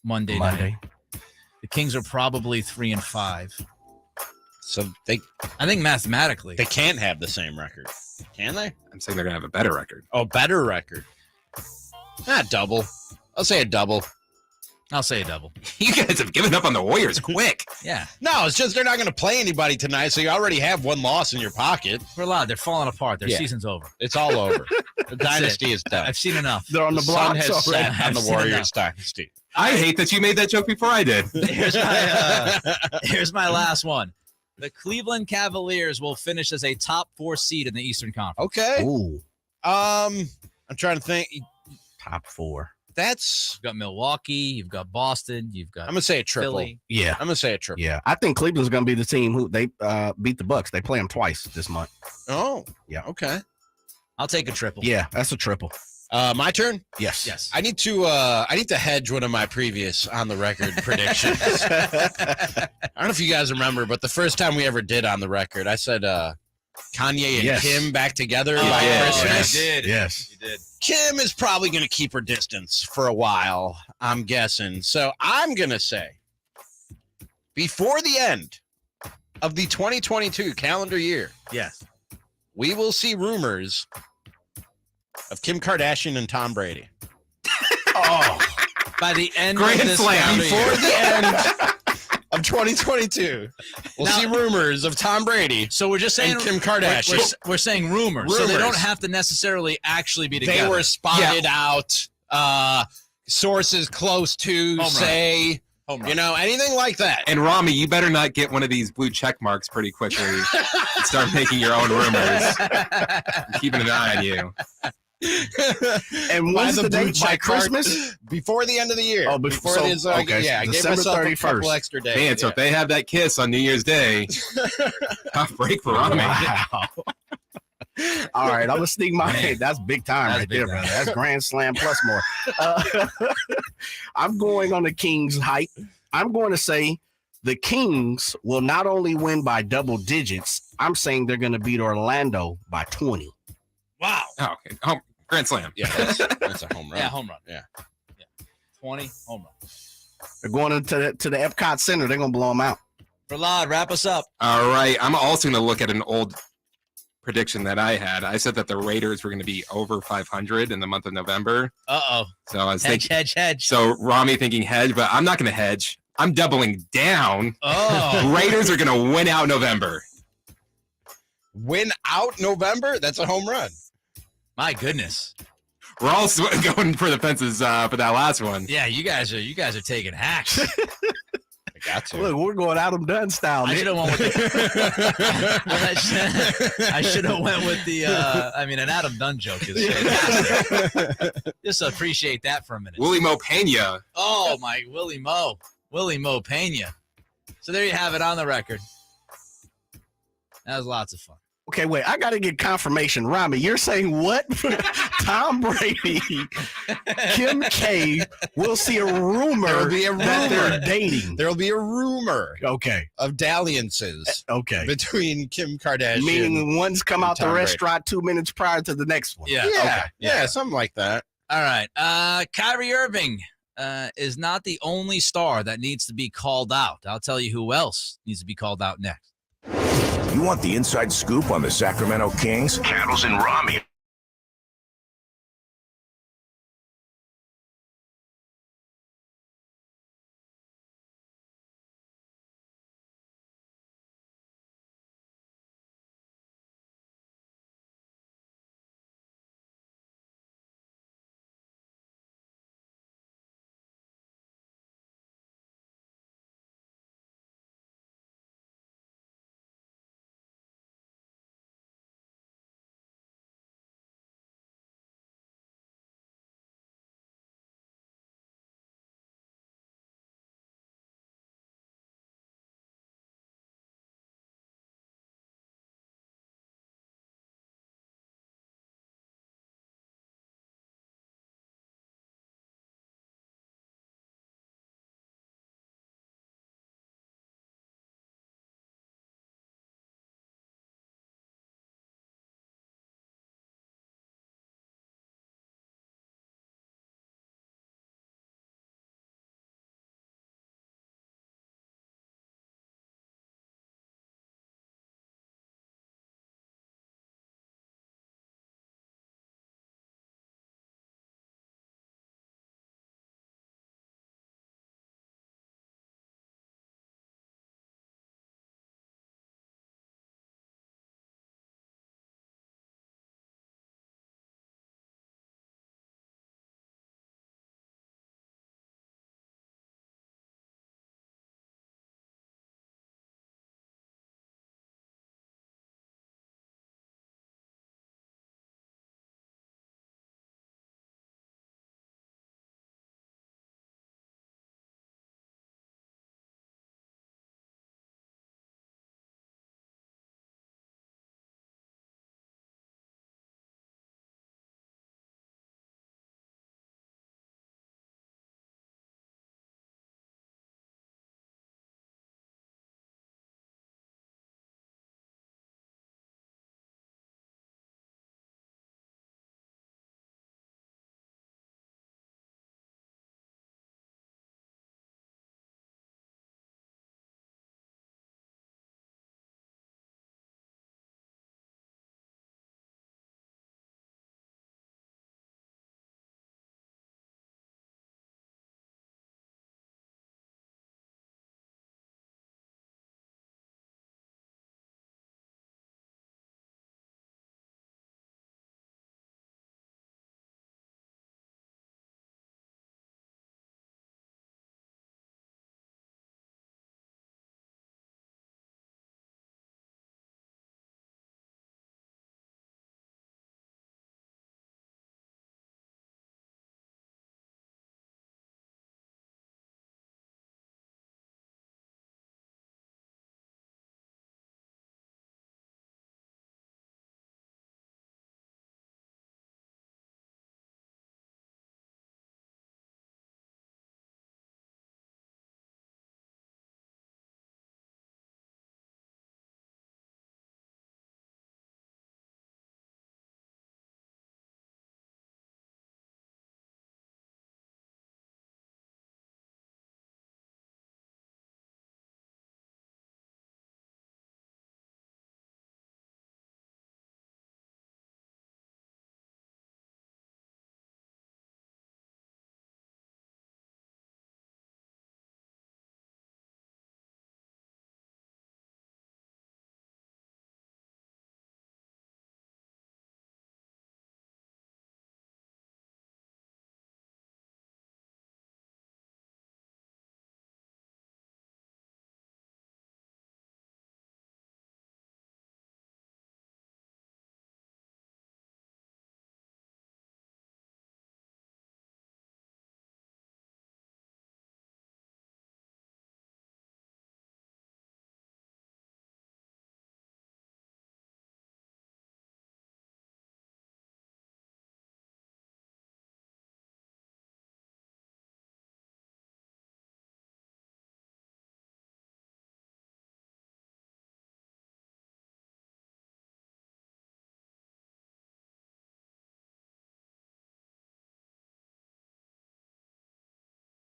S7: Monday night. The Kings are probably 3-5.
S9: So
S7: I think mathematically
S9: they can't have the same record. Can they?
S19: I'm saying they're going to have a better record.
S9: Oh, better record. Not double. I'll say a double.
S7: I'll say a double.
S19: You guys have given up on the Warriors quick.
S7: Yeah.
S9: No, it's just they're not going to play anybody tonight, so you already have one loss in your pocket.
S7: We're allowed. They're falling apart. Their
S9: Yeah.
S7: season's over.
S9: It's all over. The dynasty is done.
S7: I've seen enough.
S3: They're on the
S9: sun
S3: block.
S9: has set on
S7: I've
S9: the
S7: seen
S9: Warriors
S7: enough.
S9: dynasty.
S19: I hate that you made that joke before I did.
S7: Here's my last one. The Cleveland Cavaliers will finish as a top 4 seed in the Eastern Conference.
S9: Okay.
S3: Ooh,
S9: I'm trying to think.
S3: top 4.
S9: That's
S7: You've got Milwaukee. You've got Boston. You've got
S9: I'm gonna say a triple.
S7: Philly.
S3: Yeah.
S9: I'm gonna say a triple.
S3: Yeah. I think Cleveland's going to be the team who they beat the Bucks. They play them twice this month.
S9: Oh,
S3: Yeah.
S9: okay.
S7: I'll take a triple.
S3: Yeah, that's a triple.
S9: My turn.
S3: Yes.
S7: Yes.
S9: I need to hedge one of my previous on the record predictions. I don't know if you guys remember, but the first time we ever did on the record, I said Kanye and
S3: Yes.
S9: Kim back together
S7: Oh,
S9: by
S7: yeah,
S9: Christmas.
S7: you did.
S3: Yes.
S7: You did.
S9: Kim is probably going to keep her distance for a while, I'm guessing. So I'm going to say before the end of the 2022 calendar year,
S7: Yes.
S9: we will see rumors of Kim Kardashian and Tom Brady.
S3: Oh,
S7: By the end
S19: Grand
S7: of this
S19: slam.
S7: calendar
S9: Before
S7: year.
S9: the end of 2022, we'll
S7: Now-
S9: see rumors of Tom Brady
S7: So we're just saying
S9: and Kim Kardashian.
S7: We're saying rumors, so they don't
S9: Rumors.
S7: have to necessarily actually be together.
S9: They were spotted out. Sources close to
S7: run.
S9: say,
S7: Home run.
S9: you know, anything like that.
S19: And Ramie, you better not get one of these blue check marks pretty quickly and start making your own rumors. I'm keeping an eye on you.
S3: and
S9: By
S3: when's the
S9: blue
S3: date? By
S9: check mark
S3: Christmas?
S9: before the end of the year.
S3: Oh,
S9: before
S3: so-
S9: this,
S3: okay,
S9: yeah, I gave
S3: December
S9: myself
S3: 31st.
S9: a couple extra days.
S19: Man, so if they have that kiss on New Year's Day, tough break for Ramie.
S3: Wow. All right, I'm gonna sneak my head. That's big time
S7: That's
S3: right
S7: big
S3: there,
S7: time.
S3: brother. That's Grand Slam plus more. I'm going on the Kings hype. I'm going to say the Kings will not only win by double digits. I'm saying they're going to beat Orlando by 20.
S7: Wow.
S19: Oh, okay. Grand slam.
S9: Yeah, that's a home run.
S7: Yeah, home run.
S9: Yeah.
S7: 20 home run.
S3: They're going into the Epcot Center. They're going to blow them out.
S7: Prahlad, wrap us up.
S19: All right. I'm also going to look at an old prediction that I had. I said that the Raiders were going to be over 500 in the month of November.
S7: Uh-oh.
S19: So I was
S7: Hedge,
S19: thinking,
S7: hedge.
S19: so Ramie thinking hedge, but I'm not going to hedge. I'm doubling down.
S7: Oh.
S19: Raiders are going to win out November.
S9: Win out November? That's a home run.
S7: My goodness.
S19: We're all going for the fences for that last one.
S7: Yeah, you guys are taking hacks.
S9: I got to.
S3: Look, we're going Adam Dunn style.
S7: I should have went with I should have went with the an Adam Dunn joke is fantastic. Just appreciate that for a minute.
S19: Willie Mo Pena.
S7: Oh my Willie Mo Pena. So there you have it on the record. That was lots of fun.
S3: Okay, wait. I got to get confirmation. Ramie, you're saying what? Tom Brady, Kim K will see a rumor, that they're dating.
S9: There'll be a rumor.
S3: Okay.
S9: Of dalliances.
S3: Okay.
S9: Between Kim Kardashian.
S3: Meaning one's come out the
S9: Tom Brady.
S3: restaurant 2 minutes prior to the next one.
S7: Yeah.
S9: Yeah.
S7: Okay.
S9: Yeah, something like that.
S7: All right. Kyrie Irving is not the only star that needs to be called out. I'll tell you who else needs to be called out next.
S1: You want the inside scoop on the Sacramento Kings? Cattles and Ramie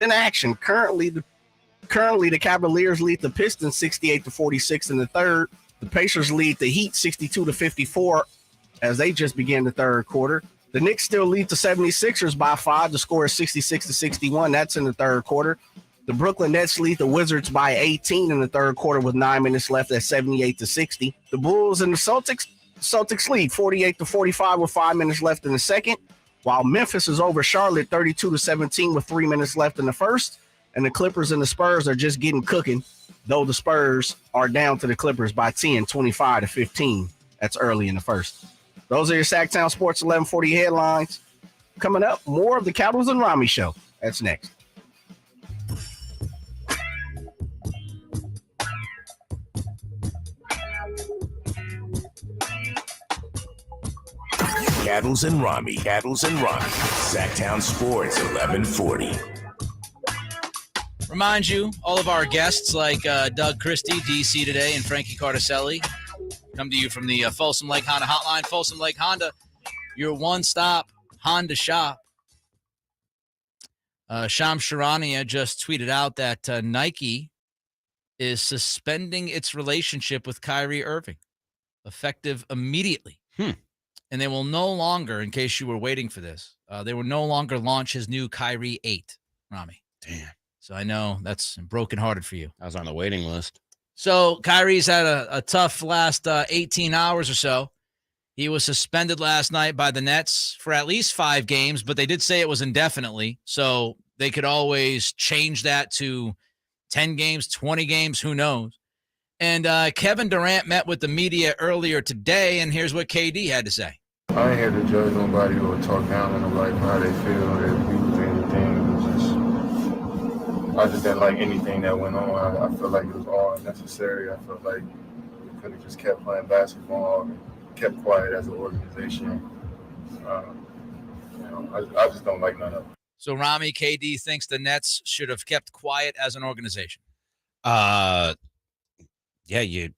S3: In action, currently the Cavaliers lead the Pistons 68-46 in the third. The Pacers lead the Heat 62-54 as they just began the third quarter. The Knicks still lead the 76ers by 5. The score is 66-61. That's in the third quarter. The Brooklyn Nets lead the Wizards by 18 in the third quarter with 9 minutes left at 78-60. The Bulls and the Celtics lead 48-45 with 5 minutes left in the second, while Memphis is over Charlotte 32-17 with 3 minutes left in the first. And the Clippers and the Spurs are just getting cooking, though the Spurs are down to the Clippers by 10, 25-15. That's early in the first. Those are your Sacktown Sports 1140 headlines. Coming up, more of the Cattles and Ramie Show. That's next.
S1: Cattles and Ramie. Sacktown Sports 1140.
S7: Remind you, all of our guests like Doug Christie, DC Today, and Frankie Carticelli come to you from the Folsom Lake Honda Hotline. Folsom Lake Honda, your one-stop Honda shop. Shams Charania just tweeted out that Nike is suspending its relationship with Kyrie Irving, effective immediately. And they will no longer, in case you were waiting for this, they will no longer launch his new Kyrie 8, Ramie.
S9: Damn.
S7: So I know that's brokenhearted for you.
S9: I was on the waiting list.
S7: So Kyrie's had a tough last 18 hours or so. He was suspended last night by the Nets for at least 5 games, but they did say it was indefinitely. So they could always change that to 10 games, 20 games, who knows. And Kevin Durant met with the media earlier today, and here's what KD had to say.
S4: I ain't here to judge nobody or talk down on nobody for how they feel or their views or anything. I just didn't like anything that went on. I feel like it was all unnecessary. I felt like we could have just kept playing basketball and kept quiet as an organization. I just don't like none of it.
S7: So Ramie, KD thinks the Nets should have kept quiet as an organization.
S9: Yeah, you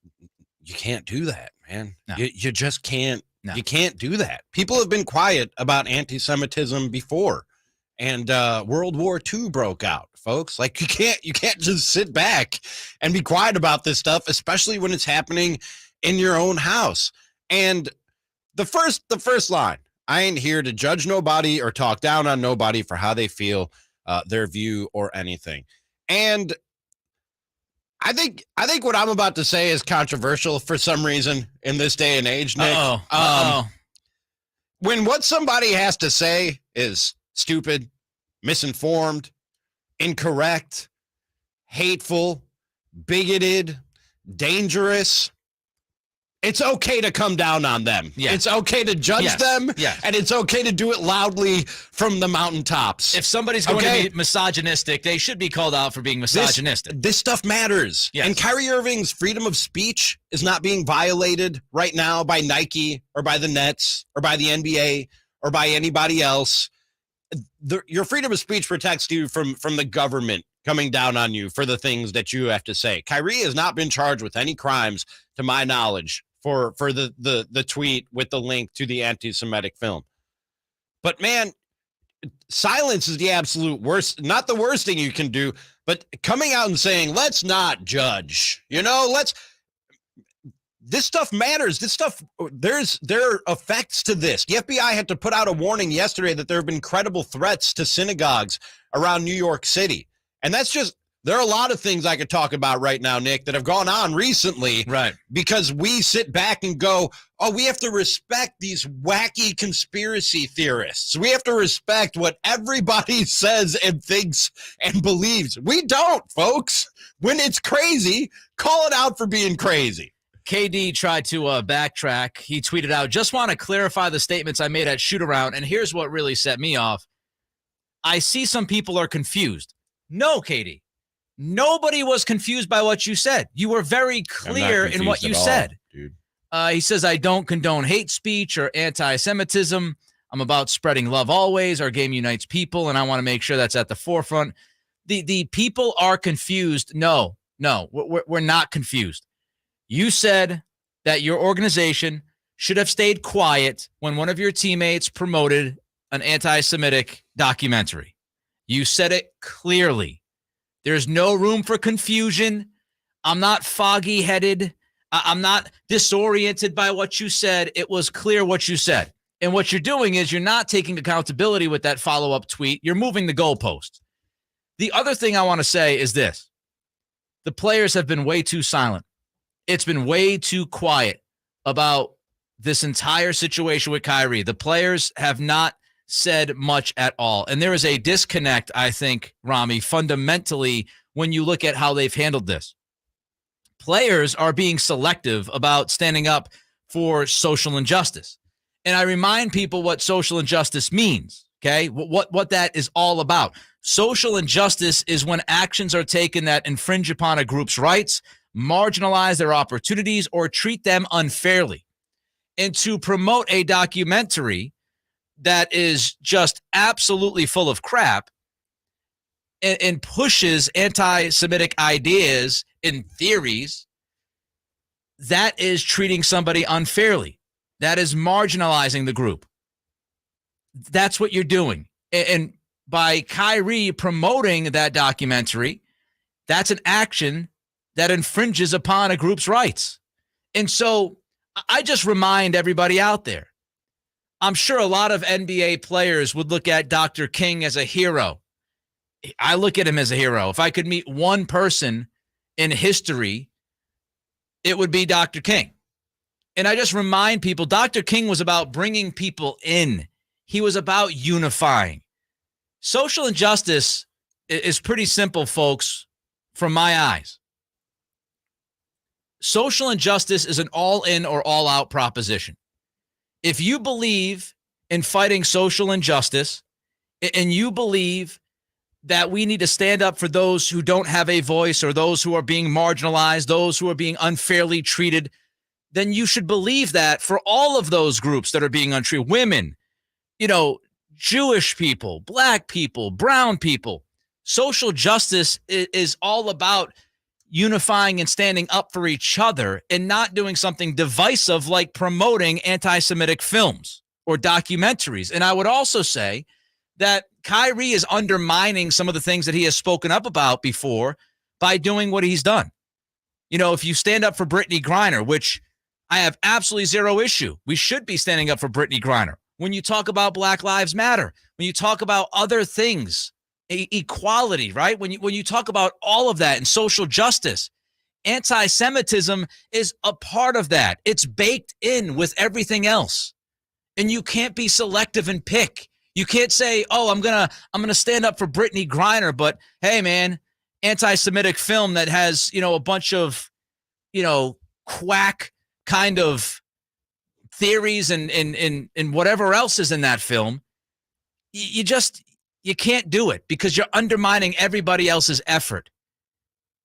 S9: can't do that, man.
S7: No.
S9: You just can't.
S7: No.
S9: You can't do that. People have been quiet about anti-Semitism before, and World War II broke out, folks. Like you can't just sit back and be quiet about this stuff, especially when it's happening in your own house. And the first line, I ain't here to judge nobody or talk down on nobody for how they feel, their view or anything. And I think what I'm about to say is controversial for some reason in this day and age, Nick. When what somebody has to say is stupid, misinformed, incorrect, hateful, bigoted, dangerous, it's okay to come down on them.
S7: Yes.
S9: It's okay to judge them, and it's okay to do it loudly from the mountaintops.
S7: If somebody's going to be misogynistic, they should be called out for being misogynistic.
S9: This stuff matters.
S7: Yes.
S9: And Kyrie Irving's freedom of speech is not being violated right now by Nike or by the Nets or by the NBA or by anybody else. Your freedom of speech protects you from the government coming down on you for the things that you have to say. Kyrie has not been charged with any crimes, to my knowledge, for the tweet with the link to the anti-Semitic film. But man, silence is the absolute worst, not the worst thing you can do, but coming out and saying, let's not judge, this stuff matters. This stuff, there are effects to this. The FBI had to put out a warning yesterday that there have been credible threats to synagogues around New York City. And there are a lot of things I could talk about right now, Nick, that have gone on recently.
S7: Right.
S9: Because we sit back and go, oh, we have to respect these wacky conspiracy theorists. We have to respect what everybody says and thinks and believes. We don't, folks. When it's crazy, call it out for being crazy.
S7: KD tried to backtrack. He tweeted out, just want to clarify the statements I made at shoot-around, and here's what really set me off. I see some people are confused. No, KD. Nobody was confused by what you said. You were very clear in what you said.
S9: Dude.
S7: He says, I don't condone hate speech or anti-Semitism. I'm about spreading love always. Our game unites people, and I want to make sure that's at the forefront. The people are confused. No, we're not confused. You said that your organization should have stayed quiet when one of your teammates promoted an anti-Semitic documentary. You said it clearly. There's no room for confusion. I'm not foggy-headed. I'm not disoriented by what you said. It was clear what you said. And what you're doing is you're not taking accountability with that follow-up tweet. You're moving the goalpost. The other thing I want to say is this. The players have been way too silent. It's been way too quiet about this entire situation with Kyrie. The players have not said much at all. And there is a disconnect, I think, Ramie, fundamentally when you look at how they've handled this. Players are being selective about standing up for social injustice. And I remind people what social injustice means, okay? What that is all about. Social injustice is when actions are taken that infringe upon a group's rights, marginalize their opportunities, or treat them unfairly. And to promote a documentary that is just absolutely full of crap and pushes anti-Semitic ideas and theories, that is treating somebody unfairly. That is marginalizing the group. That's what you're doing. And by Kyrie promoting that documentary, that's an action that infringes upon a group's rights. And so I just remind everybody out there, I'm sure a lot of NBA players would look at Dr. King as a hero. I look at him as a hero. If I could meet one person in history, it would be Dr. King. And I just remind people, Dr. King was about bringing people in. He was about unifying. Social injustice is pretty simple, folks, from my eyes. Social injustice is an all-in or all-out proposition. If you believe in fighting social injustice and you believe that we need to stand up for those who don't have a voice or those who are being marginalized, those who are being unfairly treated, then you should believe that for all of those groups that are being untreated, women, Jewish people, black people, brown people. Social justice is all about unifying and standing up for each other and not doing something divisive like promoting anti-Semitic films or documentaries. And I would also say that Kyrie is undermining some of the things that he has spoken up about before by doing what he's done. If you stand up for Brittany Griner, which I have absolutely zero issue, we should be standing up for Brittany Griner. When you talk about Black Lives Matter, when you talk about other things, equality, right? When you talk about all of that and social justice, anti-Semitism is a part of that. It's baked in with everything else. And you can't be selective and pick. You can't say, "Oh, I'm gonna stand up for Brittany Griner," but hey, man, anti-Semitic film that has a bunch of quack kind of theories and whatever else is in that film. You can't do it because you're undermining everybody else's effort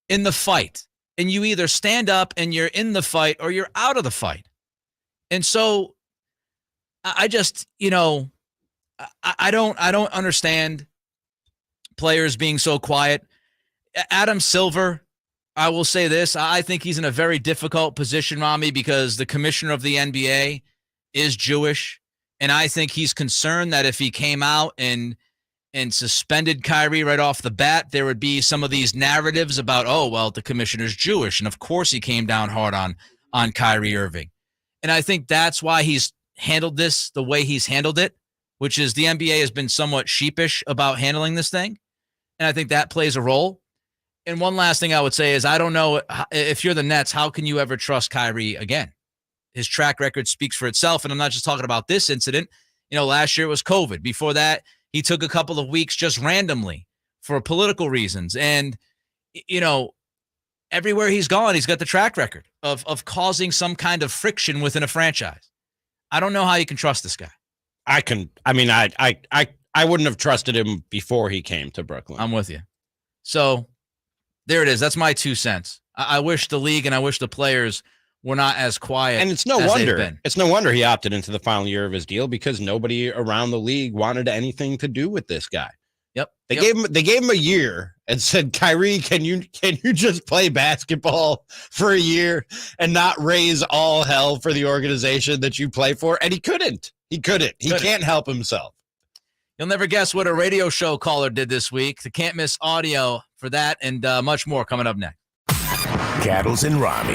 S7: in the fight. And you either stand up and you're in the fight or you're out of the fight. And so I just, I don't understand players being so quiet. Adam Silver, I will say this. I think he's in a very difficult position, Ramie, because the commissioner of the NBA is Jewish. And I think he's concerned that if he came out and suspended Kyrie right off the bat, there would be some of these narratives about, oh, well, the commissioner's Jewish. And of course he came down hard on Kyrie Irving. And I think that's why he's handled this the way he's handled it, which is the NBA has been somewhat sheepish about handling this thing. And I think that plays a role. And one last thing I would say is I don't know if you're the Nets, how can you ever trust Kyrie again? His track record speaks for itself. And I'm not just talking about this incident. Last year it was COVID. Before that, he took a couple of weeks just randomly for political reasons. And, everywhere he's gone, he's got the track record of causing some kind of friction within a franchise. I don't know how you can trust this guy.
S9: I wouldn't have trusted him before he came to Brooklyn.
S7: I'm with you. So there it is. That's my 2 cents. I wish the league and I wish the players were not as quiet.
S9: And it's no wonder. It's no wonder he opted into the final year of his deal because nobody around the league wanted anything to do with this guy.
S7: Yep.
S9: They gave him a year and said, "Kyrie, can you just play basketball for a year and not raise all hell for the organization that you play for?" And he couldn't. He can't help himself.
S7: You'll never guess what a radio show caller did this week. The can't miss audio for that and much more coming up next.
S1: Cattles and Ramie.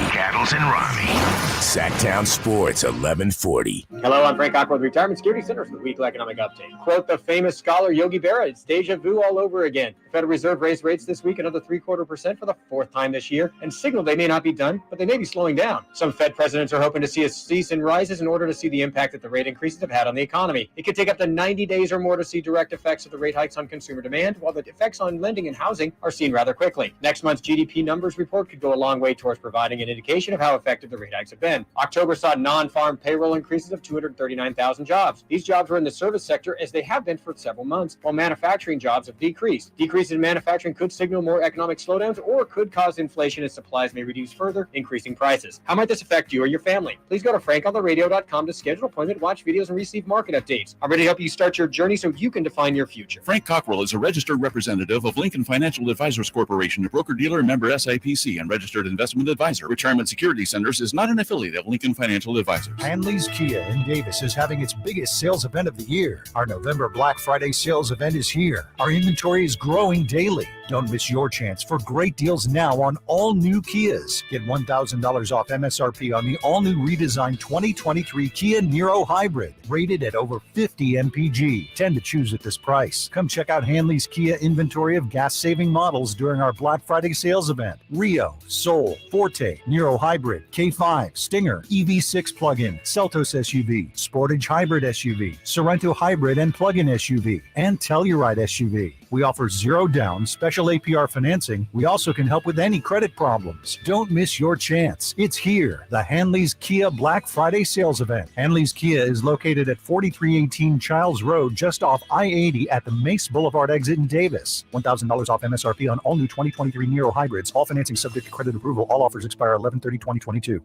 S1: Sacktown Sports 1140.
S5: Hello, I'm Frank Aqua with Retirement Security Center for the Weekly Economic Update. Quote the famous scholar Yogi Berra, it's deja vu all over again. The Federal Reserve raised rates this week another 0.75% for the fourth time this year and signaled they may not be done, but they may be slowing down. Some Fed presidents are hoping to see a cease in rises in order to see the impact that the rate increases have had on the economy. It could take up to 90 days or more to see direct effects of the rate hikes on consumer demand, while the effects on lending and housing are seen rather quickly. Next month's GDP numbers report could go a long way towards providing an indication of how effective the rate hikes have been. October saw non-farm payroll increases of 239,000 jobs. These jobs were in the service sector as they have been for several months, while manufacturing jobs have decreased. Decreases in manufacturing could signal more economic slowdowns or could cause inflation as supplies may reduce further, increasing prices. How might this affect you or your family? Please go to frankontheradio.com to schedule an appointment, watch videos, and receive market updates. I'm ready to help you start your journey so you can define your future.
S22: Frank Cockrell is a registered representative of Lincoln Financial Advisors Corporation, a broker-dealer member SIPC and registered investment advisor. Retirement Security Centers is not an affiliate of Lincoln Financial Advisors.
S23: Hanley's Kia in Davis is having its biggest sales event of the year. Our November Black Friday sales event is here. Our inventory is growing daily. Don't miss your chance for great deals now on all new Kias. Get $1,000 off MSRP on the all-new redesigned 2023 Kia Niro Hybrid, rated at over 50 mpg. 10 to choose at this price. Come check out Hanley's Kia inventory of gas-saving models during our Black Friday sales event. Rio, Soul, Forte, Niro Hybrid, K5, Stinger, EV6 plug-in, Seltos SUV, Sportage Hybrid SUV, Sorrento Hybrid and plug-in SUV, and Telluride SUV. We offer zero down, special APR financing. We also can help with any credit problems. Don't miss your chance. It's here, the Hanley's Kia Black Friday sales event. Hanley's Kia is located at 4318 Childs Road, just off I-80 at the Mace Boulevard exit in Davis. $1,000 off MSRP on all new 2023 Niro hybrids. All financing subject to credit approval. All offers expire 11/30/2022.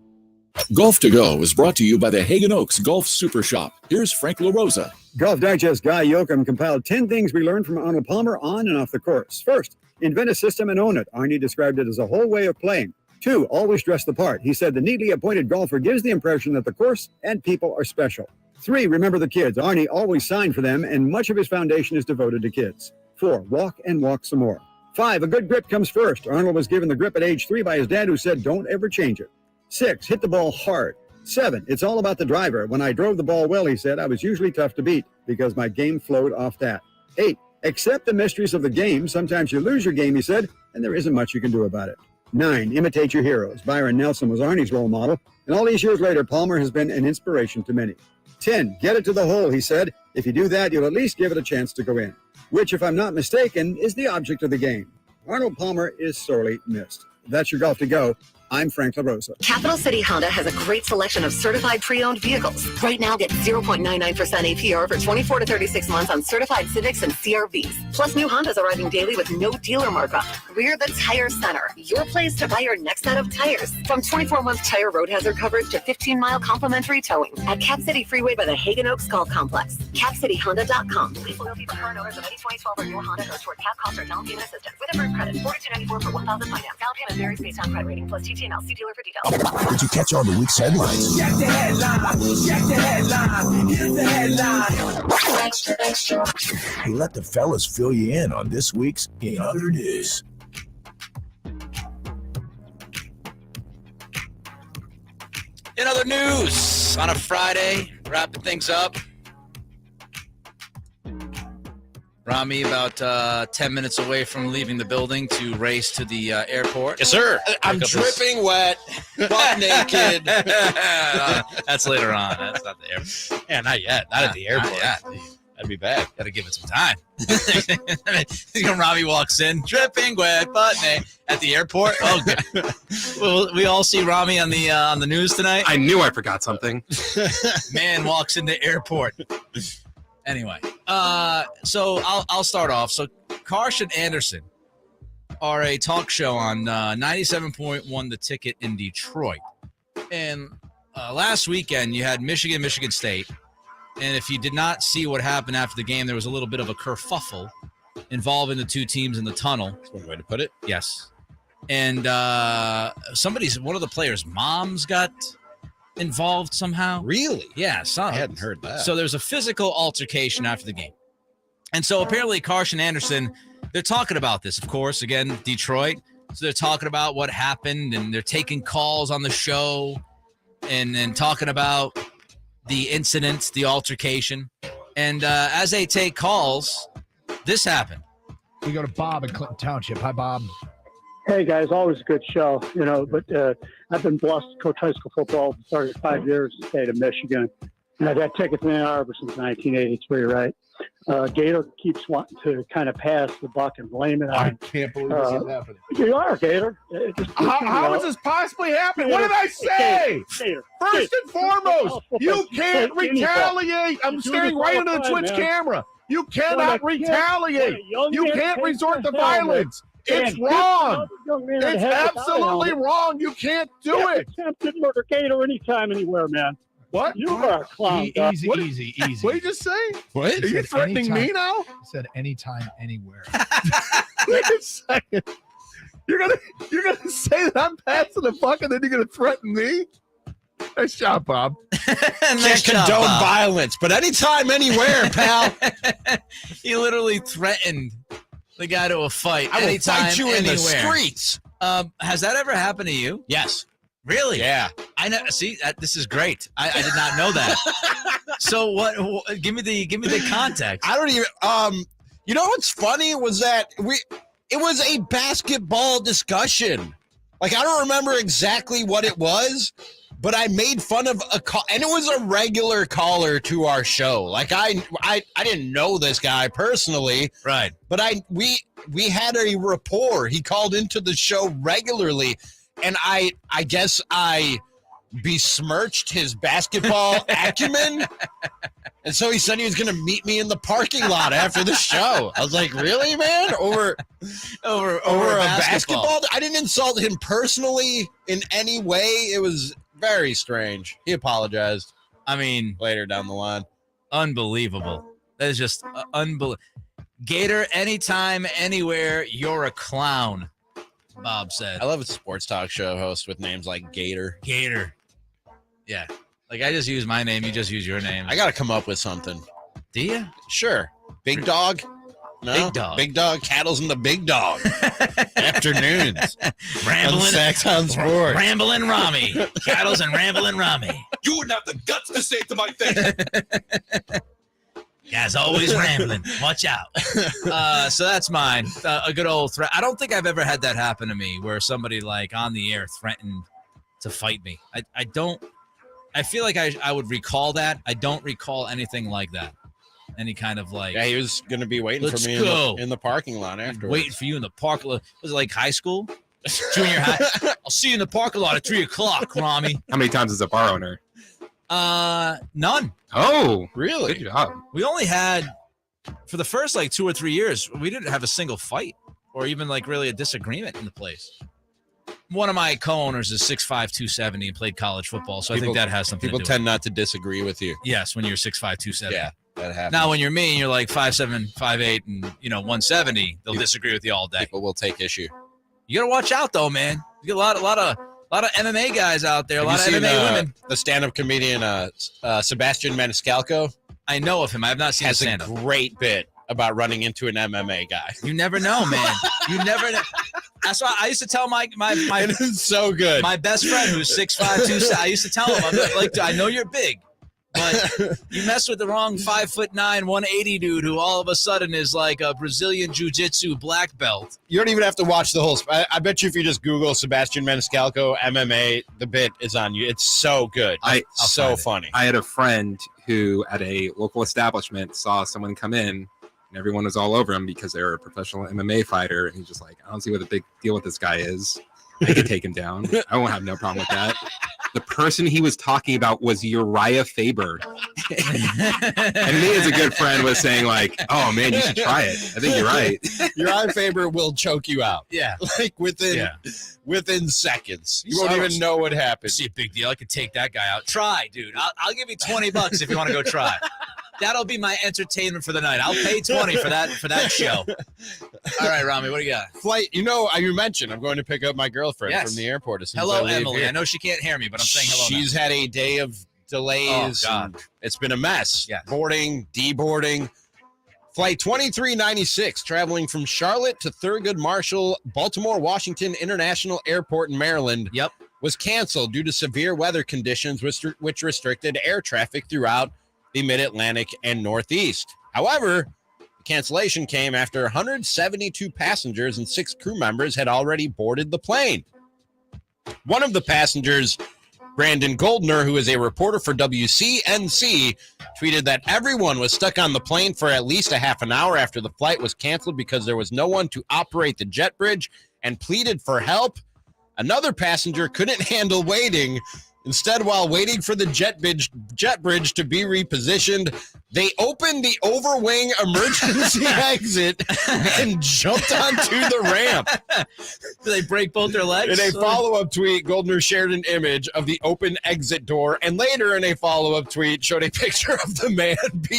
S24: Golf to Go is brought to you by the Hagen Oaks Golf Super Shop. Here's Frank LaRosa.
S25: Golf Digest Guy Yoakum compiled 10 things we learned from Arnold Palmer on and off the course. First, invent a system and own it. Arnie described it as a whole way of playing. 2, always dress the part. He said the neatly appointed golfer gives the impression that the course and people are special. 3, remember the kids. Arnie always signed for them, and much of his foundation is devoted to kids. 4, walk and walk some more. 5, a good grip comes first. Arnold was given the grip at age 3 by his dad, who said, don't ever change it. 6, hit the ball hard. 7, it's all about the driver. When I drove the ball well, he said, I was usually tough to beat because my game flowed off that. 8, accept the mysteries of the game. Sometimes you lose your game, he said, and there isn't much you can do about it. 9, imitate your heroes. Byron Nelson was Arnie's role model, and all these years later, Palmer has been an inspiration to many. 10, get it to the hole, he said. If you do that, you'll at least give it a chance to go in, which, if I'm not mistaken, is the object of the game. Arnold Palmer is sorely missed. That's your Golf to Go. I'm Frank LaRosa.
S26: Capital City Honda has a great selection of certified pre-owned vehicles. Right now, get 0.99% APR for 24 to 36 months on certified Civics and CRVs. Plus, new Hondas arriving daily with no dealer markup. We're the Tire Center, your place to buy your next set of tires. From 24-month tire road hazard coverage to 15-mile complimentary towing at Cap City Freeway by the Hagen Oaks Golf Complex. CapCityHonda.com. Please loyalty for current owners of any 2012 or newer Honda goes toward cap cost or down payment assistance. With approved credit, $42.94 for 1,000 finance. Down payment varies based on credit rating plus TTNL. See dealer for details.
S1: Did you catch all the week's headlines?
S2: Check the headline. Check the headline. Here's the headline.
S1: Extra, extra. Hey, let the fellas fill you in on this week's In Other News.
S7: In other news, on a Friday, wrapping things up. Ramie about 10 minutes away from leaving the building to race to the airport.
S9: Yes, sir.
S13: I'm dripping wet, butt naked.
S7: That's later on. That's not the airport.
S9: Yeah, not yet. Not at the airport. That'd be bad.
S7: Got to give it some time. Ramie walks in, dripping wet, butt naked at the airport. Oh, good. Well, we all see Ramie on the news tonight.
S19: I knew I forgot something.
S7: Man walks into airport. Anyway, so I'll start off. So Karsh and Anderson are a talk show on 97.1 The Ticket in Detroit. And last weekend you had Michigan State. And if you did not see what happened after the game, there was a little bit of a kerfuffle involving the two teams in the tunnel.
S9: That's one way to put it.
S7: Yes. And one of the players' moms got involved somehow.
S9: Really?
S7: Yeah,
S9: I hadn't heard that.
S7: So there's a physical altercation after the game. And so apparently Carson Anderson, they're talking about this, of course, again, Detroit. So they're talking about what happened, and they're taking calls on the show and talking about the incident, the altercation. And as they take calls, this happened.
S6: We go to Bob in Clinton Township. Hi, Bob.
S8: Hey, guys, always a good show, but I've been blessed to coach high school football for 35 years in the state of Michigan. And I've had tickets in Ann Arbor since 1983, right? Gator keeps wanting to kind of pass the buck and blame it on.
S6: I can't believe this is happening.
S8: You are, Gator.
S6: How is this possibly happening? What did I say?
S8: Gator.
S6: First and foremost, you can't retaliate. I'm staring right into the Twitch camera. You cannot retaliate. You can't resort to violence. It's wrong. It's absolutely wrong. You can't do it.
S8: Attempted murder, Gator, anytime, anywhere, man.
S6: What?
S8: You are a clown.
S6: Easy.
S8: What
S6: What did you just say?
S8: What?
S6: Are you threatening me now?
S10: I said anytime, anywhere.
S6: Wait a second. You're gonna say that I'm passing the buck and then you're gonna threaten me? Nice job, Bob.
S9: Can't condone violence, but anytime, anywhere, pal.
S7: He literally threatened the guy to a fight.
S9: I will
S7: anytime,
S9: fight you in
S7: anywhere.
S9: the streets.
S7: Has that ever happened to you?
S9: Yes.
S7: Really?
S9: Yeah.
S7: I know. See, this is great. I did not know that. So what? Give me the context.
S9: I don't even. You know what's funny was that it was a basketball discussion. Like I don't remember exactly what it was, but I made fun of a call, and it was a regular caller to our show. Like I didn't know this guy personally,
S7: right?
S9: But we had a rapport. He called into the show regularly. And I guess I besmirched his basketball acumen. And so he said he was going to meet me in the parking lot after the show. I was like, really, man? Over a basketball? I didn't insult him personally in any way. It was very strange. He apologized.
S7: I mean,
S9: later down the line.
S7: Unbelievable. That is just unbelievable. Gator, anytime, anywhere, you're a clown. Bob said.
S9: I love a sports talk show host with names like Gator.
S7: Gator. Yeah. Like I just use my name. You just use your name.
S9: I got to come up with something.
S7: Do you?
S9: Sure. Big Dog? No?
S7: Big Dog.
S9: Big Dog. Cattle's in the Big Dog. Afternoons.
S7: Ramblin'
S9: Saxon Sports.
S7: Ramblin' Ramie. Cattle's and Ramblin' Ramie.
S12: You wouldn't have the guts to say it to my face.
S7: Guy's always rambling. Watch out. So that's mine. A good old threat. I don't think I've ever had that happen to me where somebody like on the air threatened to fight me. I don't. I feel like I would recall that. I don't recall anything like that. Any kind of like.
S9: Yeah, he was going to be waiting for me in the parking lot afterwards.
S7: Waiting for you in the parking lot. Was it like high school? Junior high? I'll see you in the parking lot at 3 o'clock, Ramie.
S19: How many times is a bar owner?
S7: None.
S19: Oh,
S9: really?
S19: Good job.
S7: We only had, for the first like 2 or 3 years, we didn't have a single fight or even like really a disagreement in the place. One of my co-owners is 6'5", 270 and played college football, so I think that has something to do with it.
S9: People tend not to disagree with you.
S7: Yes, when you're 6'5", 270.
S9: Yeah, that happens.
S7: Now, when you're me and you're like 5'7", 5'8", and 170, they'll disagree with you all day.
S9: People will take issue.
S7: You gotta watch out, though, man. You get a lot of MMA guys out there, a lot of
S9: Have you
S7: MMA
S9: seen,
S7: women.
S9: The stand-up comedian Sebastian Maniscalco.
S7: I know of him. I have not seen
S9: has
S7: stand-up.
S9: a great bit about running into an MMA guy.
S7: You never know, man. You never know. That's why I used to tell my
S9: it is so good.
S7: My best friend who's 6'5", 270. I used to tell him, I'm like, I know you're big, but you mess with the wrong 5'9", 180 dude who all of a sudden is like a Brazilian jiu-jitsu black belt.
S9: You don't even have to watch the whole. I bet you if you just Google Sebastian Maniscalco MMA, the bit is on you. It's so good. So funny.
S19: I had a friend who at a local establishment saw someone come in and everyone was all over him because they were a professional MMA fighter. And he's just like, I don't see what the big deal with this guy is. I could take him down. I won't have no problem with that. The person he was talking about was Uriah Faber. And me as a good friend was saying like, oh man, you should try it. I think you're right.
S9: Uriah Faber will choke you out.
S7: Yeah.
S9: Like within seconds. You won't even know what happened.
S7: See a big deal. I could take that guy out. Try, dude. I'll give you $20 if you want to go try. That'll be my entertainment for the night. I'll pay $20 for that show. All right, Ramie, what do you got?
S9: Flight. You mentioned I'm going to pick up my girlfriend from the airport. As soon
S7: Hello,
S9: as I leave
S7: Emily.
S9: here.
S7: I know she can't hear me, but I'm saying hello.
S9: She's had a day of delays.
S7: Oh, God.
S9: It's been a mess.
S7: Yes.
S9: Boarding, deboarding.
S13: Flight 2396, traveling from Charlotte to Thurgood Marshall, Baltimore, Washington International Airport in Maryland, was canceled due to severe weather conditions, which restricted air traffic throughout the Mid-Atlantic and Northeast. However, the cancellation came after 172 passengers and 6 crew members had already boarded the plane. One of the passengers, Brandon Goldner, who is a reporter for WCNC, tweeted that everyone was stuck on the plane for at least a half an hour after the flight was canceled because there was no one to operate the jet bridge and pleaded for help. Another passenger couldn't handle waiting. Instead, while waiting for the jet bridge to be repositioned, they opened the overwing emergency exit and jumped onto the ramp.
S7: Did they break both their legs?
S13: In a follow-up tweet, Goldner shared an image of the open exit door, and later in a follow-up tweet showed a picture of the man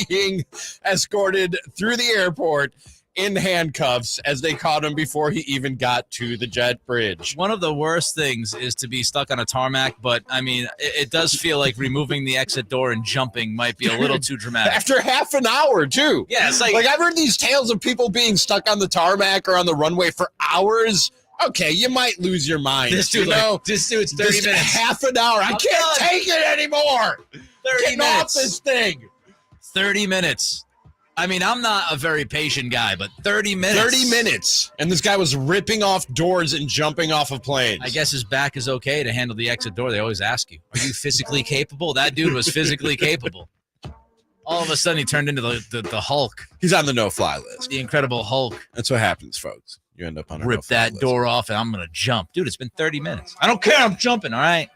S13: being escorted through the airport in handcuffs as they caught him before he even got to the jet bridge.
S7: One of the worst things is to be stuck on a tarmac, but I mean, it does feel like removing the exit door and jumping might be a little too dramatic.
S13: After half an hour, too.
S7: Yeah, it's like
S13: I've heard these tales of people being stuck on the tarmac or on the runway for hours. Okay, you might lose your mind.
S7: This dude's 30 minutes.
S13: Half an hour. I can't take it anymore.
S7: 30 minutes.
S13: Off this thing.
S7: 30 minutes. I mean, I'm not a very patient guy, but 30 minutes.
S13: 30 minutes. And this guy was ripping off doors and jumping off of planes.
S7: I guess his back is okay to handle the exit door. They always ask you, are you physically capable? That dude was physically capable. All of a sudden, he turned into the Hulk.
S13: He's on the no-fly list.
S7: The Incredible Hulk.
S13: That's what happens, folks. You end up on a
S7: Rip
S13: no-fly
S7: that
S13: list.
S7: door off, and I'm going to jump. Dude, it's been 30 minutes. I don't care. I'm jumping, all right?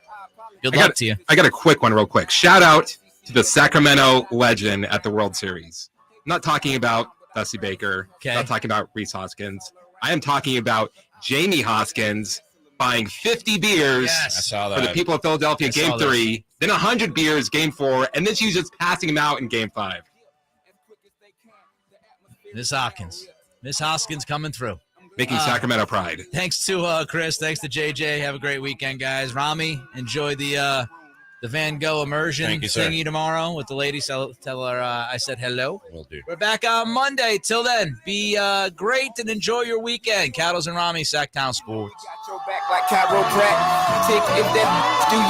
S7: Good luck to you.
S19: I got a quick one real quick. Shout out to the Sacramento legend at the World Series. I'm not talking about Dusty Baker.
S7: Okay.
S19: I'm not talking about Reese Hoskins. I am talking about Jamie Hoskins buying 50 beers
S13: I saw that.
S19: for the people of Philadelphia Game 3, then 100 beers Game 4, and then she was just passing them out in Game 5.
S7: Miss Hoskins coming through.
S19: Making Sacramento pride.
S7: Thanks to Chris. Thanks to JJ. Have a great weekend, guys. Ramie, enjoy the Van Gogh immersion
S13: Thank you, sir.
S7: thingy tomorrow with the ladies. Tell her I said hello.
S13: Will do.
S7: We're back on Monday. Till then, be great and enjoy your weekend. Cattles and Ramie, Sacktown Sports.
S21: Got your back like chiropractic. If that do you